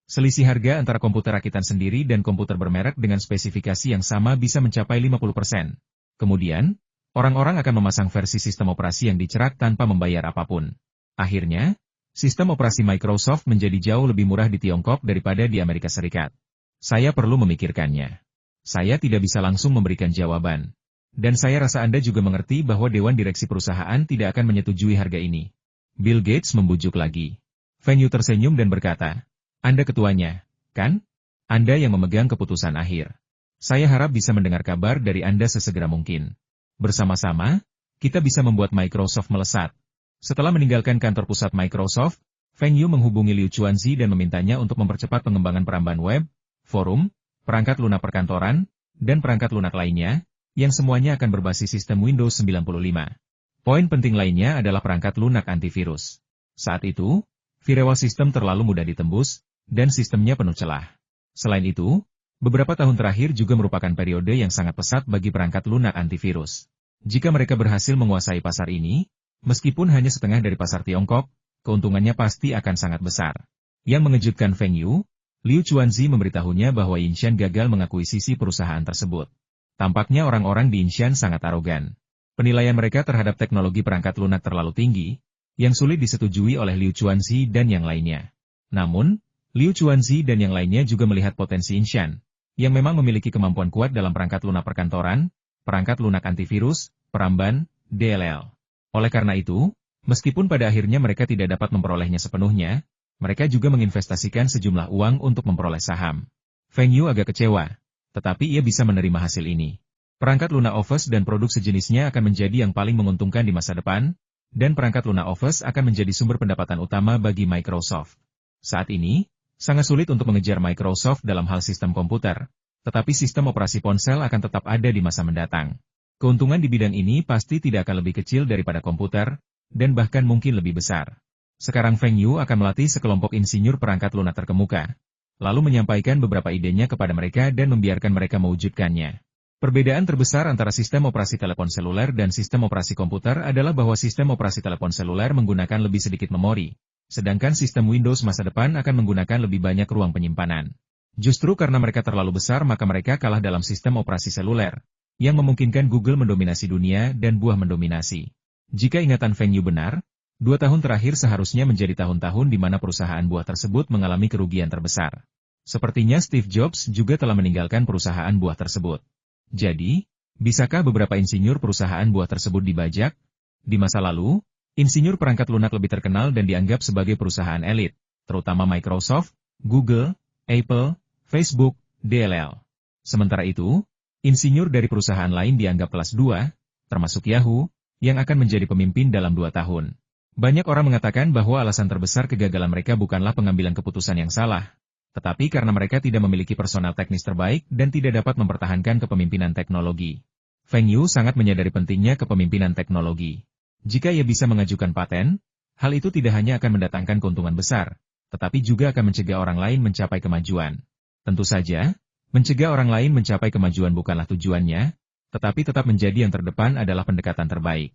Selisih harga antara komputer rakitan sendiri dan komputer bermerek dengan spesifikasi yang sama bisa mencapai 50%. Kemudian, orang-orang akan memasang versi sistem operasi yang dicerak tanpa membayar apapun. Akhirnya, sistem operasi Microsoft menjadi jauh lebih murah di Tiongkok daripada di Amerika Serikat. Saya perlu memikirkannya. Saya tidak bisa langsung memberikan jawaban. Dan saya rasa Anda juga mengerti bahwa Dewan Direksi perusahaan tidak akan menyetujui harga ini. Bill Gates membujuk lagi. Feng Yu tersenyum dan berkata, Anda ketuanya, kan? Anda yang memegang keputusan akhir. Saya harap bisa mendengar kabar dari Anda sesegera mungkin. Bersama-sama, kita bisa membuat Microsoft melesat. Setelah meninggalkan kantor pusat Microsoft, Feng Yu menghubungi Liu Chuanzi dan memintanya untuk mempercepat pengembangan peramban web, forum, perangkat lunak perkantoran, dan perangkat lunak lainnya, yang semuanya akan berbasis sistem Windows 95. Poin penting lainnya adalah perangkat lunak antivirus. Saat itu, firewall sistem terlalu mudah ditembus, dan sistemnya penuh celah. Selain itu, beberapa tahun terakhir juga merupakan periode yang sangat pesat bagi perangkat lunak antivirus. Jika mereka berhasil menguasai pasar ini, meskipun hanya setengah dari pasar Tiongkok, keuntungannya pasti akan sangat besar. Yang mengejutkan Feng Yu, Liu Chuanzi memberitahunya bahwa Yinshan gagal mengakuisisi perusahaan tersebut. Tampaknya orang-orang di Yinshan sangat arogan. Penilaian mereka terhadap teknologi perangkat lunak terlalu tinggi, yang sulit disetujui oleh Liu Chuanzi dan yang lainnya. Namun, Liu Chuanzi dan yang lainnya juga melihat potensi Yinshan, yang memang memiliki kemampuan kuat dalam perangkat lunak perkantoran, perangkat lunak antivirus, peramban, DLL. Oleh karena itu, meskipun pada akhirnya mereka tidak dapat memperolehnya sepenuhnya, mereka juga menginvestasikan sejumlah uang untuk memperoleh saham. Feng Yu agak kecewa, tetapi ia bisa menerima hasil ini. Perangkat lunak Office dan produk sejenisnya akan menjadi yang paling menguntungkan di masa depan, dan perangkat lunak Office akan menjadi sumber pendapatan utama bagi Microsoft. Saat ini, sangat sulit untuk mengejar Microsoft dalam hal sistem komputer, tetapi sistem operasi ponsel akan tetap ada di masa mendatang. Keuntungan di bidang ini pasti tidak akan lebih kecil daripada komputer, dan bahkan mungkin lebih besar. Sekarang Feng Yu akan melatih sekelompok insinyur perangkat lunak terkemuka, lalu menyampaikan beberapa idenya kepada mereka dan membiarkan mereka mewujudkannya. Perbedaan terbesar antara sistem operasi telepon seluler dan sistem operasi komputer adalah bahwa sistem operasi telepon seluler menggunakan lebih sedikit memori, sedangkan sistem Windows masa depan akan menggunakan lebih banyak ruang penyimpanan. Justru karena mereka terlalu besar maka mereka kalah dalam sistem operasi seluler, yang memungkinkan Google mendominasi dunia dan buah mendominasi. Jika ingatan Feng Yu benar, 2 tahun terakhir seharusnya menjadi tahun-tahun di mana perusahaan buah tersebut mengalami kerugian terbesar. Sepertinya Steve Jobs juga telah meninggalkan perusahaan buah tersebut. Jadi, bisakah beberapa insinyur perusahaan buah tersebut dibajak? Di masa lalu, insinyur perangkat lunak lebih terkenal dan dianggap sebagai perusahaan elit, terutama Microsoft, Google, Apple, Facebook, DLL. Sementara itu, insinyur dari perusahaan lain dianggap kelas 2, termasuk Yahoo, yang akan menjadi pemimpin dalam 2 tahun. Banyak orang mengatakan bahwa alasan terbesar kegagalan mereka bukanlah pengambilan keputusan yang salah, tetapi karena mereka tidak memiliki personal teknis terbaik dan tidak dapat mempertahankan kepemimpinan teknologi. Feng Yu sangat menyadari pentingnya kepemimpinan teknologi. Jika ia bisa mengajukan paten, hal itu tidak hanya akan mendatangkan keuntungan besar, tetapi juga akan mencegah orang lain mencapai kemajuan. Tentu saja, mencegah orang lain mencapai kemajuan bukanlah tujuannya, tetapi tetap menjadi yang terdepan adalah pendekatan terbaik.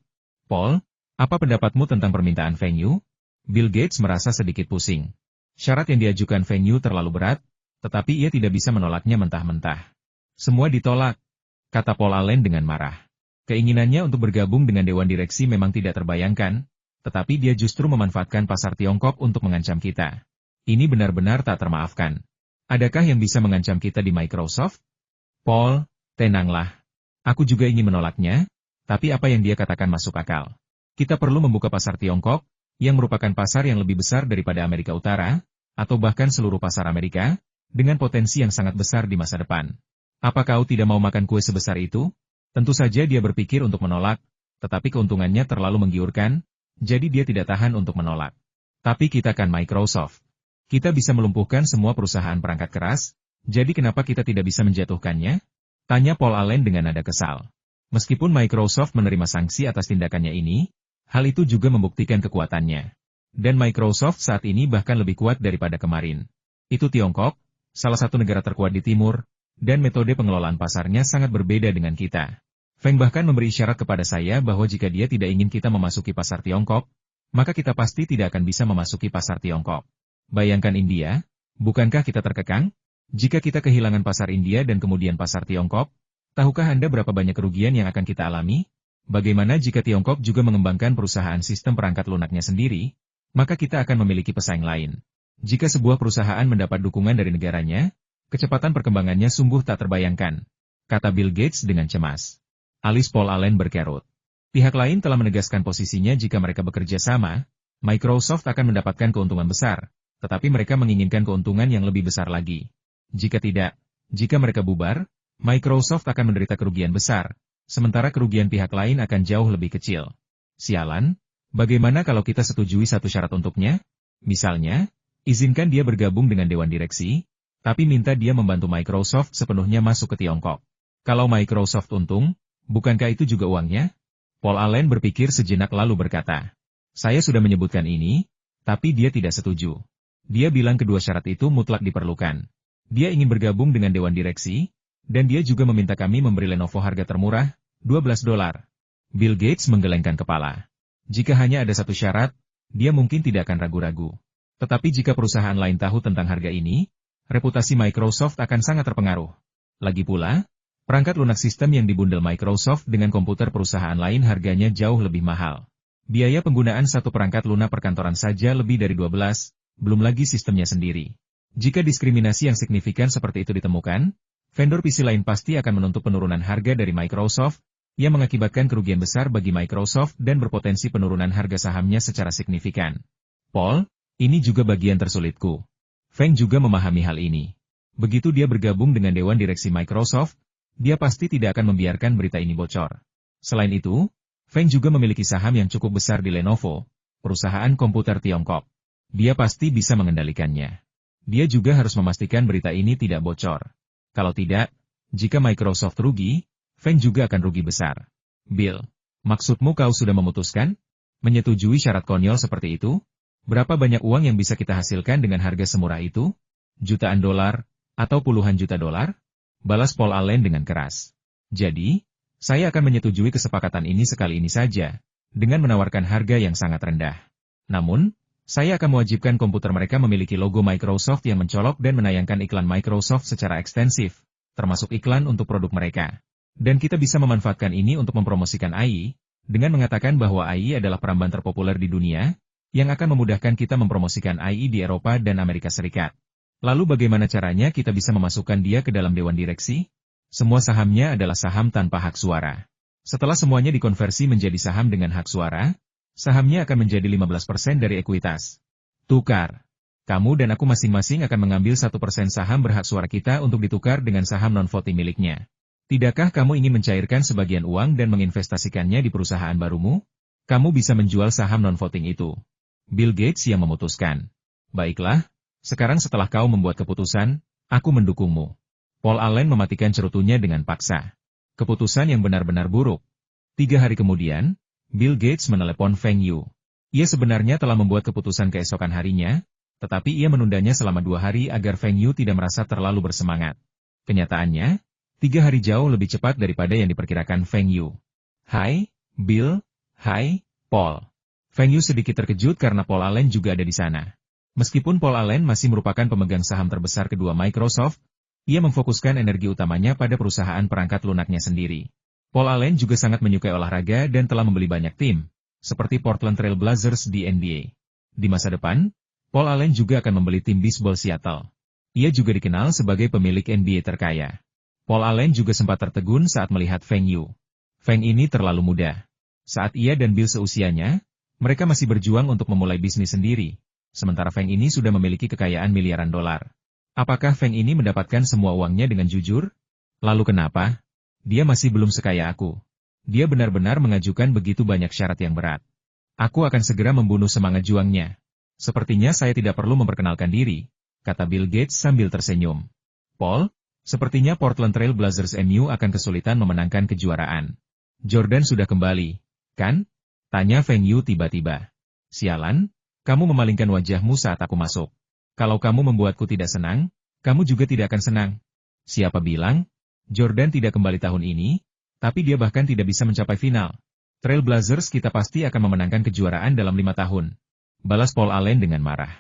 Paul, apa pendapatmu tentang permintaan Feng Yu? Bill Gates merasa sedikit pusing. Syarat yang diajukan Feng Yu terlalu berat, tetapi ia tidak bisa menolaknya mentah-mentah. Semua ditolak, kata Paul Allen dengan marah. Keinginannya untuk bergabung dengan Dewan Direksi memang tidak terbayangkan, tetapi dia justru memanfaatkan pasar Tiongkok untuk mengancam kita. Ini benar-benar tak termaafkan. Adakah yang bisa mengancam kita di Microsoft? Paul, tenanglah. Aku juga ingin menolaknya, tapi apa yang dia katakan masuk akal. Kita perlu membuka pasar Tiongkok, yang merupakan pasar yang lebih besar daripada Amerika Utara, atau bahkan seluruh pasar Amerika, dengan potensi yang sangat besar di masa depan. Apa kau tidak mau makan kue sebesar itu? Tentu saja dia berpikir untuk menolak, tetapi keuntungannya terlalu menggiurkan, jadi dia tidak tahan untuk menolak. Tapi kita kan Microsoft. Kita bisa melumpuhkan semua perusahaan perangkat keras, jadi kenapa kita tidak bisa menjatuhkannya? Tanya Paul Allen dengan nada kesal. Meskipun Microsoft menerima sanksi atas tindakannya ini, hal itu juga membuktikan kekuatannya. Dan Microsoft saat ini bahkan lebih kuat daripada kemarin. Itu Tiongkok, salah satu negara terkuat di timur, dan metode pengelolaan pasarnya sangat berbeda dengan kita. Feng bahkan memberi isyarat kepada saya bahwa jika dia tidak ingin kita memasuki pasar Tiongkok, maka kita pasti tidak akan bisa memasuki pasar Tiongkok. Bayangkan India, bukankah kita terkekang? Jika kita kehilangan pasar India dan kemudian pasar Tiongkok, tahukah Anda berapa banyak kerugian yang akan kita alami? Bagaimana jika Tiongkok juga mengembangkan perusahaan sistem perangkat lunaknya sendiri, maka kita akan memiliki pesaing lain. Jika sebuah perusahaan mendapat dukungan dari negaranya, kecepatan perkembangannya sungguh tak terbayangkan, kata Bill Gates dengan cemas. Alis Paul Allen berkerut. Pihak lain telah menegaskan posisinya jika mereka bekerja sama, Microsoft akan mendapatkan keuntungan besar, tetapi mereka menginginkan keuntungan yang lebih besar lagi. Jika tidak, jika mereka bubar, Microsoft akan menderita kerugian besar, sementara kerugian pihak lain akan jauh lebih kecil. Sialan, bagaimana kalau kita setujui satu syarat untuknya? Misalnya, izinkan dia bergabung dengan Dewan Direksi, tapi minta dia membantu Microsoft sepenuhnya masuk ke Tiongkok. Kalau Microsoft untung, bukankah itu juga uangnya? Paul Allen berpikir sejenak lalu berkata, saya sudah menyebutkan ini, tapi dia tidak setuju. Dia bilang kedua syarat itu mutlak diperlukan. Dia ingin bergabung dengan Dewan Direksi, dan dia juga meminta kami memberi Lenovo harga termurah, $12. Bill Gates menggelengkan kepala. Jika hanya ada satu syarat, dia mungkin tidak akan ragu-ragu. Tetapi jika perusahaan lain tahu tentang harga ini, reputasi Microsoft akan sangat terpengaruh. Lagi pula, perangkat lunak sistem yang dibundel Microsoft dengan komputer perusahaan lain harganya jauh lebih mahal. Biaya penggunaan satu perangkat lunak perkantoran saja lebih dari 12, belum lagi sistemnya sendiri. Jika diskriminasi yang signifikan seperti itu ditemukan, vendor PC lain pasti akan menuntut penurunan harga dari Microsoft, yang mengakibatkan kerugian besar bagi Microsoft dan berpotensi penurunan harga sahamnya secara signifikan. Paul, ini juga bagian tersulitku. Feng juga memahami hal ini. Begitu dia bergabung dengan Dewan Direksi Microsoft, dia pasti tidak akan membiarkan berita ini bocor. Selain itu, Feng juga memiliki saham yang cukup besar di Lenovo, perusahaan komputer Tiongkok. Dia pasti bisa mengendalikannya. Dia juga harus memastikan berita ini tidak bocor. Kalau tidak, jika Microsoft rugi, Feng juga akan rugi besar. Bill, maksudmu kau sudah memutuskan? Menyetujui syarat konyol seperti itu? Berapa banyak uang yang bisa kita hasilkan dengan harga semurah itu? Jutaan dolar, atau puluhan juta dolar? Balas Paul Allen dengan keras. Jadi, saya akan menyetujui kesepakatan ini sekali ini saja, dengan menawarkan harga yang sangat rendah. Namun, saya akan mewajibkan komputer mereka memiliki logo Microsoft yang mencolok dan menayangkan iklan Microsoft secara ekstensif, termasuk iklan untuk produk mereka. Dan kita bisa memanfaatkan ini untuk mempromosikan AI, dengan mengatakan bahwa AI adalah peramban terpopuler di dunia, yang akan memudahkan kita mempromosikan AI di Eropa dan Amerika Serikat. Lalu bagaimana caranya kita bisa memasukkan dia ke dalam dewan direksi? Semua sahamnya adalah saham tanpa hak suara. Setelah semuanya dikonversi menjadi saham dengan hak suara, sahamnya akan menjadi 15% dari ekuitas. Tukar. Kamu dan aku masing-masing akan mengambil 1% saham berhak suara kita untuk ditukar dengan saham non-voting miliknya. Tidakkah kamu ingin mencairkan sebagian uang dan menginvestasikannya di perusahaan barumu? Kamu bisa menjual saham non-voting itu. Bill Gates yang memutuskan. Baiklah, sekarang setelah kau membuat keputusan, aku mendukungmu. Paul Allen mematikan cerutunya dengan paksa. Keputusan yang benar-benar buruk. 3 hari kemudian, Bill Gates menelepon Feng Yu. Ia sebenarnya telah membuat keputusan keesokan harinya, tetapi ia menundanya selama 2 hari agar Feng Yu tidak merasa terlalu bersemangat. Kenyataannya, 3 hari jauh lebih cepat daripada yang diperkirakan Feng Yu. Hai, Bill. Hai, Paul. Feng Yu sedikit terkejut karena Paul Allen juga ada di sana. Meskipun Paul Allen masih merupakan pemegang saham terbesar kedua Microsoft, ia memfokuskan energi utamanya pada perusahaan perangkat lunaknya sendiri. Paul Allen juga sangat menyukai olahraga dan telah membeli banyak tim, seperti Portland Trail Blazers di NBA. Di masa depan, Paul Allen juga akan membeli tim bisbol Seattle. Ia juga dikenal sebagai pemilik NBA terkaya. Paul Allen juga sempat tertegun saat melihat Feng Yu. Feng ini terlalu muda. Saat ia dan Bill seusianya, mereka masih berjuang untuk memulai bisnis sendiri, sementara Feng ini sudah memiliki kekayaan miliaran dolar. Apakah Feng ini mendapatkan semua uangnya dengan jujur? Lalu kenapa? Dia masih belum sekaya aku. Dia benar-benar mengajukan begitu banyak syarat yang berat. Aku akan segera membunuh semangat juangnya. Sepertinya saya tidak perlu memperkenalkan diri, kata Bill Gates sambil tersenyum. Paul, sepertinya Portland Trail Blazers MU akan kesulitan memenangkan kejuaraan. Jordan sudah kembali, kan? Tanya Feng Yu tiba-tiba. Sialan, kamu memalingkan wajahmu saat aku masuk. Kalau kamu membuatku tidak senang, kamu juga tidak akan senang. Siapa bilang? Jordan tidak kembali tahun ini, tapi dia bahkan tidak bisa mencapai final. Trail Blazers kita pasti akan memenangkan kejuaraan dalam 5 tahun. Balas Paul Allen dengan marah.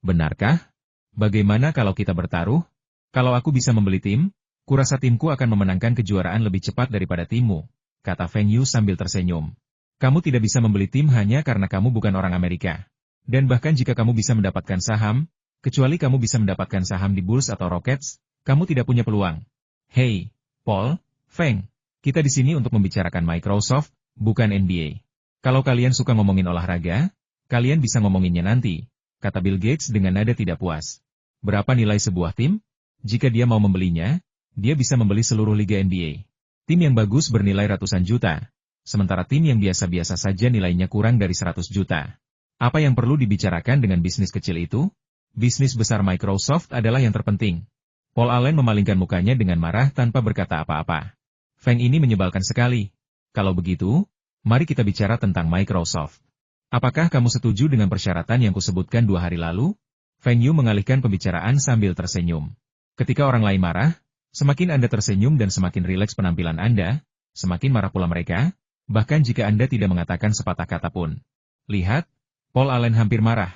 Benarkah? Bagaimana kalau kita bertaruh? Kalau aku bisa membeli tim, kurasa timku akan memenangkan kejuaraan lebih cepat daripada timmu, kata Feng Yu sambil tersenyum. Kamu tidak bisa membeli tim hanya karena kamu bukan orang Amerika. Dan bahkan jika kamu bisa mendapatkan saham, kecuali kamu bisa mendapatkan saham di Bulls atau Rockets, kamu tidak punya peluang. Hei, Paul, Feng, kita di sini untuk membicarakan Microsoft, bukan NBA. Kalau kalian suka ngomongin olahraga, kalian bisa ngomonginnya nanti, kata Bill Gates dengan nada tidak puas. Berapa nilai sebuah tim? Jika dia mau membelinya, dia bisa membeli seluruh liga NBA. Tim yang bagus bernilai ratusan juta, sementara tim yang biasa-biasa saja nilainya kurang dari 100 juta. Apa yang perlu dibicarakan dengan bisnis kecil itu? Bisnis besar Microsoft adalah yang terpenting. Paul Allen memalingkan mukanya dengan marah tanpa berkata apa-apa. Feng ini menyebalkan sekali. Kalau begitu, mari kita bicara tentang Microsoft. Apakah kamu setuju dengan persyaratan yang kusebutkan 2 hari lalu? Feng Yu mengalihkan pembicaraan sambil tersenyum. Ketika orang lain marah, semakin Anda tersenyum dan semakin rileks penampilan Anda, semakin marah pula mereka, bahkan jika Anda tidak mengatakan sepatah kata pun. Lihat, Paul Allen hampir marah.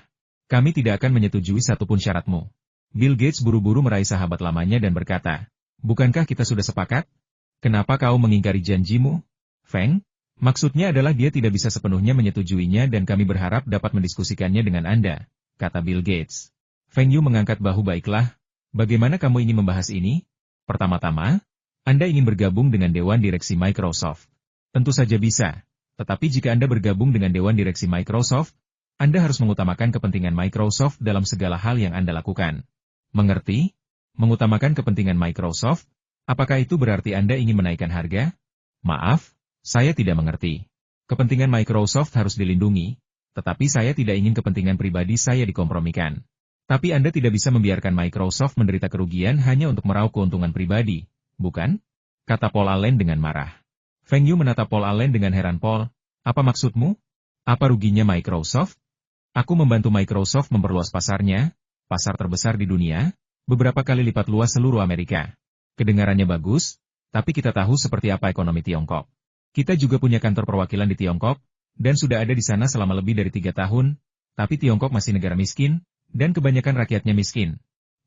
Kami tidak akan menyetujui satupun syaratmu. Bill Gates buru-buru meraih sahabat lamanya dan berkata, bukankah kita sudah sepakat? Kenapa kau mengingkari janjimu? Feng, maksudnya adalah dia tidak bisa sepenuhnya menyetujuinya dan kami berharap dapat mendiskusikannya dengan Anda, kata Bill Gates. Feng Yu mengangkat bahu. Baiklah, bagaimana kamu ingin membahas ini? Pertama-tama, Anda ingin bergabung dengan Dewan Direksi Microsoft. Tentu saja bisa, tetapi jika Anda bergabung dengan Dewan Direksi Microsoft, Anda harus mengutamakan kepentingan Microsoft dalam segala hal yang Anda lakukan. Mengerti? Mengutamakan kepentingan Microsoft? Apakah itu berarti Anda ingin menaikkan harga? Maaf, saya tidak mengerti. Kepentingan Microsoft harus dilindungi, tetapi saya tidak ingin kepentingan pribadi saya dikompromikan. Tapi Anda tidak bisa membiarkan Microsoft menderita kerugian hanya untuk meraup keuntungan pribadi, bukan? Kata Paul Allen dengan marah. Feng Yu menatap Paul Allen dengan heran. Paul, apa maksudmu? Apa ruginya Microsoft? Aku membantu Microsoft memperluas pasarnya, pasar terbesar di dunia, beberapa kali lipat luas seluruh Amerika. Kedengarannya bagus, tapi kita tahu seperti apa ekonomi Tiongkok. Kita juga punya kantor perwakilan di Tiongkok, dan sudah ada di sana selama lebih dari 3 tahun, tapi Tiongkok masih negara miskin, dan kebanyakan rakyatnya miskin.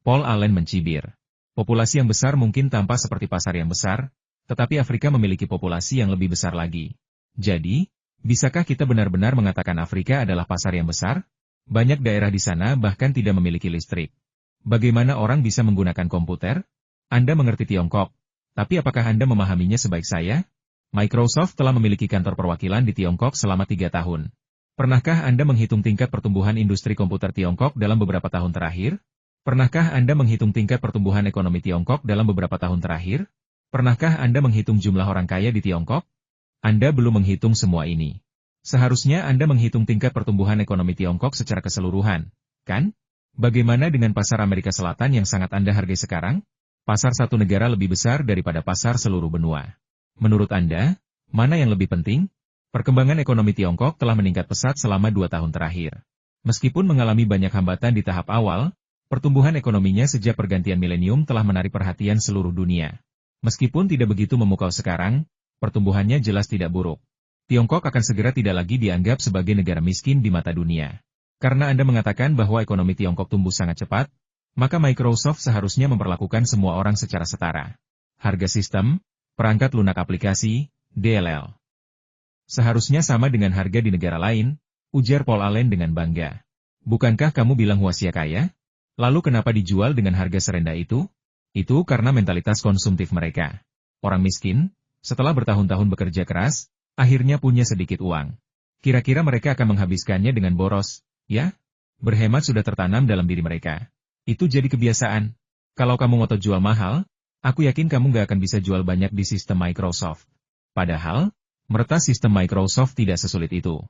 Paul Allen mencibir. Populasi yang besar mungkin tampak seperti pasar yang besar, tetapi Afrika memiliki populasi yang lebih besar lagi. Jadi, bisakah kita benar-benar mengatakan Afrika adalah pasar yang besar? Banyak daerah di sana bahkan tidak memiliki listrik. Bagaimana orang bisa menggunakan komputer? Anda mengerti Tiongkok, tapi apakah Anda memahaminya sebaik saya? Microsoft telah memiliki kantor perwakilan di Tiongkok selama 3 tahun. Pernahkah Anda menghitung tingkat pertumbuhan industri komputer Tiongkok dalam beberapa tahun terakhir? Pernahkah Anda menghitung tingkat pertumbuhan ekonomi Tiongkok dalam beberapa tahun terakhir? Pernahkah Anda menghitung jumlah orang kaya di Tiongkok? Anda belum menghitung semua ini. Seharusnya Anda menghitung tingkat pertumbuhan ekonomi Tiongkok secara keseluruhan, kan? Bagaimana dengan pasar Amerika Selatan yang sangat Anda hargai sekarang? Pasar satu negara lebih besar daripada pasar seluruh benua. Menurut Anda, mana yang lebih penting? Perkembangan ekonomi Tiongkok telah meningkat pesat selama 2 tahun terakhir. Meskipun mengalami banyak hambatan di tahap awal, pertumbuhan ekonominya sejak pergantian milenium telah menarik perhatian seluruh dunia. Meskipun tidak begitu memukau sekarang, pertumbuhannya jelas tidak buruk. Tiongkok akan segera tidak lagi dianggap sebagai negara miskin di mata dunia. Karena Anda mengatakan bahwa ekonomi Tiongkok tumbuh sangat cepat, maka Microsoft seharusnya memperlakukan semua orang secara setara. Harga sistem, perangkat lunak aplikasi, DLL. Seharusnya sama dengan harga di negara lain, ujar Paul Allen dengan bangga. Bukankah kamu bilang Huaxia kaya? Lalu kenapa dijual dengan harga serendah itu? Itu karena mentalitas konsumtif mereka. Orang miskin, setelah bertahun-tahun bekerja keras, akhirnya punya sedikit uang. Kira-kira mereka akan menghabiskannya dengan boros, ya? Berhemat sudah tertanam dalam diri mereka. Itu jadi kebiasaan. Kalau kamu ngotot jual mahal, aku yakin kamu gak akan bisa jual banyak di sistem Microsoft. Padahal, meretas sistem Microsoft tidak sesulit itu.